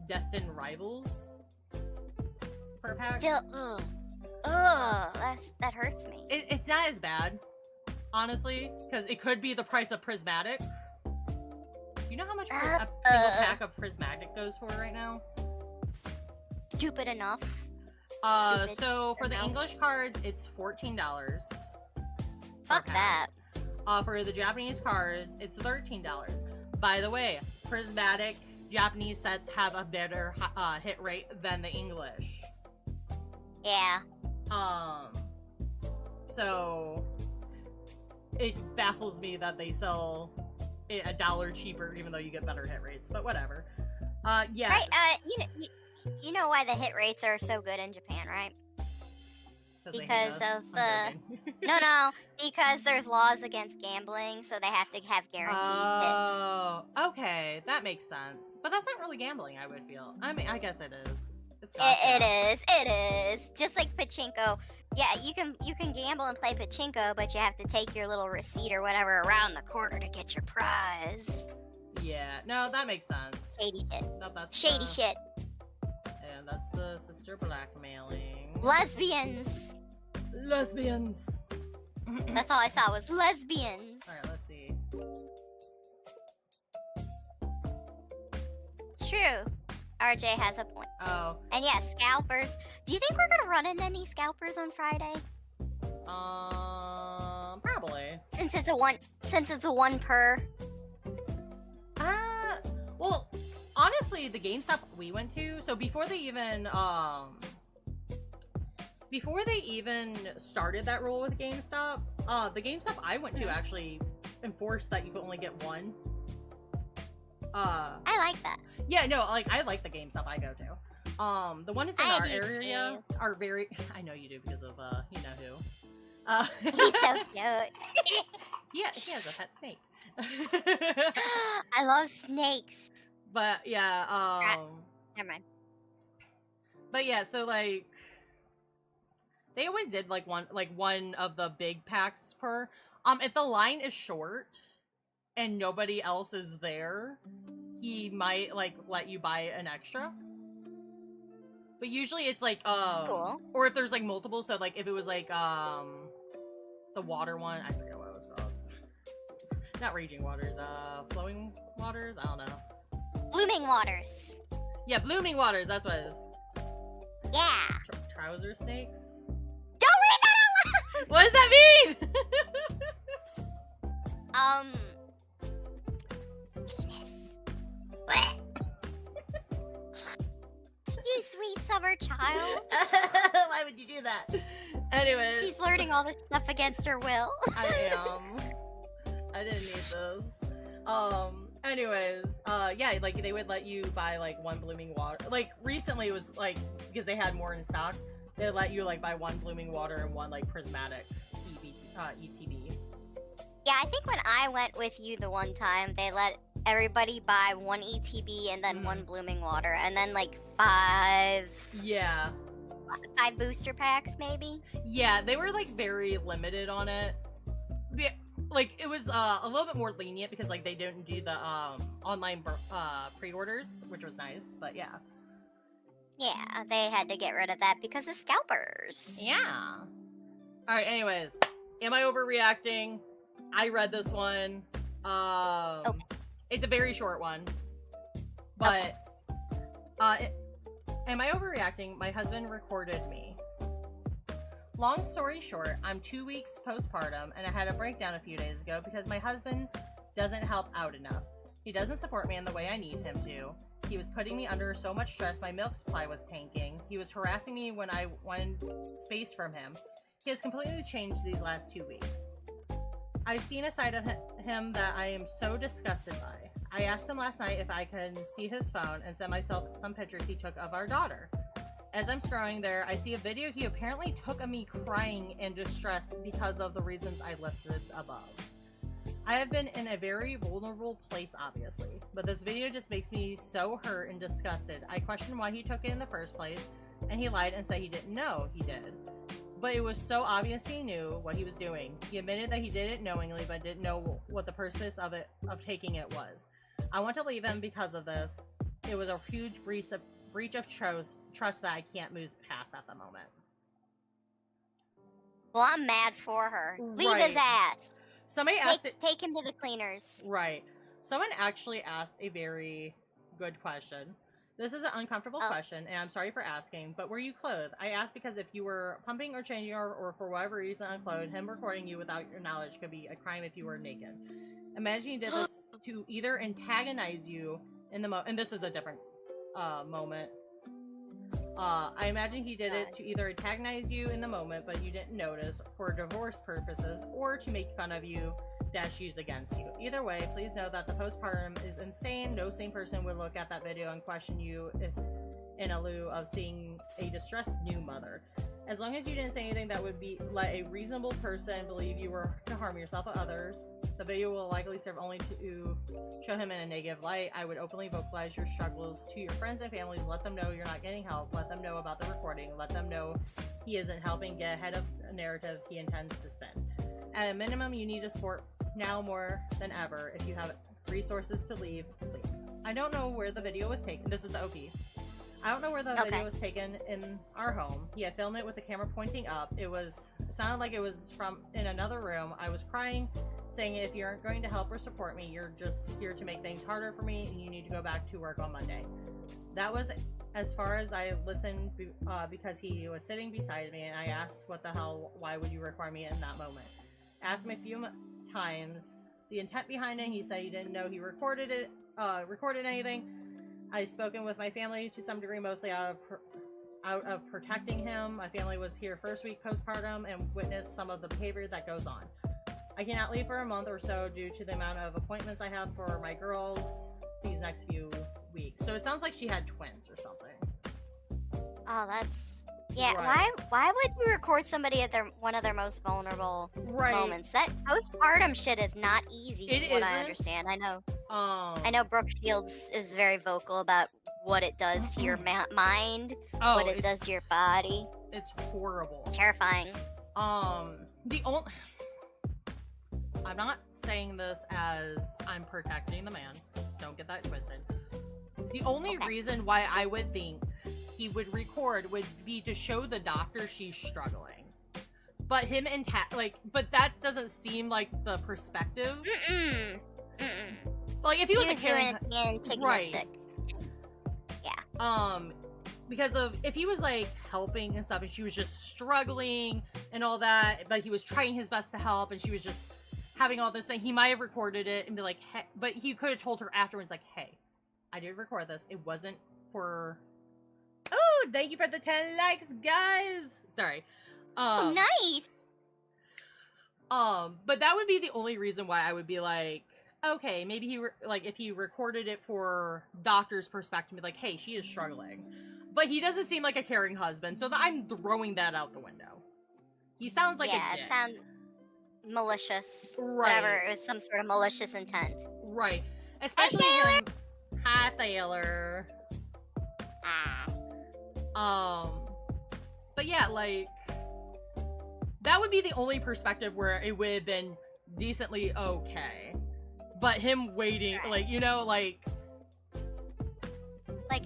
Destined Rivals per pack. Still, that hurts me. It's not as bad, honestly, because it could be the price of Prismatic. Do you know how much a single pack of Prismatic goes for right now? Stupid enough. So for the English cards, it's $14. Fuck that. For the Japanese cards, it's $13. By the way, Prismatic Japanese sets have a better hit rate than the English. Yeah. So it baffles me that they sell it $1 cheaper, even though you get better hit rates. But whatever. Yeah. Right. You know why the hit rates are so good in Japan, right? Because of because there's laws against gambling, so they have to have guaranteed hits. Oh, okay, that makes sense. But that's not really gambling, I would feel. I mean, I guess it is. It is. Just like pachinko. Yeah, you can gamble and play pachinko, but you have to take your little receipt or whatever around the corner to get your prize. Yeah, no, that makes sense. Shady shit. No, that's Shady shit. Yeah, that's the sister blackmailing. Lesbians. Lesbians. That's all I saw was lesbians. Alright, let's see. True. RJ has a point. Oh. And yeah, scalpers. Do you think we're gonna run into any scalpers on Friday? Probably. Since it's a one per. Well, honestly, the GameStop we went to, so before they even started that rule with GameStop, the GameStop I went to actually enforced that you could only get one. I like that. Yeah, no, like I like the GameStop I go to. The ones in our area are very. I know you do because of you know who. He's so cute. Yeah, he has a pet snake. I love snakes. But yeah, Never mind. But yeah, so like they always did like one of the big packs per. If the line is short and nobody else is there, he might like let you buy an extra. But usually it's like cool. Or if there's like multiple, so like if it was like the water one, I forget what it was called. Not Raging Waters, Flowing Waters, I don't know. Blooming Waters. Yeah, Blooming Waters, that's what it is. Yeah. Trouser snakes? Don't read that out loud! What does that mean? Penis. You sweet summer child. Why would you do that? Anyways. She's learning all this stuff against her will. I am. I didn't need this. Anyways, yeah, like they would let you buy like one Blooming Water. Like recently it was like, because they had more in stock, they let you like buy one Blooming Water and one like prismatic ETB. Yeah, I think when I went with you the one time, they let everybody buy one ETB and then one Blooming Water, and then like five booster packs maybe. Yeah, they were like very limited on it. Yeah, like it was a little bit more lenient because like they didn't do the online pre-orders, which was nice. But yeah. Yeah, they had to get rid of that because of scalpers. Yeah. All right. Anyways, am I overreacting? I read this one. Okay. It's a very short one, but am I overreacting? My husband recorded me. Long story short, I'm 2 weeks postpartum, and I had a breakdown a few days ago because my husband doesn't help out enough. He doesn't support me in the way I need him to. He was putting me under so much stress my milk supply was tanking. He was harassing me when I wanted space from him. He has completely changed these last 2 weeks. I've seen a side of him that I am so disgusted by. I asked him last night if I can see his phone and send myself some pictures he took of our daughter. As I'm scrolling there, I see a video he apparently took of me crying in distress because of the reasons I listed above. I have been in a very vulnerable place, obviously, but this video just makes me so hurt and disgusted. I questioned why he took it in the first place, and he lied and said he didn't know he did. But it was so obvious he knew what he was doing. He admitted that he did it knowingly, but didn't know what the purpose of taking it was. I want to leave him because of this. It was a huge breach of trust that I can't move past at the moment. Well, I'm mad for her. Leave his ass. Somebody asked take him to the cleaners. Right. Someone actually asked a very good question. This is an uncomfortable question, and I'm sorry for asking, but were you clothed? I asked because if you were pumping or changing or for whatever reason unclothed, him recording you without your knowledge could be a crime if you were naked. Imagine he did this to either antagonize you in the moment, and this is a different moment. I imagine he did it to either antagonize you in the moment, but you didn't notice, for divorce purposes, or to make fun of you / use against you. Either way, please know that the postpartum is insane. No sane person would look at that video and question you in a lieu of seeing a distressed new mother. As long as you didn't say anything that would be let a reasonable person believe you were to harm yourself or others, the video will likely serve only to show him in a negative light. I would openly vocalize your struggles to your friends and families. Let them know you're not getting help. Let them know about the recording. Let them know he isn't helping get ahead of a narrative he intends to spin. At a minimum, you need to support now more than ever. If you have resources to leave, leave. I don't know where the video was taken. This is the OP. I don't know where the video was taken in our home. He had filmed it with the camera pointing up. It sounded like it was from in another room. I was crying, saying if you aren't going to help or support me, you're just here to make things harder for me and you need to go back to work on Monday. That was as far as I listened because he was sitting beside me and I asked what the hell, why would you record me in that moment? Asked him a few times the intent behind it. He said he didn't know he recorded anything. I've spoken with my family to some degree, mostly out of protecting him. My family was here first week postpartum and witnessed some of the behavior that goes on. I cannot leave for a month or so due to the amount of appointments I have for my girls these next few weeks. So it sounds like she had twins or something. Oh, that's... Yeah, Right. why would you record somebody at one of their most vulnerable moments? That postpartum shit is not easy, from what I understand. I know Brooke Shields is very vocal about what it does to your mind, what it does to your body. It's horrible. Terrifying. I'm not saying this as I'm protecting the man. Don't get that twisted. The only reason why I would think he would record would be to show the doctor she's struggling. But him and but that doesn't seem like the perspective. Like if he was a caring, right? Yeah. Because if he was like helping and stuff, and she was just struggling and all that, but he was trying his best to help, and she was just having all this thing, he might have recorded it and be like, hey, but he could have told her afterwards, like, hey, I did record this. It wasn't for. Oh, thank you for the 10 likes, guys. Sorry. Oh, nice. But that would be the only reason why I would be like, okay, maybe if he recorded it for doctor's perspective, be like, hey, she is struggling. But he doesn't seem like a caring husband, so I'm throwing that out the window. He sounds like a dick. It sounds malicious. Right. Whatever, it was some sort of malicious intent. Right. Especially him. Hi, Taylor. But yeah, like, that would be the only perspective where it would have been decently okay. But him waiting, like, you know, like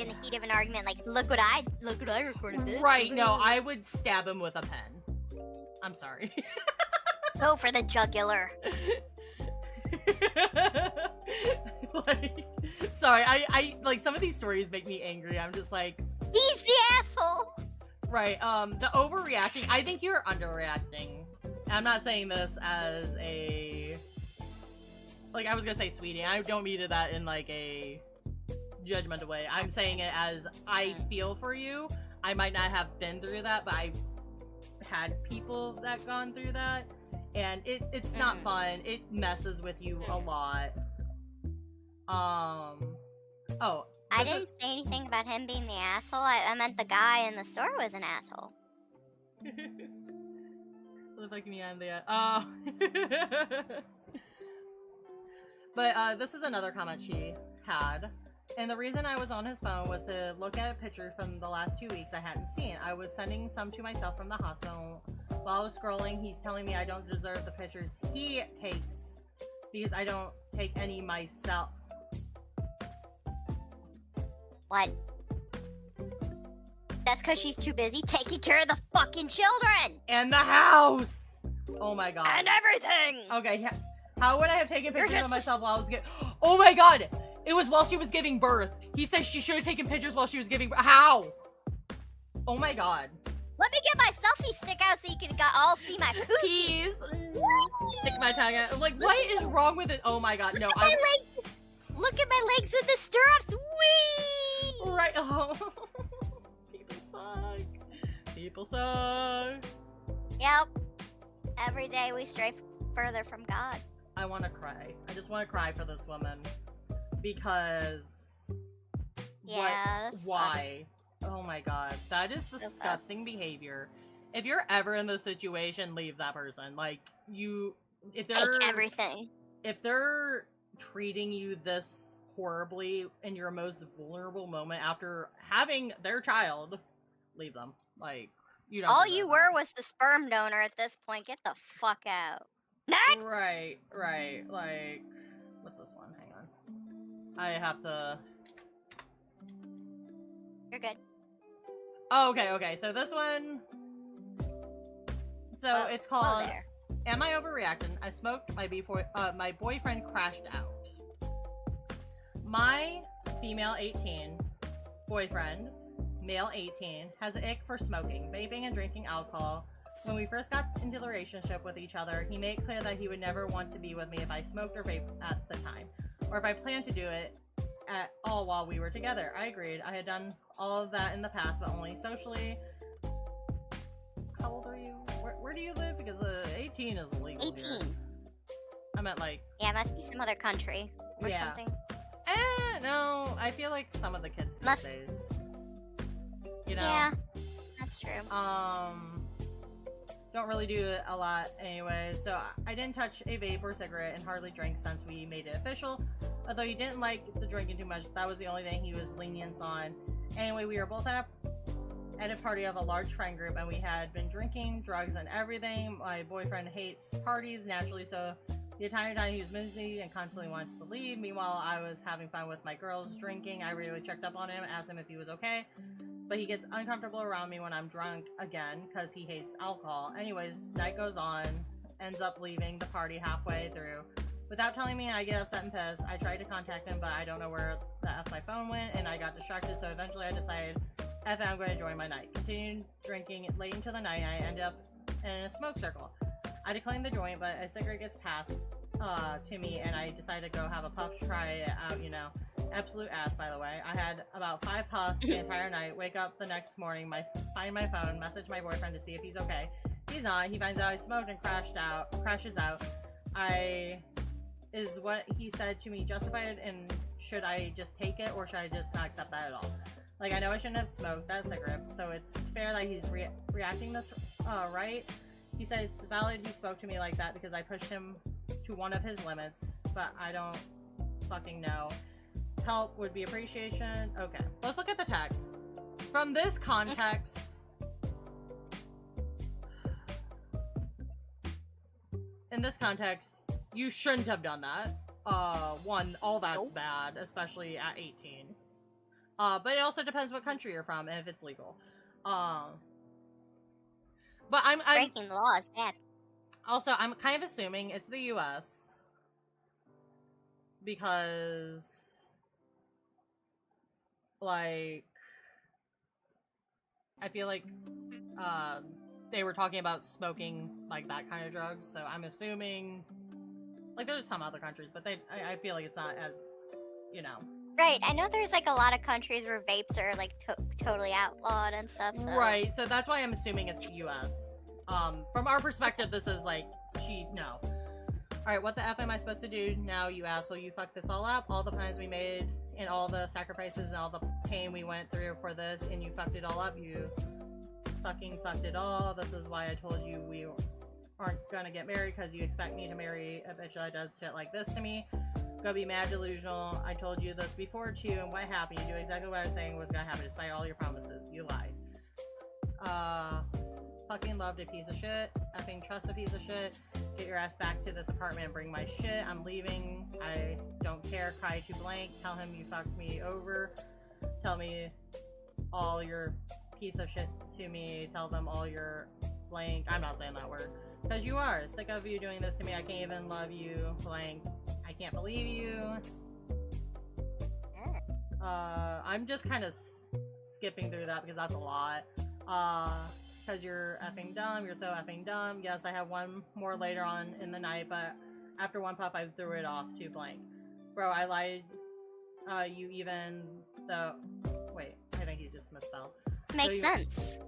in the heat of an argument, like, look what I recorded, bitch. Right, no, I would stab him with a pen. I'm sorry. Go for the jugular. Like, sorry, I like, some of these stories make me angry. I'm just like, he's the asshole. Right, the overreacting, I think you're underreacting. I'm not saying this as a, like, I was gonna say sweetie, I don't mean that in like a judgmental way. I'm saying it as I feel for you. I might not have been through that, but I've had people that gone through that, and it's not fun. It messes with you a lot. Oh, I didn't say anything about him being the asshole. I meant the guy in the store was an asshole. Look like me on the oh. But this is another comment she had. And the reason I was on his phone was to look at a picture from the last 2 weeks I hadn't seen. I was sending some to myself from the hospital. While I was scrolling, he's telling me I don't deserve the pictures he takes because I don't take any myself. What? That's because she's too busy taking care of the fucking children! And the house! Oh my god. And everything! Okay, how would I have taken pictures of myself while I was giving... Oh my god! It was while she was giving birth. He said she should have taken pictures while she was giving birth. How? Oh my god. Let me get my selfie stick out so you can all see my coochie. Please. Stick my tongue out. Like, what is wrong with it? Oh my god, no. My legs. Look at my legs in the stirrups. Whee! Right. Oh. People suck. People suck. Yep. Every day we stray further from God. I want to cry. I just want to cry for this woman. Because... Yeah, why? Oh my god. That is disgusting behavior. if you're ever in this situation, leave that person. Like, if they're Take everything. If they're treating you this horribly in your most vulnerable moment after having their child, leave them. Like, you don't. All you were was the sperm donor at this point. Get the fuck out. Next. Right. Like, what's this one? Hang on. I have to. You're good. Oh, okay. So this one. So it's called. There. Am I overreacting? I smoked. My boyfriend crashed out. My female 18 boyfriend, male 18, has an ick for smoking, vaping, and drinking alcohol. When we first got into the relationship with each other, he made clear that he would never want to be with me if I smoked or vaped at the time, or if I planned to do it at all while we were together. I agreed. I had done all of that in the past, but only socially. How old are you? Where do you live? Because 18 is illegal 18. here. I meant like... Yeah, it must be some other country or something. No, I feel like some of the kids these days. You know? Yeah, that's true. Don't really do it a lot anyway, so I didn't touch a vape or cigarette and hardly drank since we made it official. Although he didn't like the drinking too much, that was the only thing he was lenient on. Anyway, we were both at a party of a large friend group, and we had been drinking, drugs, and everything. My boyfriend hates parties, naturally, so the entire time he was busy and constantly wants to leave. Meanwhile, I was having fun with my girls drinking. I really checked up on him, asked him if he was okay. But he gets uncomfortable around me when I'm drunk again because he hates alcohol. Anyways, night goes on, ends up leaving the party halfway through. Without telling me, I get upset and pissed. I tried to contact him, but I don't know where the F my phone went, and I got distracted, so eventually I decided, F it, I'm going to join my night. Continued drinking late into the night, I end up in a smoke circle. I decline the joint, but a cigarette gets passed to me, and I decide to go have a puff, try it out, you know. Absolute ass, by the way. I had about 5 puffs the entire night. Wake up the next morning, find my phone, message my boyfriend to see if he's okay. He's not. He finds out I smoked and crashes out. Is what he said to me justified, and should I just take it, or should I just not accept that at all? Like, I know I shouldn't have smoked that cigarette, so it's fair that he's reacting this right. He said it's valid he spoke to me like that because I pushed him to one of his limits, but I don't fucking know. Help would be appreciation. Okay, let's look at the text. From this context, in this context, you shouldn't have done that. One, all that's bad, especially at 18. But it also depends what country you're from and if it's legal. But I'm breaking the law is bad. Also, I'm kind of assuming it's the U.S. because, like, I feel like they were talking about smoking, like, that kind of drugs, so I'm assuming, like, there's some other countries, but I feel like it's not as, you know. Right, I know there's, like, a lot of countries where vapes are, like, totally outlawed and stuff, so. Right, so that's why I'm assuming it's the U.S. From our perspective, this is, like, no. Alright, what the F am I supposed to do now, you asshole? You fucked this all up, all the plans we made, and all the sacrifices and all the pain we went through for this, and you fucked it all up. You fucking fucked it all. This is why I told you we aren't gonna get married, because you expect me to marry a bitch that does shit like this to me. Go be mad delusional. I told you this before too, and what happened? You do exactly what I was saying was gonna happen despite all your promises. You lied. Fucking loved a piece of shit. Effing trust a piece of shit. Get your ass back to this apartment and bring my shit. I'm leaving. I don't care. Cry to blank. Tell him you fucked me over. Tell me all your piece of shit to me. Tell them all your blank. I'm not saying that word. Because you are. Sick of you doing this to me. I can't even love you. Blank. I can't believe you. I'm just kind of skipping through that because that's a lot. Because you're effing dumb. You're so effing dumb. Yes, I have one more later on in the night, but after one puff, I threw it off to blank. Bro, I lied. You even though. Wait, I think you just misspelled. Makes sense.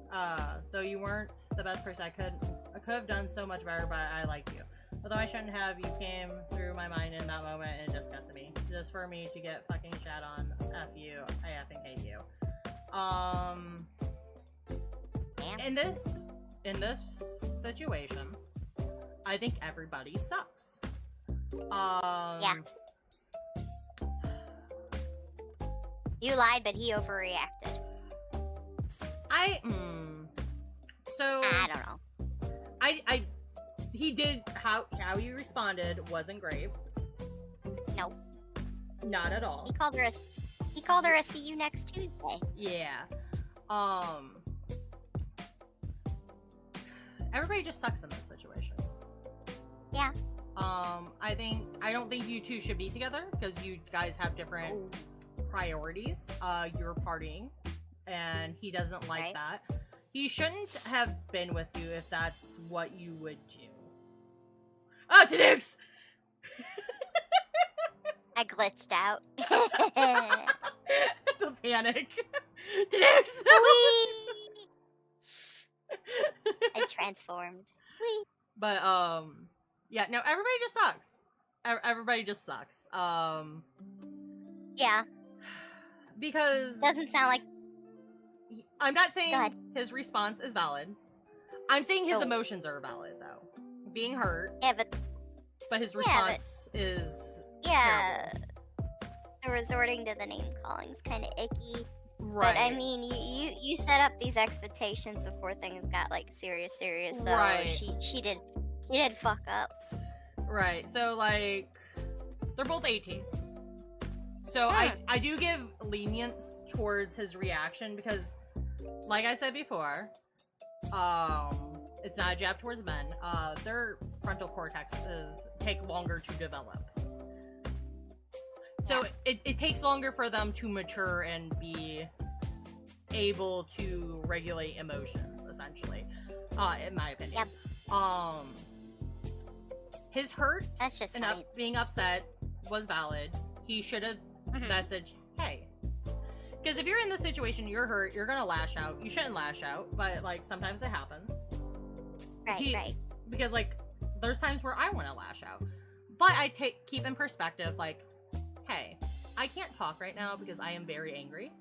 Though you weren't the best person I could have done so much better, but I like you. Although I shouldn't have, you came through my mind in that moment and it disgusted me. Just for me to get fucking shat on. F you. I effing hate you. Damn. And this in this situation, I think everybody sucks. Yeah. You lied, but he overreacted. So I don't know. He did how he responded wasn't great. Nope. Not at all. He called her a see you next Tuesday. Yeah. Everybody just sucks in this situation. Yeah. I don't think you two should be together because you guys have different priorities. You're partying, and he doesn't like that. He shouldn't have been with you if that's what you would do. Oh, Tanooks! I glitched out. The panic. Tanooks! I transformed. Whee! But, yeah, no, everybody just sucks. Everybody just sucks. Yeah. Because... Doesn't sound like... I'm not saying his response is valid. I'm saying his emotions are valid, though. Being hurt. Yeah, but his response is yeah. terrible. Resorting to the name calling's kind of icky. Right. But I mean, you set up these expectations before things got like serious. So she did fuck up. Right. So like, they're both 18. So I do give lenience towards his reaction because, like I said before, it's not a jab towards men. Their frontal cortexes take longer to develop. So it takes longer for them to mature and be able to regulate emotions, essentially, in my opinion. Yep. His hurt That's just and being upset was valid. He should have messaged, hey. Because if you're in this situation, you're hurt, you're gonna lash out. You shouldn't lash out, but like sometimes it happens. Right. Because like there's times where I want to lash out, but I keep in perspective like, hey, I can't talk right now because I am very angry.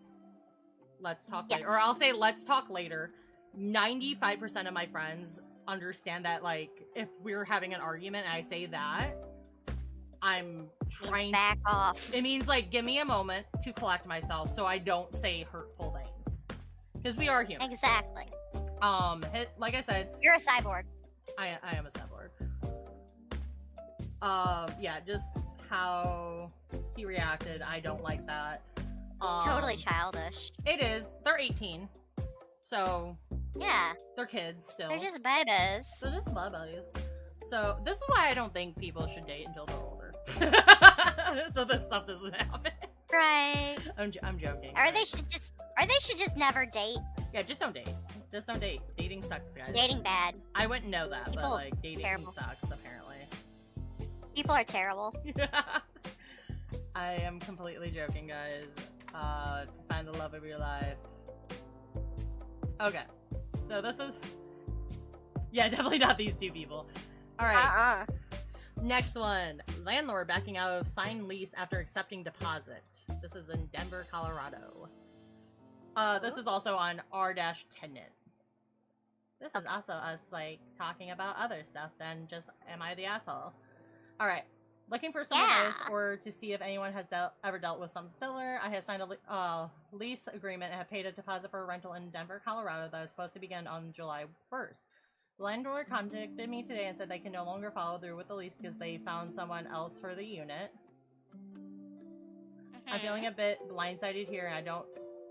Let's talk later. Or I'll say, let's talk later. 95% of my friends understand that, like, if we're having an argument and I say that, I'm trying... back off. It means, like, give me a moment to collect myself so I don't say hurtful things. Because we are human. Exactly. Like I said... You're a cyborg. I am a cyborg. Yeah, just how he reacted, I don't like that. Totally childish. It is. They're 18. So... Yeah. They're kids still. They're just babies. They're just babies. So, this is why I don't think people should date until they're older. So this stuff doesn't happen. Right. I'm joking. Or they should just never date. Yeah, just don't date. Just don't date. Dating sucks, guys. Dating bad. I wouldn't know that, People but like dating terrible. sucks apparently. People are terrible. I am completely joking, guys. Find the love of your life. Okay. So this is... Yeah, definitely not these two people. Alright. Next one. Landlord backing out of signed lease after accepting deposit. This is in Denver, Colorado. This is also on r-tenant. This is also us, like, talking about other stuff than just, am I the asshole? Alright. Looking for some advice or to see if anyone has ever dealt with something similar. I have signed a lease agreement and have paid a deposit for a rental in Denver, Colorado that is supposed to begin on July 1st. The landlord contacted me today and said they can no longer follow through with the lease because they found someone else for the unit. I'm feeling a bit blindsided here and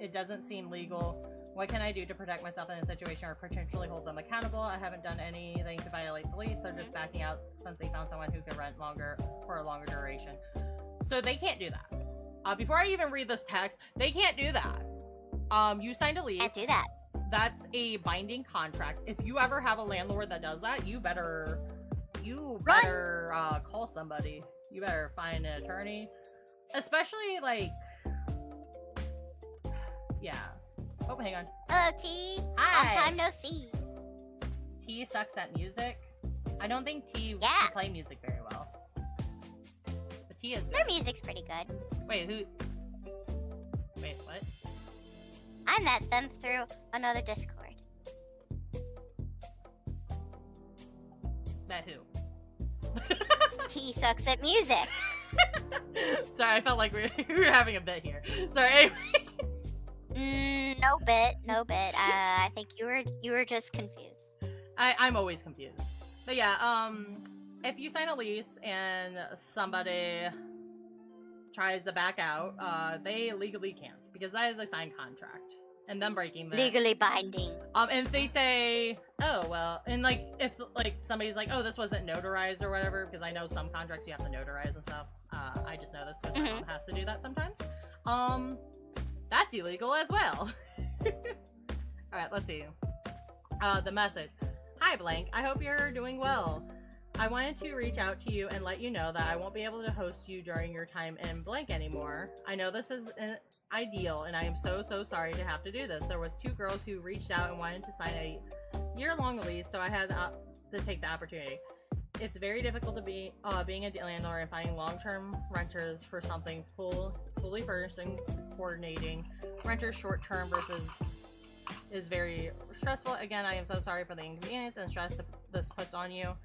it doesn't seem legal. What can I do to protect myself in a situation or potentially hold them accountable? I haven't done anything to violate the lease. They're just backing out since they found someone who could rent longer for a longer duration. So they can't do that. Before I even read this text, they can't do that. You signed a lease. Can't do that. That's a binding contract. If you ever have a landlord that does that, you better call somebody. You better find an attorney. Especially like, yeah. Oh, hang on. Hello, T. Hi. Long time no see. T sucks at music. I don't think T can play music very well. But T is good. Their music's pretty good. Wait, what? I met them through another Discord. Met who? He sucks at music. Sorry, I felt like we were having a bit here. Sorry, anyways. No bit. I think you were just confused. I'm always confused. But yeah, if you sign a lease and somebody tries to back out, they legally can't, because that is a signed contract. And them breaking that. Legally binding. And if they say, oh, well, and like, if like somebody's like, oh, this wasn't notarized or whatever, because I know some contracts you have to notarize and stuff. I just know this because my mom has to do that sometimes. That's illegal as well. Alright, let's see. The message. Hi, Blank. I hope you're doing well. I wanted to reach out to you and let you know that I won't be able to host you during your time in Blank anymore. I know this is ideal, and I am so sorry to have to do this. There was 2 girls who reached out and wanted to sign a year-long lease, so I had to take the opportunity. It's very difficult to be being a landlord and finding long-term renters for something fully furnished, and coordinating renters short-term versus is very stressful. Again, I am so sorry for the inconvenience and stress this puts on you.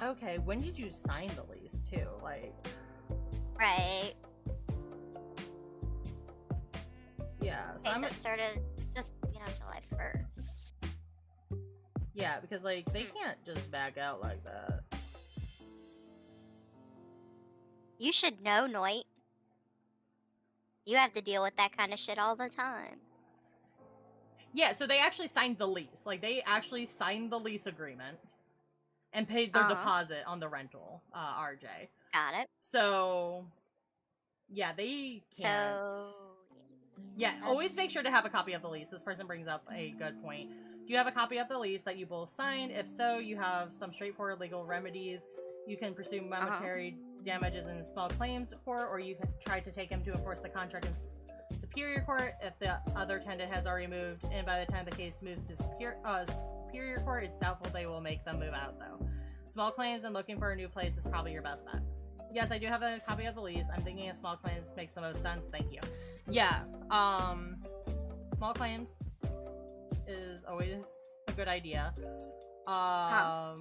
Okay, when did you sign the lease too? Like, right. Yeah, so it started just, July 1st. Yeah, because like they can't just back out like that. You should know, Noit. You have to deal with that kind of shit all the time. Yeah, so they actually signed the lease. Like, they actually signed the lease agreement and paid their deposit on the rental, RJ. Got it. So, yeah, they can't. Yeah, always make sure to have a copy of the lease. This person brings up a good point. Do you have a copy of the lease that you both signed? If so, you have some straightforward legal remedies. You can pursue monetary damages in small claims court, or you can try to take him to enforce the contract in Superior Court if the other tenant has already moved, and by the time the case moves to Superior Court, it's doubtful they will make them move out, though. Small claims and looking for a new place is probably your best bet. Yes, I do have a copy of the lease. I'm thinking of small claims makes the most sense. Thank you. Yeah, small claims is always a good idea. Yeah,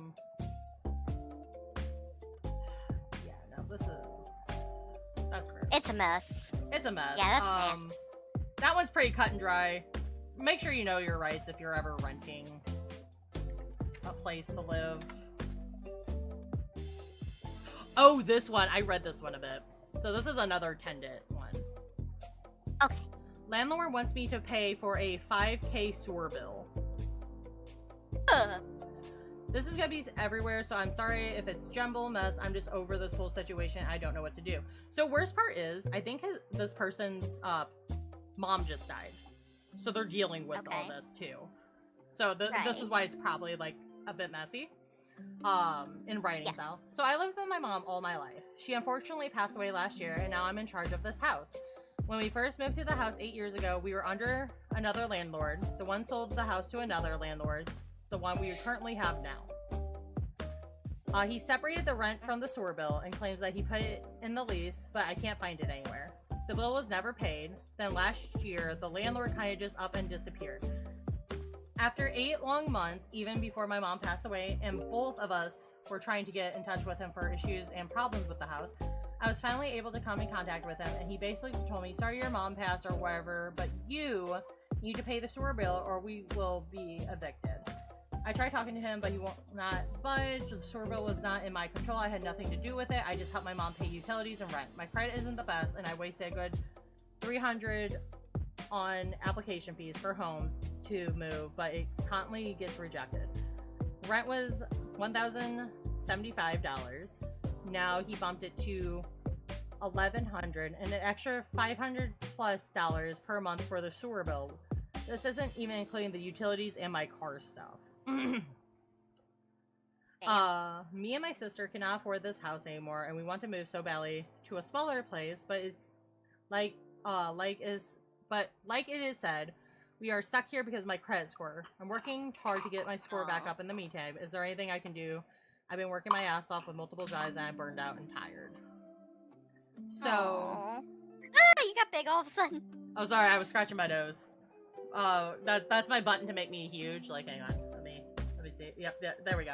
no, that's gross. It's a mess. It's a mess. Yeah, that's nasty. That one's pretty cut and dry. Make sure you know your rights if you're ever renting a place to live. Oh, this one. I read this one a bit. So this is another tenant one. Okay. Landlord wants me to pay for a $5,000 sewer bill. This is gonna be everywhere, so I'm sorry if it's jumble mess. I'm just over this whole situation. I don't know what to do. So worst part is, I think this person's mom just died. So they're dealing with all this too. So this is why it's probably like a bit messy. In writing style. So I lived with my mom all my life. She unfortunately passed away last year, and now I'm in charge of this house. When we first moved to the house 8 years ago, we were under another landlord. The one sold the house to another landlord, the one we currently have now. He separated the rent from the sewer bill and claims that he put it in the lease, but I can't find it anywhere. The bill was never paid. Then last year, the landlord kind of just up and disappeared. After 8 long months, even before my mom passed away, and both of us were trying to get in touch with him for issues and problems with the house, I was finally able to come in contact with him, and he basically told me, sorry your mom passed or whatever, but you need to pay the sewer bill or we will be evicted. I tried talking to him, but he won't not budge. The sewer bill was not in my control. I had nothing to do with it. I just helped my mom pay utilities and rent. My credit isn't the best, and I wasted a good $300 on application fees for homes to move, but it constantly gets rejected. Rent was $1,075. Now he bumped it to $1,100 and an extra $500 plus per month for the sewer bill. This isn't even including the utilities and my car stuff. Me and my sister cannot afford this house anymore, and we want to move so badly to a smaller place, but it's like it is said, we are stuck here because of my credit score. I'm working hard to get my score back up in the meantime. Is there anything I can do? I've been working my ass off with multiple jobs and I'm burned out and tired. So you got big all of a sudden. Oh, sorry, I was scratching my nose. That's my button to make me huge. Like, hang on, let me see. Yep, there we go.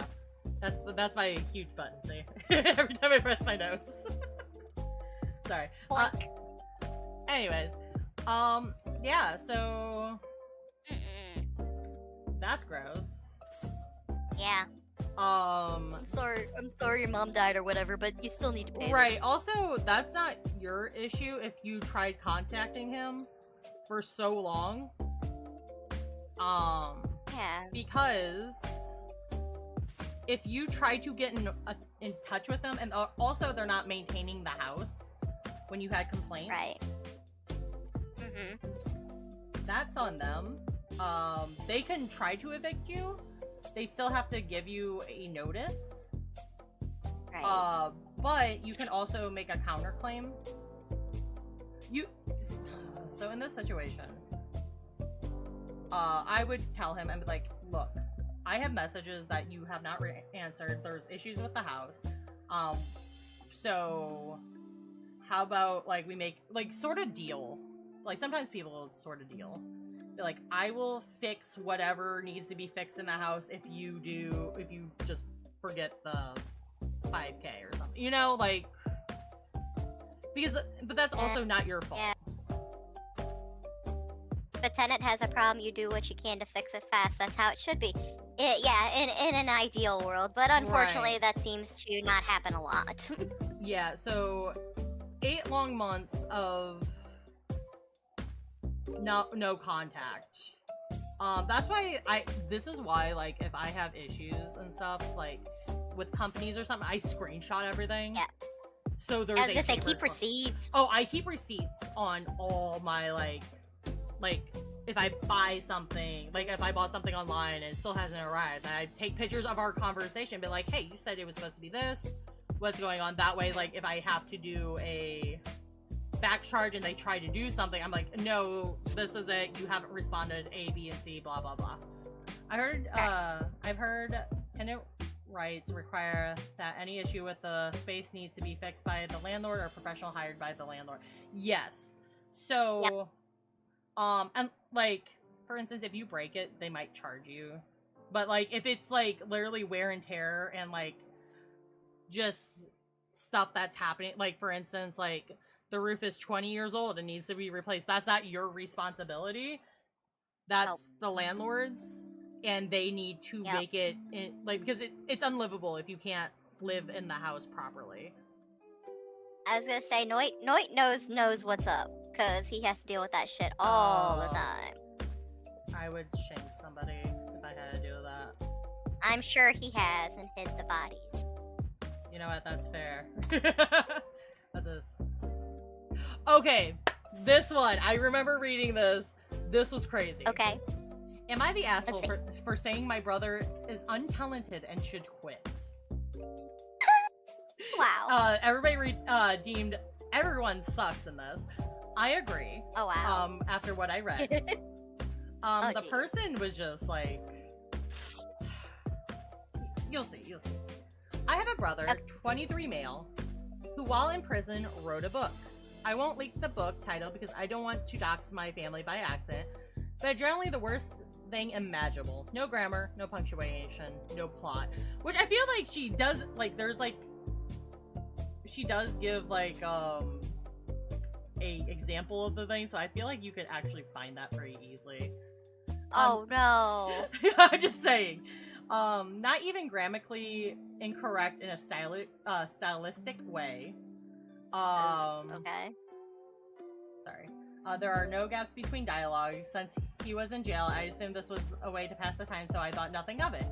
That's my huge button. See, every time I press my nose. Sorry. Anyways, yeah. So that's gross. Yeah. I'm sorry your mom died or whatever, but you still need to pay Right. this. Also, that's not your issue if you tried contacting him for so long. Yeah. Because if you try to get in touch with them, and also they're not maintaining the house when you had complaints. Right. That's on them. They can try to evict you. They still have to give you a notice. Right. But you can also make a counterclaim. So in this situation, I would tell him and be like, look, I have messages that you have not answered. There's issues with the house. So how about like we make like sort of deal? Like sometimes people sort of deal. They're like, I will fix whatever needs to be fixed in the house if you just forget the 5K or something. You know, like but that's also not your fault. Yeah. If a tenant has a problem, you do what you can to fix it fast. That's how it should be. In an ideal world, but unfortunately that seems to not happen a lot. Yeah, so 8 long months of no contact. That's why this is why, like, if I have issues and stuff, like, with companies or something, I screenshot everything. Yeah. So there's I was gonna say, keep receipts. Oh, I keep receipts on all my, like, if I buy something, like, if I bought something online and it still hasn't arrived, I take pictures of our conversation, be like, hey, you said it was supposed to be this. What's going on? That way, like, if I have to do a back charge and they try to do something, I'm like, no, this is it. You haven't responded A, B, and C, blah, blah, blah. I've heard tenant rights require that any issue with the space needs to be fixed by the landlord or professional hired by the landlord. Yes. So, yep. And like, for instance, if you break it, they might charge you. But like, if it's like literally wear and tear and like just stuff that's happening, like for instance, like the roof is 20 years old and needs to be replaced, that's not your responsibility. That's the landlord's, and they need to make it like, because it's unlivable if you can't live in the house properly. I was gonna say, Noit knows what's up, because he has to deal with that shit all the time. I would shame somebody if I had to do that. I'm sure he has, and hid the bodies. You know what? That's fair. What's this? Okay, this one. I remember reading this. This was crazy. Okay. Am I the asshole for saying my brother is untalented and should quit? Wow. Everybody deemed everyone sucks in this. I agree. Oh, wow. After what I read. The person was just like... You'll see. I have a brother, 23 male, who while in prison wrote a book. I won't leak the book title because I don't want to dox my family by accident, but generally the worst thing imaginable. No grammar, no punctuation, no plot. Which I feel like she does, like, there's like... She does give, like, a example of the thing, so I feel like you could actually find that pretty easily. Oh, no. I'm just saying. Not even grammatically incorrect in a stylistic way. Okay. Sorry. There are no gaps between dialogue. Since he was in jail, I assumed this was a way to pass the time, so I thought nothing of it.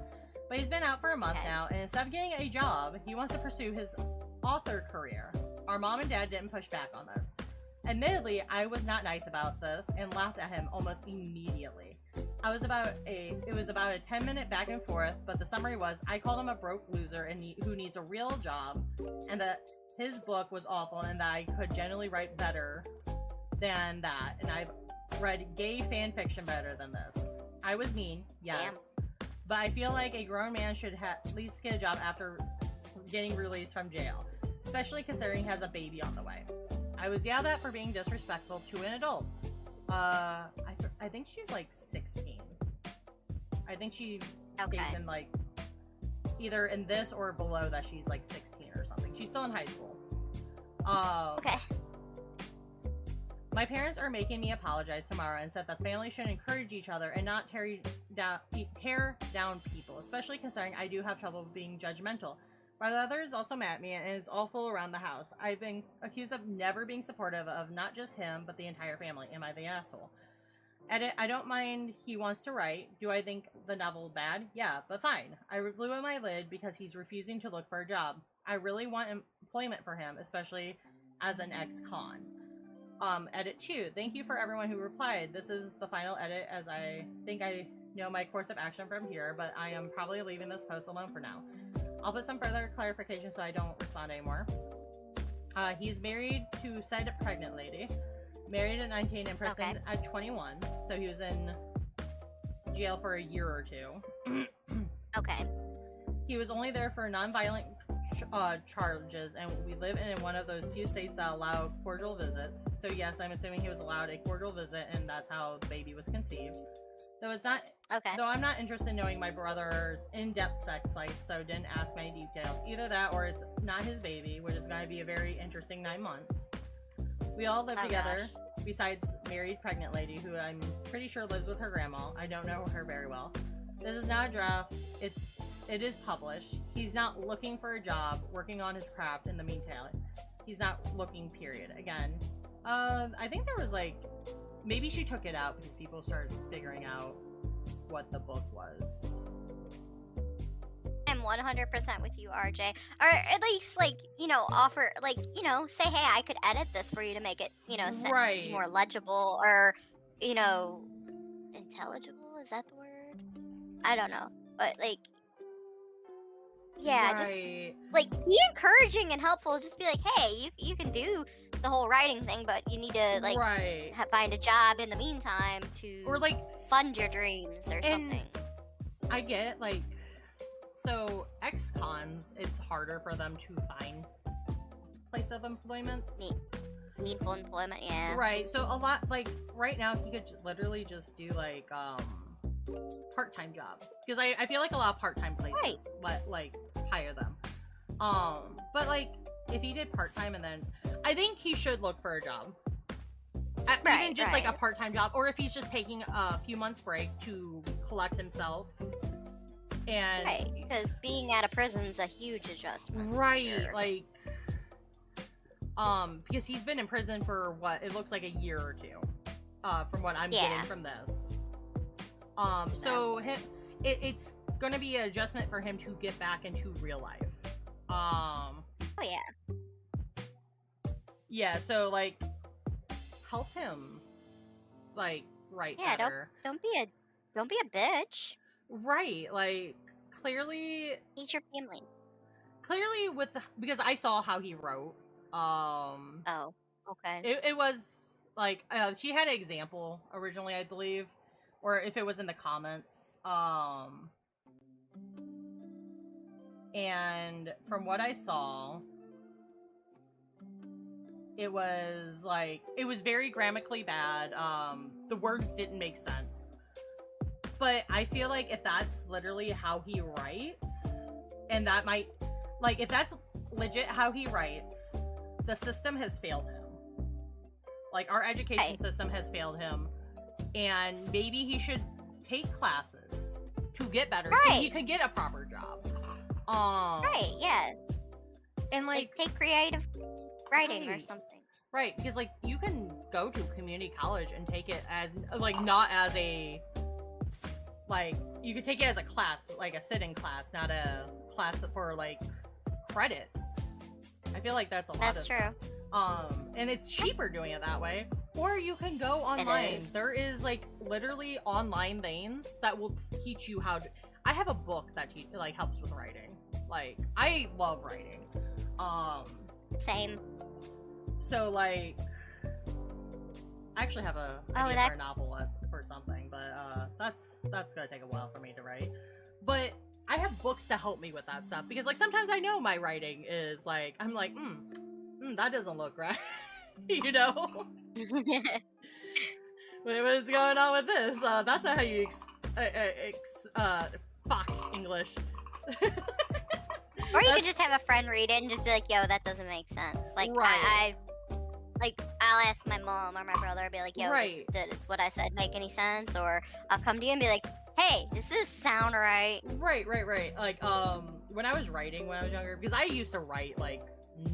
But he's been out for a month now, and instead of getting a job, he wants to pursue his author career. Our mom and dad didn't push back on this. Admittedly, I was not nice about this and laughed at him almost immediately. It was about a 10-minute back and forth, but the summary was, I called him a broke loser and who needs a real job, and that his book was awful and that I could generally write better than that, and I've read gay fan fiction better than this. I was mean, yes. Damn. But I feel like a grown man should at least get a job after getting released from jail, especially considering he has a baby on the way. I was yelled at for being disrespectful to an adult. I think she's like 16. I think she states in like either in this or below that she's like 16 or something. She's still in high school. Okay. My parents are making me apologize tomorrow and said that family should encourage each other and not tear down people, especially considering I do have trouble being judgmental. My brother is also mad at me and is awful around the house. I've been accused of never being supportive of not just him, but the entire family. Am I the asshole? Edit, I don't mind he wants to write. Do I think the novel bad? Yeah, but fine. I blew on my lid because he's refusing to look for a job. I really want employment for him, especially as an ex-con. Edit 2. Thank you for everyone who replied. This is the final edit as I think I know my course of action from here, but I am probably leaving this post alone for now. I'll put some further clarification so I don't respond anymore. He's married to said pregnant lady. Married at 19, imprisoned at 21. So he was in jail for a year or two. Okay. He was only there for non-violent charges, and we live in one of those few states that allow cordial visits. So yes, I'm assuming he was allowed a cordial visit, and that's how the baby was conceived. Though it's not. Okay. Though I'm not interested in knowing my brother's in-depth sex life, so didn't ask many details. Either that, or it's not his baby, which is going to be a very interesting 9 months. We all live together, besides married pregnant lady, who I'm pretty sure lives with her grandma. I don't know her very well. This is not a draft. It is published. He's not looking for a job, working on his craft in the meantime. He's not looking, period. Again, I think there was like, maybe she took it out because people started figuring out what the book was. I'm 100% with you, RJ. Or at least, like, you know, offer, like, you know, say, hey, I could edit this for you to make it, you know, right. more legible or, you know, intelligible. Is that the word? I don't know. But, like, yeah, just, like, be encouraging and helpful. Just be like, hey, you can do the whole writing thing, but you need to, like, find a job in the meantime to or, like, fund your dreams or something. I get, like, so ex-cons, it's harder for them to find place of employment. Needful employment, yeah. Right, so a lot, like, right now, he could literally just do, like, part-time job. Because I feel like a lot of part-time places like hire them. But like if he did part-time and then I think he should look for a job. Even just like a part-time job, or if he's just taking a few months break to collect himself. And because being out of prison's a huge adjustment. Right, like because he's been in prison for what it looks like a year or two. From what I'm getting from this. So it's gonna be an adjustment for him to get back into real life. Yeah, so like help him like write better. Don't be a bitch. Right, like clearly teach your family. Clearly because I saw how he wrote. Oh, okay. It was like she had an example originally, I believe. Or if it was in the comments. And from what I saw, it was like, it was very grammatically bad. The words didn't make sense. But I feel like if that's literally how he writes, and that might, like, if that's legit how he writes, the system has failed him. Like, our education system has failed him. And maybe he should take classes to get better so he could get a proper job. And like take creative writing or something. Right, because like you can go to community college and take it as like not as a like you could take it as a class, like a sit-in class, not a class for like credits. I feel like that's a lot. That's true. And it's cheaper doing it that way. Or you can go online. There is like literally online things that will teach you how to. I have a book that like helps with writing. Like I love writing. Same. So like, I actually have a idea for a novel for something, but that's gonna take a while for me to write. But I have books to help me with that stuff because like sometimes I know my writing is like I'm like that doesn't look right. You know? What's going on with this? That's not how you fuck English. Or you could just have a friend read it and just be like, yo, that doesn't make sense. Like, Right. I'll ask my mom or my brother, I'll be like, yo, Right. does what I said make any sense? Or I'll come to you and be like, hey, does this sound right? Right. Like, when I was writing when I was younger, because I used to write, like,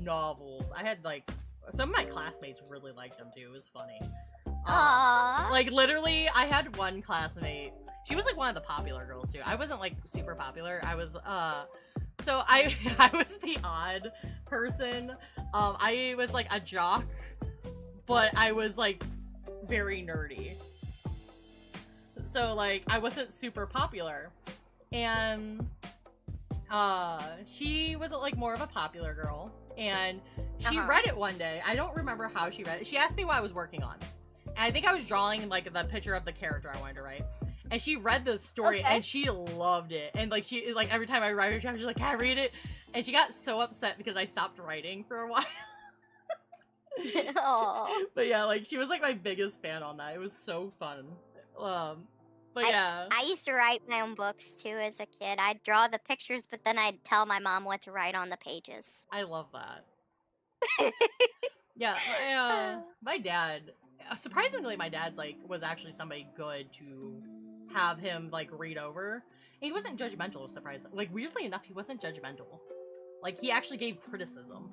novels. I had, like, some of my classmates really liked them, too. It was funny. Aww. Like, literally, I had one classmate. She was, like, one of the popular girls, too. I wasn't, like, super popular. I was, so I was the odd person. I was, like, a jock, but I was, like, very nerdy. So, like, I wasn't super popular. And, she was, like, more of a popular girl. And she read it one day. I don't remember how she read it. She asked me what I was working on. And I think I was drawing, like, the picture of the character I wanted to write. And she read the story, and she loved it. And, like, she, like, every time I write her, she was like, can I read it? And she got so upset because I stopped writing for a while. But yeah, like, she was, like, my biggest fan on that. It was so fun. But yeah. I used to write my own books, too, as a kid. I'd draw the pictures, but then I'd tell my mom what to write on the pages. I love that. Yeah, my dad, surprisingly, my dad, like, was actually somebody good to have him, like, read over. And he wasn't judgmental, surprisingly. Like, weirdly enough, he wasn't judgmental. Like, he actually gave criticism.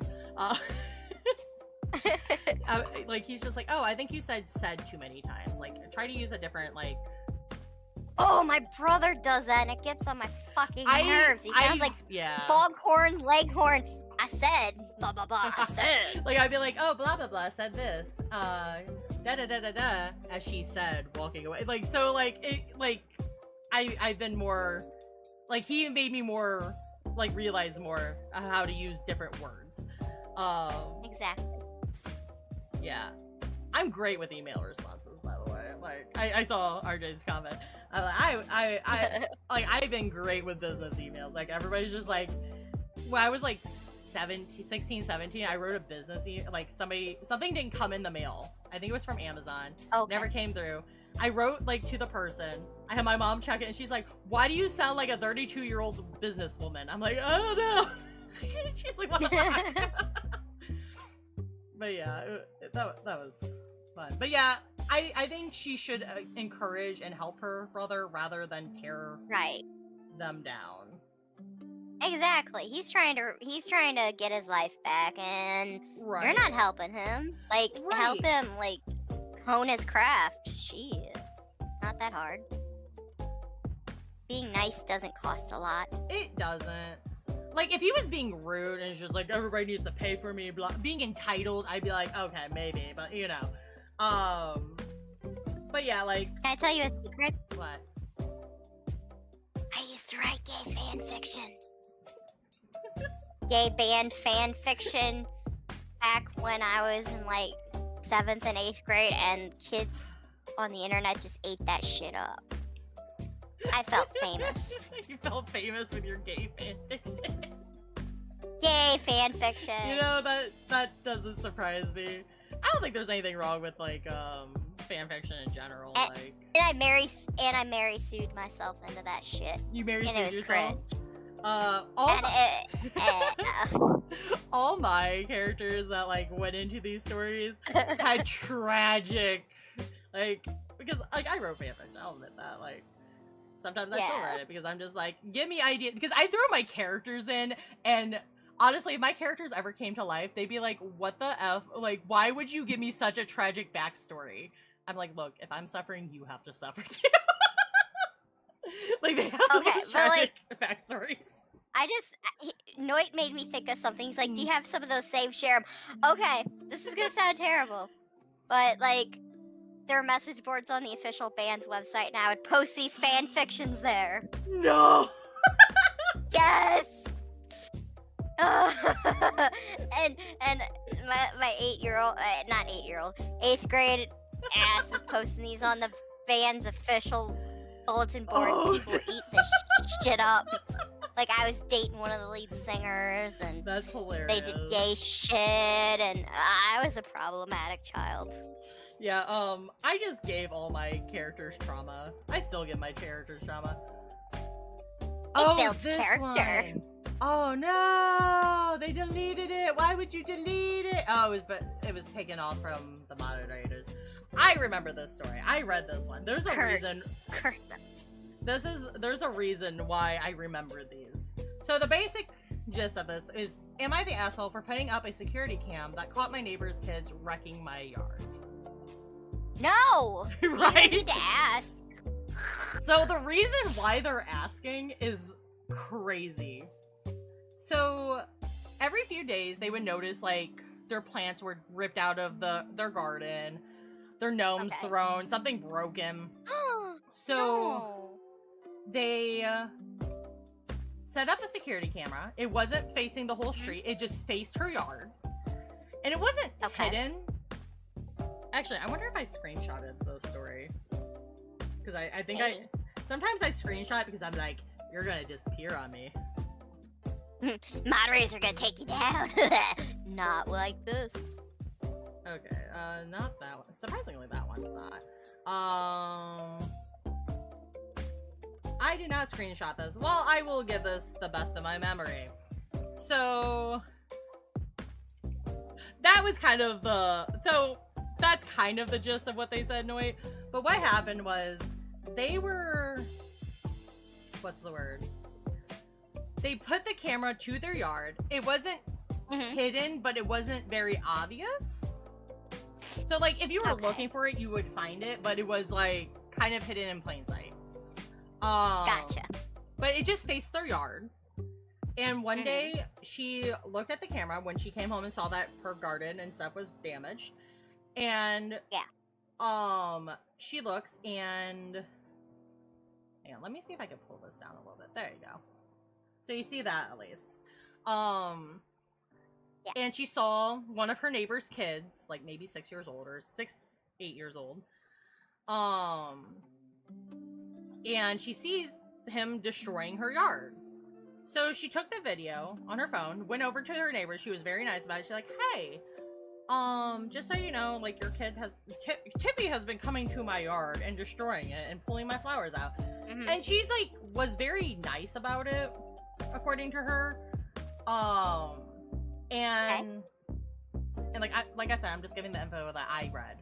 Like, he's just like, oh, I think you said too many times. Like, try to use a different, like... Oh, my brother does that, and it gets on my fucking nerves. He sounds like foghorn, leghorn. I said, blah, blah, blah, I said. Like, I'd be like, oh, blah, blah, blah, said this. Da-da-da-da-da, as she said, walking away. Like, so, like, I've been more... Like, he made me more, like, realize more how to use different words. Exactly. Yeah. I'm great with email responses, by the way. Like, I saw RJ's comment. I've been great with business emails. Like, everybody's just like, when I was like 16, 17, I wrote a business like, something didn't come in the mail. I think it was from Amazon. Never came through. I wrote, like, to the person. I had my mom check it, and she's like, why do you sound like a 32-year-old businesswoman? I'm like, I don't know. She's like, what the fuck? But yeah, that was fun. But yeah, I think she should encourage and help her brother rather than tear them down. Exactly. He's trying to get his life back, and you're not helping him. Like, help him, like, hone his craft. Shit. Not that hard. Being nice doesn't cost a lot. It doesn't. Like, if he was being rude and it's just like, everybody needs to pay for me, blah, being entitled, I'd be like, okay, maybe, but, you know. But yeah, like... Can I tell you a secret? What? I used to write gay fan fiction. Gay band fan fiction back when I was in, like, 7th and 8th grade, and kids on the internet just ate that shit up. I felt famous. You felt famous with your gay fanfiction. Gay fanfiction. You know, that doesn't surprise me. I don't think there's anything wrong with, like, fanfiction in general. And I Mary sued myself into that shit. You Mary sued yourself? Cringe. All my characters that, like, went into these stories had tragic, like, because, like, I wrote fanfiction, I'll admit that, like, sometimes I still write it because I'm just like, give me ideas, because I throw my characters in, and honestly, if my characters ever came to life, they'd be like, what the F, like, why would you give me such a tragic backstory? I'm like, look, if I'm suffering, you have to suffer too. Like, they have these tragic backstories. Noit made me think of something. He's like, do you have some of those saved? Share 'em. Okay, this is gonna sound terrible, but, like, there are message boards on the official band's website, and I would post these fan fictions there. No! Yes! And my 8-year-old, not 8-year-old, 8th grade ass is posting these on the band's official bulletin board. People eat this shit up. Like, I was dating one of the lead singers, and that's hilarious. They did gay shit, and I was a problematic child. Yeah, I just gave all my characters trauma. I still give my characters trauma. builds this character. one. Oh no, they deleted it. Why would you delete it? Oh, it was taken off from the moderators. I remember this story. I read this one. There's a reason. Curse them. There's a reason why I remember these. So the basic gist of this is, am I the asshole for putting up a security cam that caught my neighbor's kids wrecking my yard? No! Right? You need to ask. So the reason why they're asking is crazy. So every few days they would notice like their plants were ripped out of their garden, their gnomes thrown, something broken. So No. they set up a security camera. It wasn't facing the whole street. It just faced her yard. And it wasn't hidden. Actually, I wonder if I screenshotted the story. Because I think sometimes I screenshot because I'm like, you're gonna disappear on me. Moderators are gonna take you down. Not like this. Okay, not that one. Surprisingly, that one's not. I did not screenshot this. Well, I will give this the best of my memory. So that was kind of that's kind of the gist of what they said, Noit. But what happened was they were, what's the word? They put the camera to their yard. It wasn't hidden, but it wasn't very obvious. So like if you were looking for it, you would find it, but it was like kind of hidden in plain sight. Gotcha. But it just faced their yard. And one day she looked at the camera when she came home and saw that her garden and stuff was damaged. And she looks and hang on, let me see if I can pull this down a little bit. There you go. So you see that at least. And she saw one of her neighbor's kids, like maybe 6 years old or 8 years old. And she sees him destroying her yard. So she took the video on her phone, went over to her neighbor. She was very nice about it. She's like, hey, just so you know, like your kid Tippy has been coming to my yard and destroying it and pulling my flowers out. And she's like, was very nice about it, according to her. And like I said, I'm just giving the info that I read.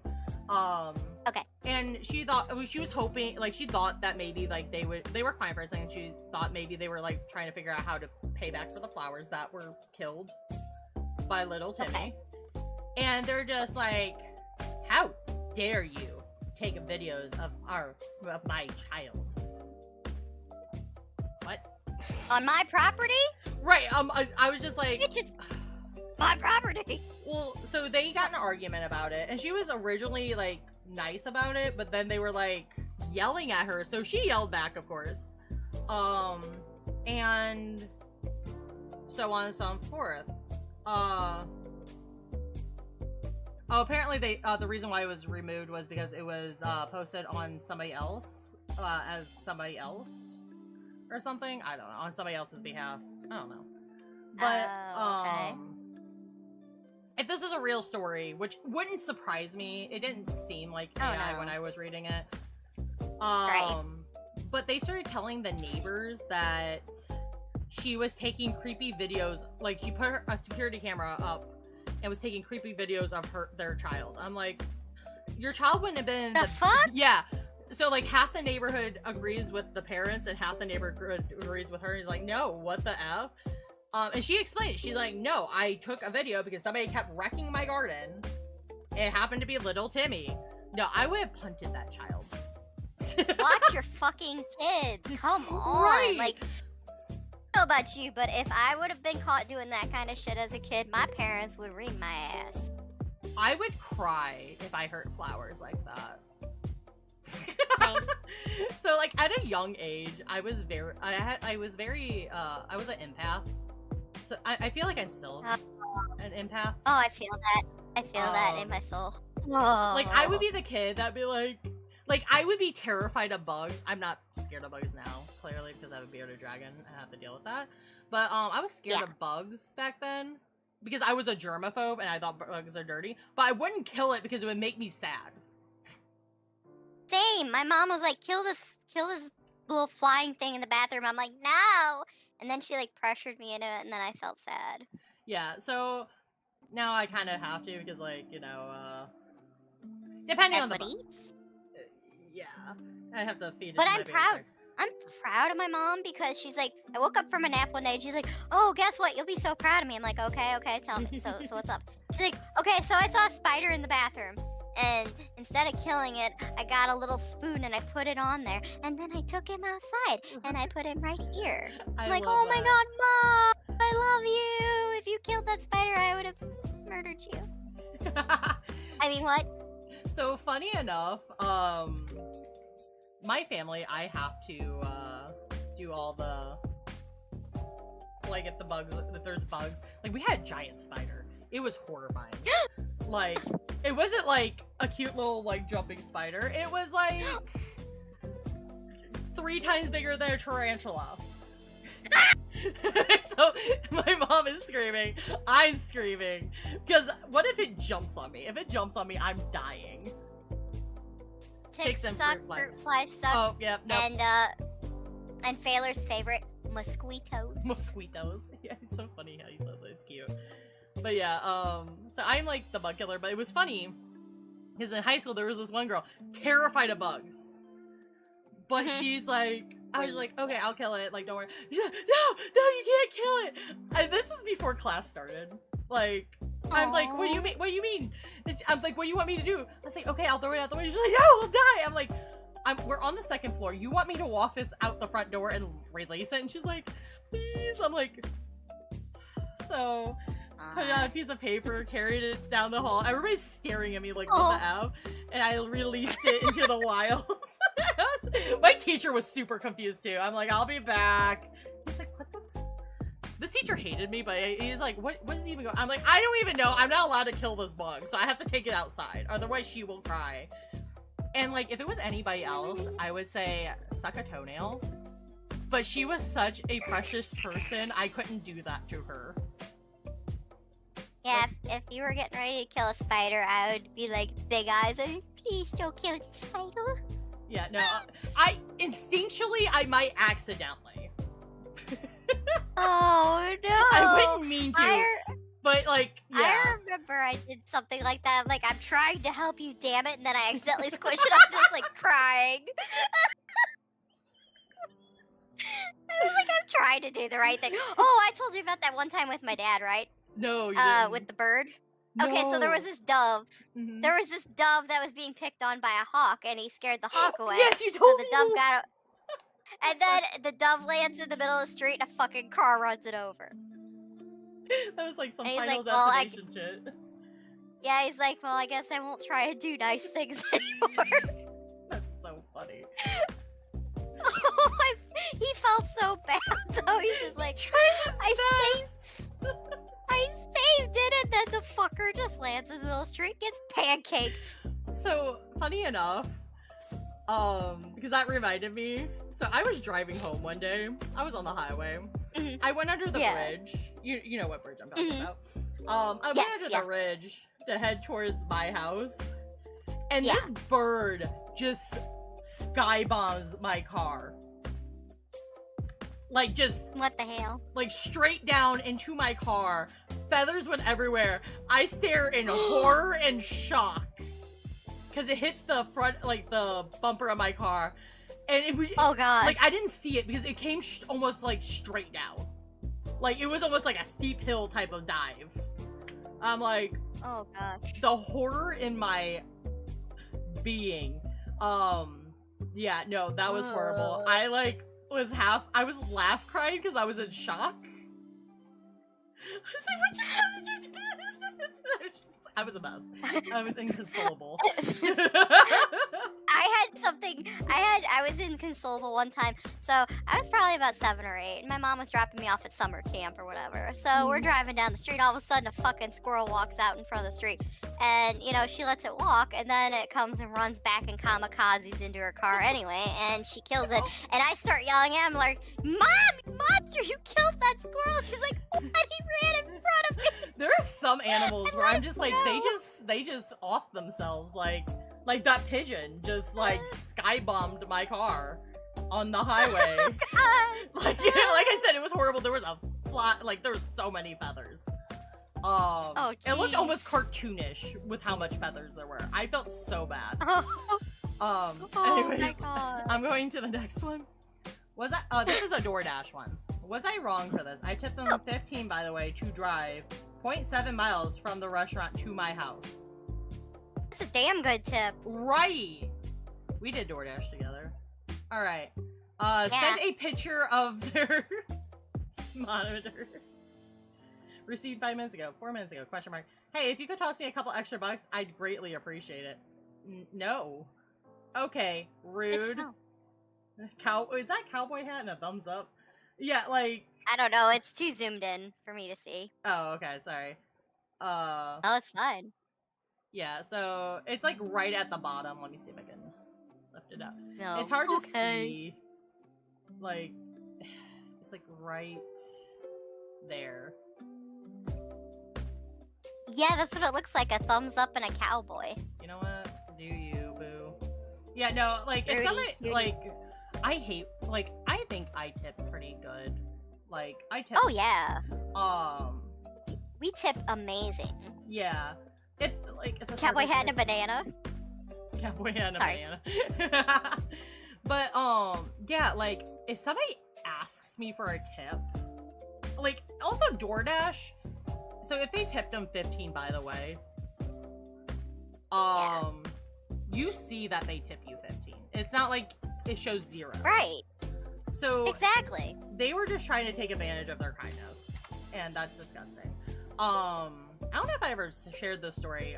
And she thought, she was hoping, like she thought that maybe like they were fine for a second. She thought maybe they were like trying to figure out how to pay back for the flowers that were killed by little Timmy. And they're just like, how dare you take videos of my child? What? On my property? Right. I was just like, it's my property. Well, so they got in an argument about it, and she was originally like nice about it, but then they were like yelling at her, so she yelled back, of course. And so on and so forth. Apparently the reason why it was removed was because it was posted on somebody else as somebody else or something. I don't know, on somebody else's behalf. I don't know. But if this is a real story, which wouldn't surprise me, it didn't seem like AI when I was reading it. But they started telling the neighbors that she was taking creepy videos, like she put a security camera up and was taking creepy videos of their child. I'm like, your child wouldn't have been the fuck? Yeah. So like half the neighborhood agrees with the parents and half the neighborhood agrees with her. He's like, no, what the F? And she explained it. She's like, no, I took a video because somebody kept wrecking my garden. It happened to be little Timmy. No, I would have punted that child. Watch your fucking kids. Come on. Right. Like, I don't know about you, but if I would have been caught doing that kind of shit as a kid, my parents would ream my ass. I would cry if I hurt flowers like that. So like at a young age, I was an empath. So I feel like I'm still an empath. Oh, I feel that. I feel that in my soul. Oh. Like I would be the kid that'd be like I would be terrified of bugs. I'm not scared of bugs now, clearly, because I have a bearded dragon and I have to deal with that. But I was scared of bugs back then because I was a germaphobe and I thought bugs are dirty. But I wouldn't kill it because it would make me sad. Same. My mom was like, kill this little flying thing in the bathroom. I'm like, no. And then she like pressured me into it, and then I felt sad. Yeah, so now I kind of have to because, like, depending on the That's what eats. Yeah, I have to feed it. But to I'm my proud. baby. I'm proud of my mom because she's like, I woke up from a nap one day and she's like, oh, guess what? You'll be so proud of me. I'm like, okay, tell me. So what's up? She's like, okay, so I saw a spider in the bathroom. And instead of killing it, I got a little spoon and I put it on there. And then I took him outside and I put him right here. I'm like, oh my God, Mom, I love you. If you killed that spider, I would have murdered you. I mean, what? So funny enough, my family, I have to do all the, like, if there's bugs. Like, we had a giant spider. It was horrifying. Like, it wasn't like a cute little, like, jumping spider. It was like 3 times bigger than a tarantula. So my mom is screaming, I'm screaming, because what if it jumps on me? If it jumps on me, I'm dying. Ticks suck, fruit flies suck. Oh, yeah, no. And Failer's favorite, mosquitoes. Mosquitoes. Yeah, it's so funny how he says it. It's cute. But yeah, so I'm like the bug killer, but it was funny because in high school there was this one girl terrified of bugs. But she's like, I was like, okay, I'll kill it. Like, don't worry. She's like, no, you can't kill it. And this is before class started. Like, I'm like, what do you mean? What do you mean? I'm like, what do you want me to do? I was like, okay, I'll throw it out the window. She's like, no, I'll die. I'm like, we're on the 2nd floor. You want me to walk this out the front door and release it? And she's like, please. I'm like, so put it on a piece of paper, carried it down the hall. Everybody's staring at me like, what the F? And I released it into the wild. My teacher was super confused too. I'm like, I'll be back. He's like, what the f? This teacher hated me, but he's like, what is he even going? I'm like, I don't even know. I'm not allowed to kill this bug, so I have to take it outside. Otherwise, she will cry. And like, if it was anybody else, I would say suck a toenail. But she was such a precious person, I couldn't do that to her. Yeah, if you were getting ready to kill a spider, I would be like, big eyes, please don't kill the spider. Yeah, no, I instinctually, I might accidentally. Oh no! I wouldn't mean to, but like, yeah. I remember I did something like that. I'm like, I'm trying to help you, damn it, and then I accidentally squish it. I'm just like crying. I was like, I'm trying to do the right thing. Oh, I told you about that one time with my dad, right? No, you didn't. With the bird. No. Okay, so there was this dove. Mm-hmm. There was this dove that was being picked on by a hawk, and he scared the hawk away. Yes, you told me. So the dove got and then the dove lands in the middle of the street, and a fucking car runs it over. That was like some And Final he's like, well, Destination shit. Yeah, he's like, well, I guess I won't try to do nice things anymore. That's so funny. Oh, he felt so bad though. He's just like, I saved it, and then the fucker just lands in the middle of the street, gets pancaked. So funny enough, because that reminded me. So I was driving home one day. I was on the highway. Mm-hmm. I went under the bridge. You know what bridge I'm talking about. I went under the ridge to head towards my house, and this bird just sky bombs my car. Like, just... What the hell? Like, straight down into my car. Feathers went everywhere. I stare in horror and shock. Because it hit the front, like, the bumper of my car. And it was... Oh, God. Like, I didn't see it because it came almost, like, straight down. Like, it was almost like a steep hill type of dive. I'm like... Oh, gosh. The horror in my being. Yeah, no, that was horrible. I, like... I was laugh crying because I was in shock. I was like, what you I was a mess. I was inconsolable. I was inconsolable one time. So I was probably about 7 or 8, and my mom was dropping me off at summer camp or whatever. So we're driving down the street. All of a sudden, a fucking squirrel walks out in front of the street, and you know, she lets it walk, and then it comes and runs back and kamikazes into her car anyway, and she kills it. And I start yelling at him like, "Mom, you monster! You killed that squirrel!" She's like, "What? He ran in front of me." There are some animals where I'm just like, they just off themselves, like that pigeon just like sky bombed my car. on the highway. Like I said, it was horrible. There was a there was so many feathers. It looked almost cartoonish with how much feathers there were. I felt so bad. Anyways, my God. I'm going to the next one. Was I? This is a DoorDash one. Was I wrong for this? I tipped them 15, by the way, to drive 0.7 miles from the restaurant to my house. That's a damn good tip. Right. We did DoorDash together. All right. Yeah. Send a picture of their monitor. Received 5 minutes ago. 4 minutes ago. Question mark. Hey, if you could toss me a couple extra bucks, I'd greatly appreciate it. No. Okay. Rude. Is that cowboy hat and a thumbs up? Yeah, like... I don't know. It's too zoomed in for me to see. Oh, okay. Sorry. Oh, it's fine. Yeah, so it's like right at the bottom. Let me see if I can lift it up. No. It's hard to see. Like, it's like right there. Yeah, that's what it looks like. A thumbs up and a cowboy. You know what? Do you, boo? Yeah, no, like, if Rudy, somebody, Rudy. like, I think I tip pretty good. Like, I tip. Oh, yeah. Um, We tip amazing. yeah. If the Cowboy service hat and a is- banana. Cowboy hat and a Sorry. banana. But, yeah, like, if somebody asks me for a tip, like, also DoorDash, so if they tipped them 15, by the way, you see that they tip you 15. It's not like it shows 0. Right. So Exactly. they were just trying to take advantage of their kindness, and that's disgusting. I don't know if I ever shared this story.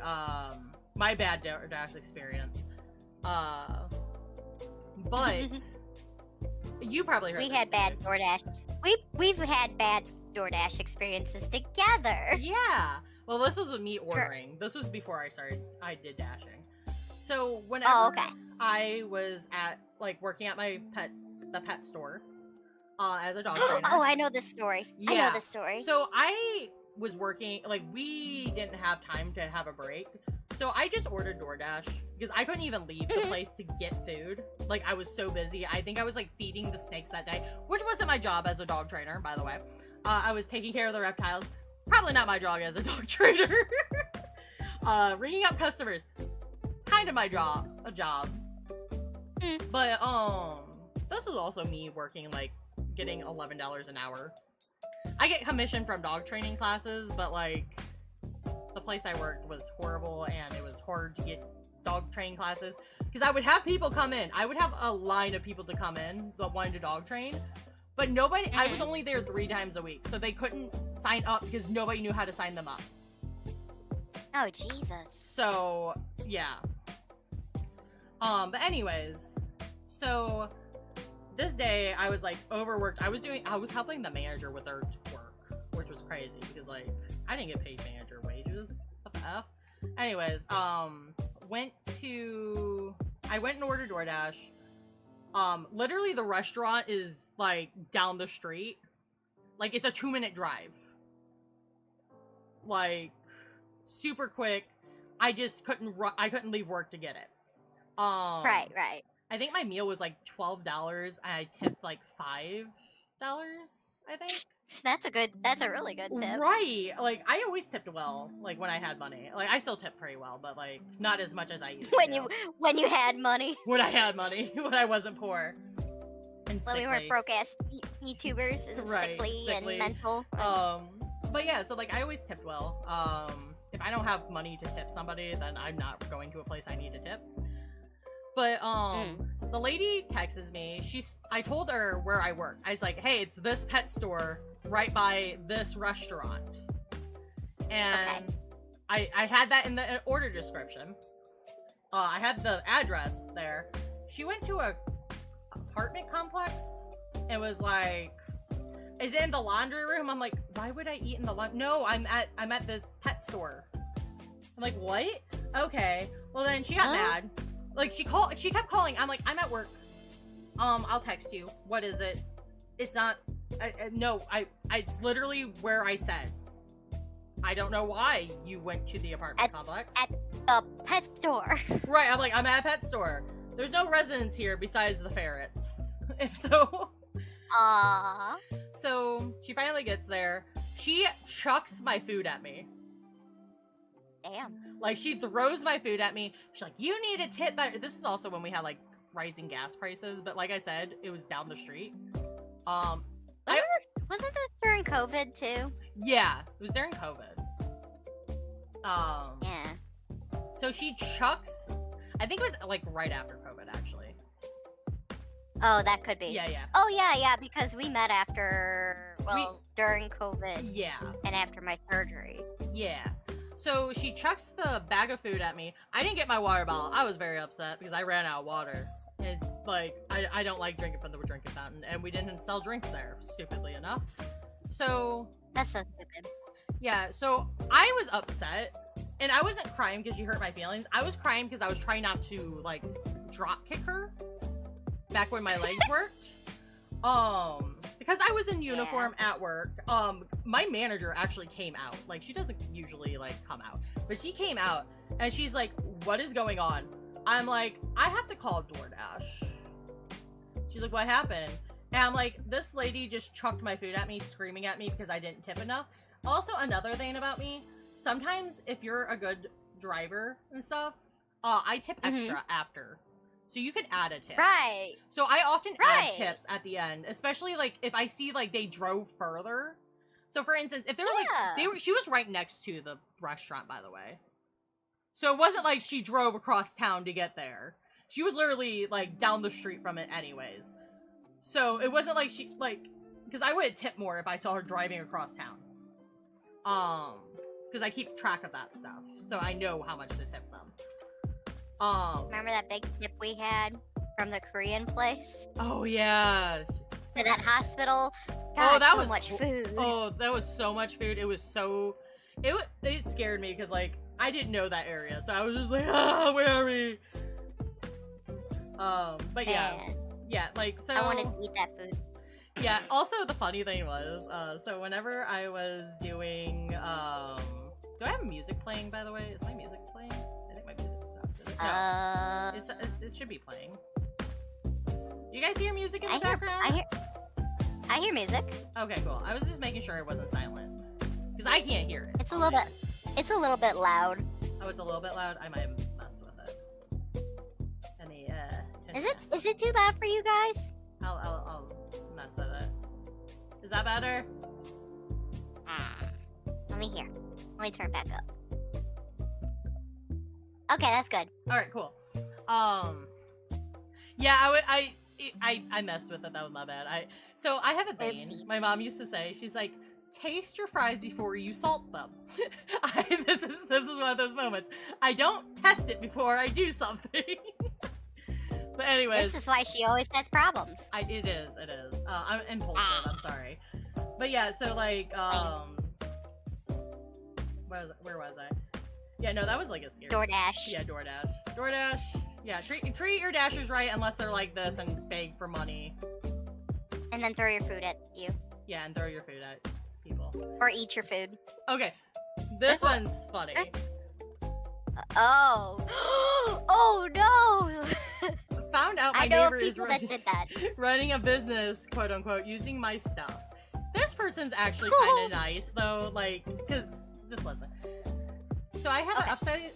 My bad DoorDash experience. But you probably heard. We this had bad story. DoorDash. We've had bad DoorDash experiences together. Yeah. Well, this was with me ordering. This was before I did dashing. So whenever okay. I was at working at the pet store, as a dog trainer. Oh, I know this story. I Yeah. know this story. So I was working, we didn't have time to have a break. So I just ordered DoorDash because I couldn't even leave the place to get food. Like, I was so busy. I think I was feeding the snakes that day, which wasn't my job as a dog trainer, by the way. I was taking care of the reptiles. Probably not my job as a dog trainer. Ringing up customers. Kind of my job. A job. But, this was also me working, getting $11 an hour. I get commission from dog training classes, but, the place I worked was horrible, and it was hard to get dog training classes. Because I would have people come in. I would have a line of people to come in that wanted to dog train. But nobody, I was only there 3 times a week, so they couldn't sign up because nobody knew how to sign them up. Oh, Jesus. So, yeah. But anyways, so this day I was overworked. I was helping the manager with her work, which was crazy because I didn't get paid manager wages. What the F? Anyways, I went and ordered DoorDash. Literally the restaurant is down the street. It's a 2-minute drive. Super quick. I just couldn't leave work to get it. Right. I think my meal was $12 and I tipped $5, I think. That's a really good tip. Right. I always tipped well, when I had money. I still tip pretty well, but not as much as I used to. When you had money. When I had money, when I wasn't poor. And When we weren't broke ass YouTubers and sickly and mental. But yeah, so I always tipped well. If I don't have money to tip somebody, then I'm not going to a place I need to tip. But the lady texts me. I told her where I work. I was like, hey, it's this pet store right by this restaurant. And I had that in the order description. I had the address there. She went to a apartment complex and was like, is it in the laundry room? I'm like, why would I eat in the laundry? No, I'm at this pet store. I'm like, what? Okay. Well, then she got mad. She kept calling. I'm like, I'm at work. I'll text you. What is it? It's not, no, it's literally where I said. I don't know why you went to the apartment complex. At the pet store. Right, I'm like, I'm at a pet store. There's no residents here besides the ferrets. So, Aww. so she finally gets there. She chucks my food at me. Damn. Like, she throws my food at me. She's like, you need a tip better. This is also when we had, like, rising gas prices. But like I said, it was down the street. Wasn't this during COVID, too? Yeah, it was during COVID. Yeah. So she chucks... I think it was, like, right after COVID, actually. Oh, that could be. Yeah. Oh, yeah, because we met after, during COVID. Yeah. And after my surgery. Yeah. So she chucks the bag of food at me. I didn't get my water bottle. I was very upset because I ran out of water. And, like, I don't like drinking from the drinking fountain. And we didn't sell drinks there, stupidly enough. So... That's so stupid. Yeah, so I was upset. And I wasn't crying because she hurt my feelings. I was crying because I was trying not to, like, drop kick her. Back when my legs worked. Because I was in uniform at work. My manager actually came out. Like, she doesn't usually, like, come out. But she came out, and she's like, what is going on? I'm like, I have to call DoorDash. She's like, what happened? And I'm like, this lady just chucked my food at me, screaming at me because I didn't tip enough. Also, another thing about me, sometimes if you're a good driver and stuff, I tip extra after. So you can add a tip. Right. So I often add tips at the end, especially like if I see like they drove further. So for instance, if they were like she was right next to the restaurant, by the way. So it wasn't like she drove across town to get there. She was literally like down the street from it anyways. So it wasn't like she like because I would tip more if I saw her driving across town. Because I keep track of that stuff. So I know how much to tip them. Remember that big tip we had from the Korean place? Oh yeah. To that hospital. God, that so was much food. Oh, that was so much food. It was so. It scared me because like I didn't know that area, so I was just like, where are we? But yeah, like so. I wanted to eat that food. Yeah. Also, the funny thing was, so whenever I was doing, do I have music playing? By the way, is my music playing? I think my music stopped. No, it should be playing. You guys hear music in the background? I hear music. Okay, cool. I was just making sure it wasn't silent because I can't hear it. It's a little bit loud. Oh, it's a little bit loud. I might mess with it. Any Is it too loud for you guys? I'll mess with it. Is that better? Let me hear. Let me turn it back up. Okay, that's good. All right, cool. Yeah, I messed with it. That was my bad. So I have a thing. My mom used to say, she's like, taste your fries before you salt them. This is one of those moments. I don't test it before I do something. But anyways, this is why she always has problems. It is. I'm impulsive. I'm sorry. But yeah, so like, where was I? Yeah, no, that was like a scary. DoorDash. Yeah, DoorDash. Yeah, treat your dashers right unless they're like this and beg for money. And then throw your food at you. Yeah, and throw your food at people. Or eat your food. Okay, this one's funny. Oh. Oh no! Found out my I know neighbor is running a business, quote unquote, using my stuff. This person's actually kind of nice though, like, cause just listen. So I have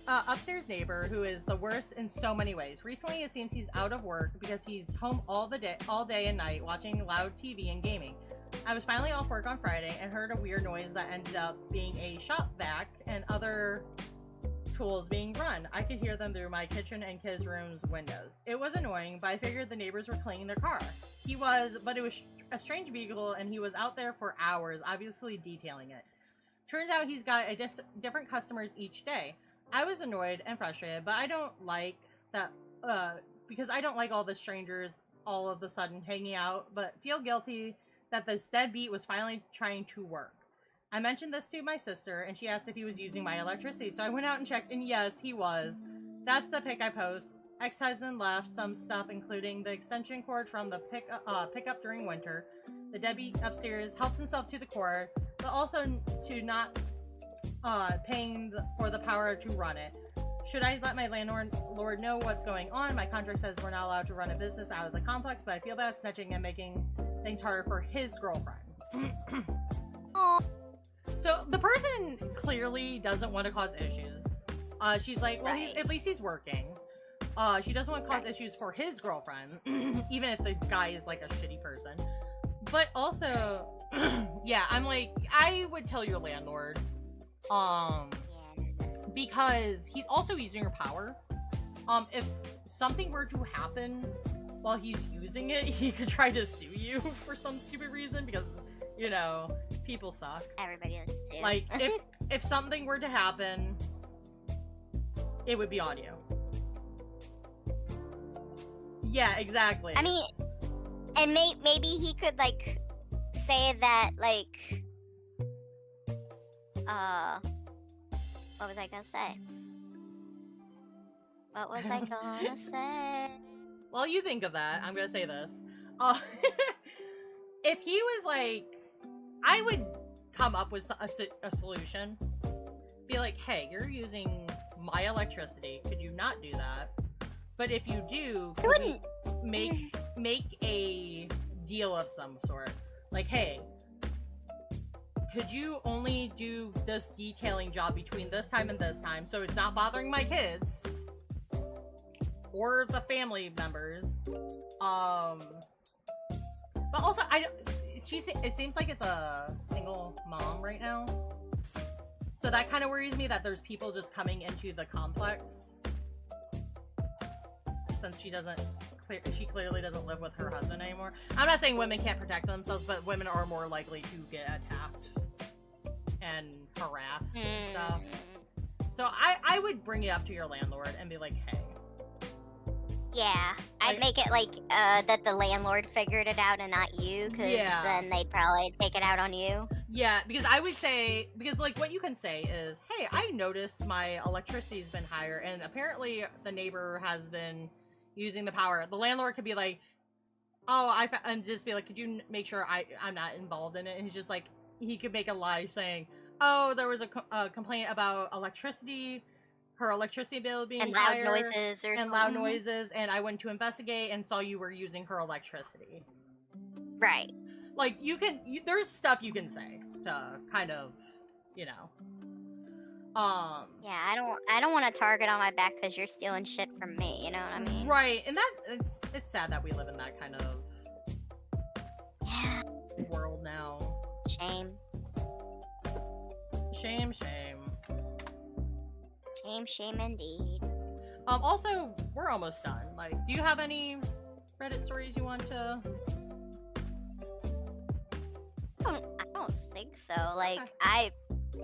an upstairs neighbor who is the worst in so many ways. Recently, it seems he's out of work because he's home all day and night watching loud TV and gaming. I was finally off work on Friday and heard a weird noise that ended up being a shop vac and other tools being run. I could hear them through my kitchen and kids' rooms windows. It was annoying, but I figured the neighbors were cleaning their car. But it was a strange vehicle and he was out there for hours, obviously detailing it. Turns out he's got different customers each day. I was annoyed and frustrated, but I don't like that, because I don't like all the strangers all of a sudden hanging out, but feel guilty that this deadbeat was finally trying to work. I mentioned this to my sister, and she asked if he was using my electricity, so I went out and checked, and yes, he was. That's the pic I post. Ex-husband left some stuff, including the extension cord from the pickup during winter. The deadbeat upstairs helped himself to the cord, but also to not paying for the power to run it. Should I let my landlord know what's going on? My contract says we're not allowed to run a business out of the complex, but I feel bad snitching and making things harder for his girlfriend. So the person clearly doesn't want to cause issues. She's like, well, at least he's working. She doesn't want to cause issues for his girlfriend, even if the guy is like a shitty person. But also, yeah, I'm like, I would tell your landlord, because he's also using your power. If something were to happen while he's using it, he could try to sue you for some stupid reason because, you know, people suck. Everybody likes to. Like, if something were to happen, it would be on you. Yeah, exactly. I mean, and maybe he could, like, say that, like, what was I gonna say? What was I gonna say? While you think of that, I'm gonna say this. If he was like, I would come up with a solution. Be like, hey, you're using my electricity. Could you not do that? But if you do, could we make a deal of some sort? Like, hey, could you only do this detailing job between this time and this time so it's not bothering my kids or the family members? But also, it seems like it's a single mom right now, so that kind of worries me that there's people just coming into the complex since she clearly doesn't live with her husband anymore. I'm not saying women can't protect themselves, but women are more likely to get attacked and harassed and stuff. So I would bring it up to your landlord and be like, hey. Yeah, I'd make it like that the landlord figured it out and not you, because then they'd probably take it out on you. Yeah, because I would say, because like what you can say is, hey, I noticed my electricity's been higher and apparently the neighbor has been using the power. The landlord could be like, oh, and just be like, could you make sure I'm not involved in it? And he's just like, he could make a lie saying, oh, there was a complaint about electricity, her electricity bill being and higher, loud noises and loud noises, and I went to investigate and saw you were using her electricity. Right. Like, there's stuff you can say to kind of, you know. Yeah, I don't want to target on my back because you're stealing shit from me. You know what I mean? Right, and it's sad that we live in that kind of world now. Shame. Shame. Shame indeed. Also, we're almost done. Like, do you have any Reddit stories you want to? I don't think so. Like, I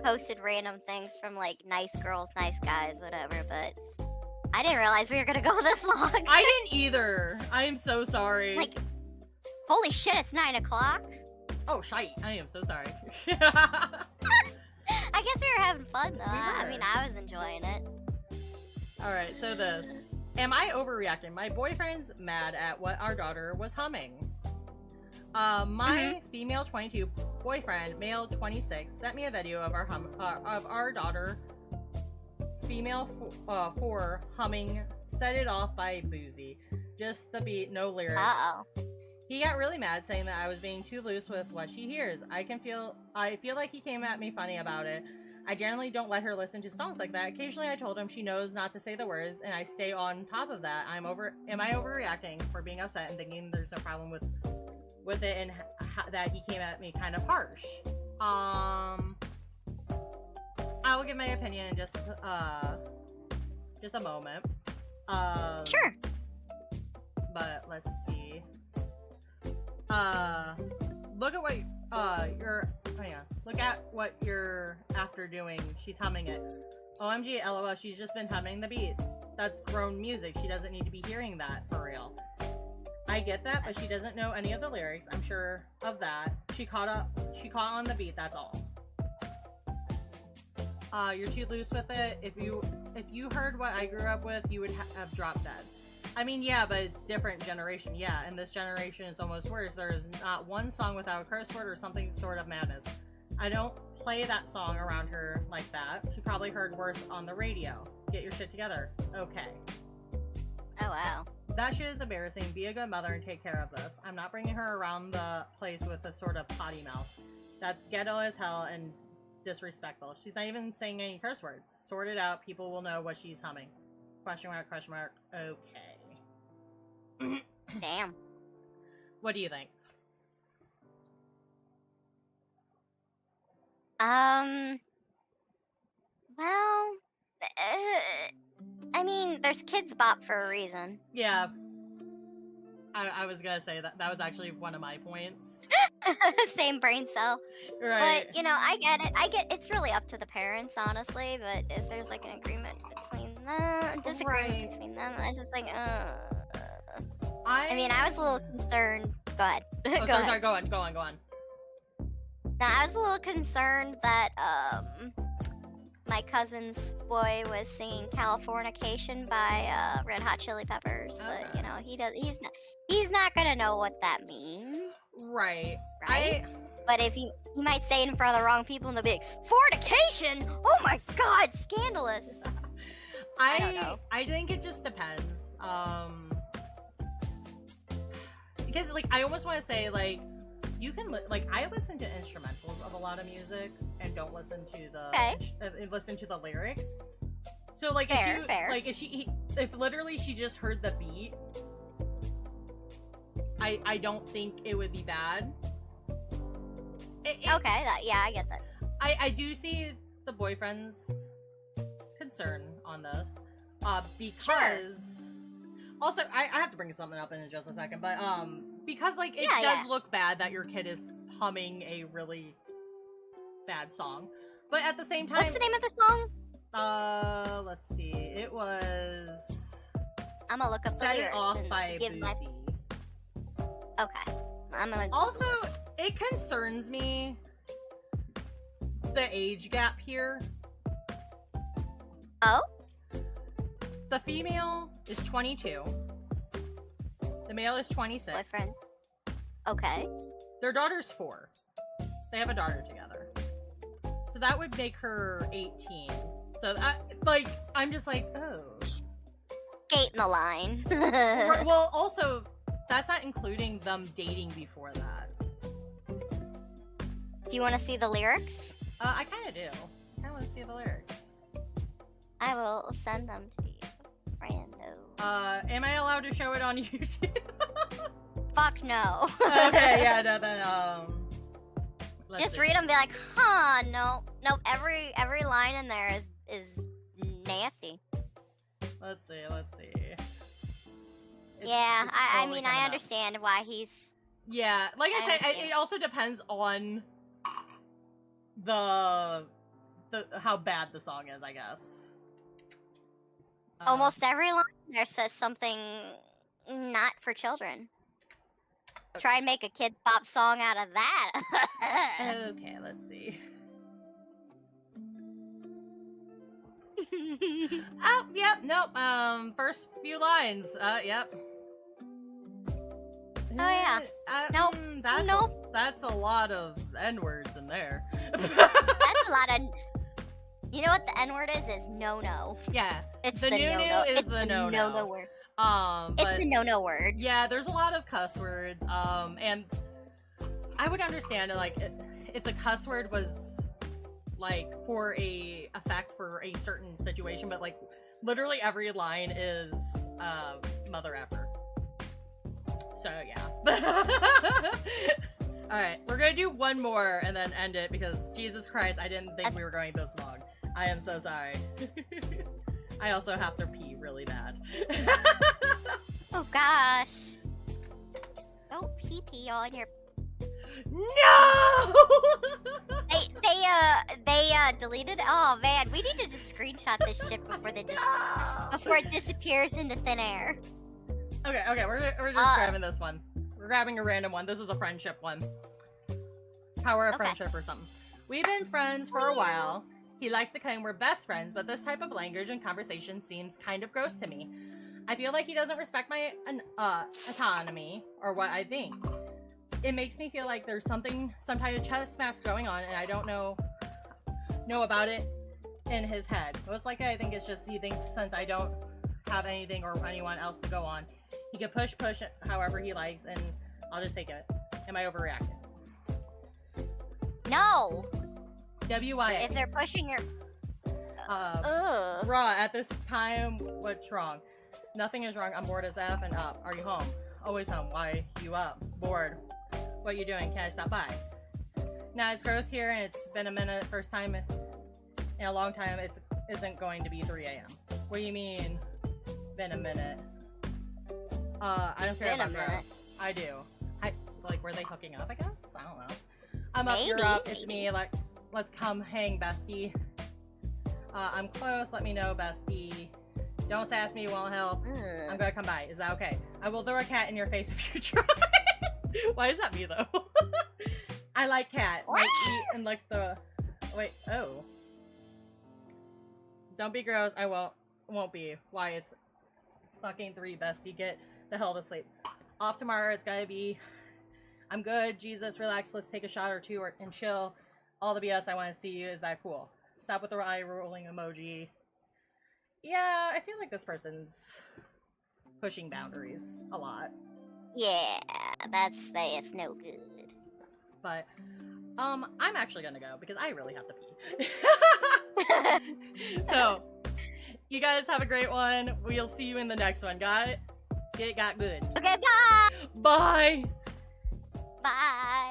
posted random things from like nice girls, nice guys, whatever, but I didn't realize we were gonna go this long. I didn't either. I am so sorry. Like, holy shit, it's 9 o'clock. Oh, shite. I am so sorry. I guess we were having fun though. I mean, I was enjoying it. Alright, so this. Am I overreacting? My boyfriend's mad at what our daughter was humming. My female 22 boyfriend, male 26, sent me a video of our daughter, female 4, humming "Set It Off" by Boozy. Just the beat, no lyrics. Uh-oh. He got really mad, saying that I was being too loose with what she hears. I feel like he came at me funny about it. I generally don't let her listen to songs like that. Occasionally I told him she knows not to say the words, and I stay on top of that. Am I overreacting for being upset and thinking there's no problem with it, and that he came at me kind of harsh? I will give my opinion in just a moment. Sure. But let's see. Look at what look at what you're after doing. She's humming it. OMG, LOL, she's just been humming the beat. That's grown music. She doesn't need to be hearing that, for real. I get that, but she doesn't know any of the lyrics. I'm sure of that. She caught on the beat, that's all. You're too loose with it. If you heard what I grew up with, you would have dropped dead. I mean, yeah, but it's different generation. Yeah, and this generation is almost worse. There is not one song without a curse word or something sort of madness. I don't play that song around her like that. She probably heard worse on the radio. Get your shit together. Okay. Oh, wow. That shit is embarrassing. Be a good mother and take care of this. I'm not bringing her around the place with a sort of potty mouth. That's ghetto as hell and disrespectful. She's not even saying any curse words. Sort it out. People will know what she's humming. Question mark, question mark. Okay. Damn. What do you think? Well, I mean, there's Kids Bop for a reason. Yeah. I was gonna say that was actually one of my points. Same brain cell. Right. But, you know, I get it. It's really up to the parents, honestly, but if there's, like, an agreement between them, disagreement between them, I just think, I mean, I was a little concerned. Go ahead. Oh, sorry, go on. Now, I was a little concerned that, my cousin's boy was singing Californication by, Red Hot Chili Peppers, but, you know, he's not gonna know what that means. Right. But if he might say it in front of the wrong people and they'll be like, fornication? Oh my god, scandalous. I don't know. I think it just depends. Because, like, I almost want to say, like, you can, I listen to instrumentals of a lot of music and don't listen to the lyrics. So, like, fair. if literally she just heard the beat, I don't think it would be bad. I get that. I do see the boyfriend's concern on this, because also I have to bring something up in just a second, but because like it does look bad that your kid is humming a really bad song, but at the same time, what's the name of the song? Let's see, it was I'm gonna look up Set the It lyrics Off and by give my... Boozy. Okay. I'm gonna also, it concerns me the age gap here. Oh? The female is 22. The male is 26. Boyfriend. Okay. Their daughter's 4. They have a daughter together. So that would make her 18. So I'm just like, oh. Skate in the line. Well, also, that's not including them dating before that. Do you want to see the lyrics? I kind of do. I want to see the lyrics. I will send them to you. Rando. Am I allowed to show it on YouTube? Fuck no. Okay, yeah, no, then, just read them and be like, huh, no. Nope, every line in there is nasty. Let's see. I mean, I understand why he's... Yeah, like I said, it also depends on the how bad the song is, I guess. Almost every line there says something not for children. Okay. Try and make a Kids Bop song out of that. Okay, let's see. Oh, yep, nope. First few lines. Yep. Oh yeah. Nope. That's a lot of N-words in there. That's a lot of. You know what the N-word is? Is no. Yeah. It's the no-no. Is the no-no. No word. It's the no word. Yeah, there's a lot of cuss words. And I would understand like if the cuss word was like for a effect for a certain situation, but like literally every line is mother effer. So yeah. Alright, we're gonna do one more and then end it because Jesus Christ, I didn't think we were going this long. I am so sorry. I also have to pee really bad. Oh gosh. Don't pee on your... No! They deleted. Oh man, we need to just screenshot this shit before before it disappears into thin air. Okay, we're just grabbing this one. We're grabbing a random one. This is a friendship one. Power of friendship or something. We've been friends for a while. He likes to claim we're best friends, but this type of language and conversation seems kind of gross to me. I feel like he doesn't respect my autonomy or what I think. It makes me feel like there's some type of chess match going on, and I don't know about it. in his head. Most likely, I think it's just he thinks since I don't have anything or anyone else to go on, he can push it however he likes, and I'll just take it. Am I overreacting? No. WYA. If they're pushing your... Bruh, at this time, what's wrong? Nothing is wrong. I'm bored as F and up. Are you home? Always home. Why you up? Bored. What you doing? Can I stop by? Now it's gross here and it's been a minute. First time in a long time. It isn't going to be 3 a.m. What do you mean? Been a minute. I don't care about gross. I do. Like, were they hooking up, I guess? I don't know. I'm up, you're up, it's me, like, let's come hang, bestie. I'm close, let me know, bestie. Don't sass me, won't help. I'm gonna come by, is that okay? I will throw a cat in your face if you try. Why is that me, though? I like cat. Might eat and like the... Wait, oh. Don't be gross, I won't be. Why, it's fucking 3, bestie. Get the hell to sleep. Off tomorrow, it's gotta be... I'm good, Jesus, relax, let's take a shot or two and chill. All the BS, I want to see you, is that cool? Stop with the eye rolling emoji. Yeah, I feel like this person's pushing boundaries a lot. Yeah, that's no good. But, I'm actually gonna go because I really have to pee. So, you guys have a great one. We'll see you in the next one. Got it? It got good. Okay, bye! Bye! Bye!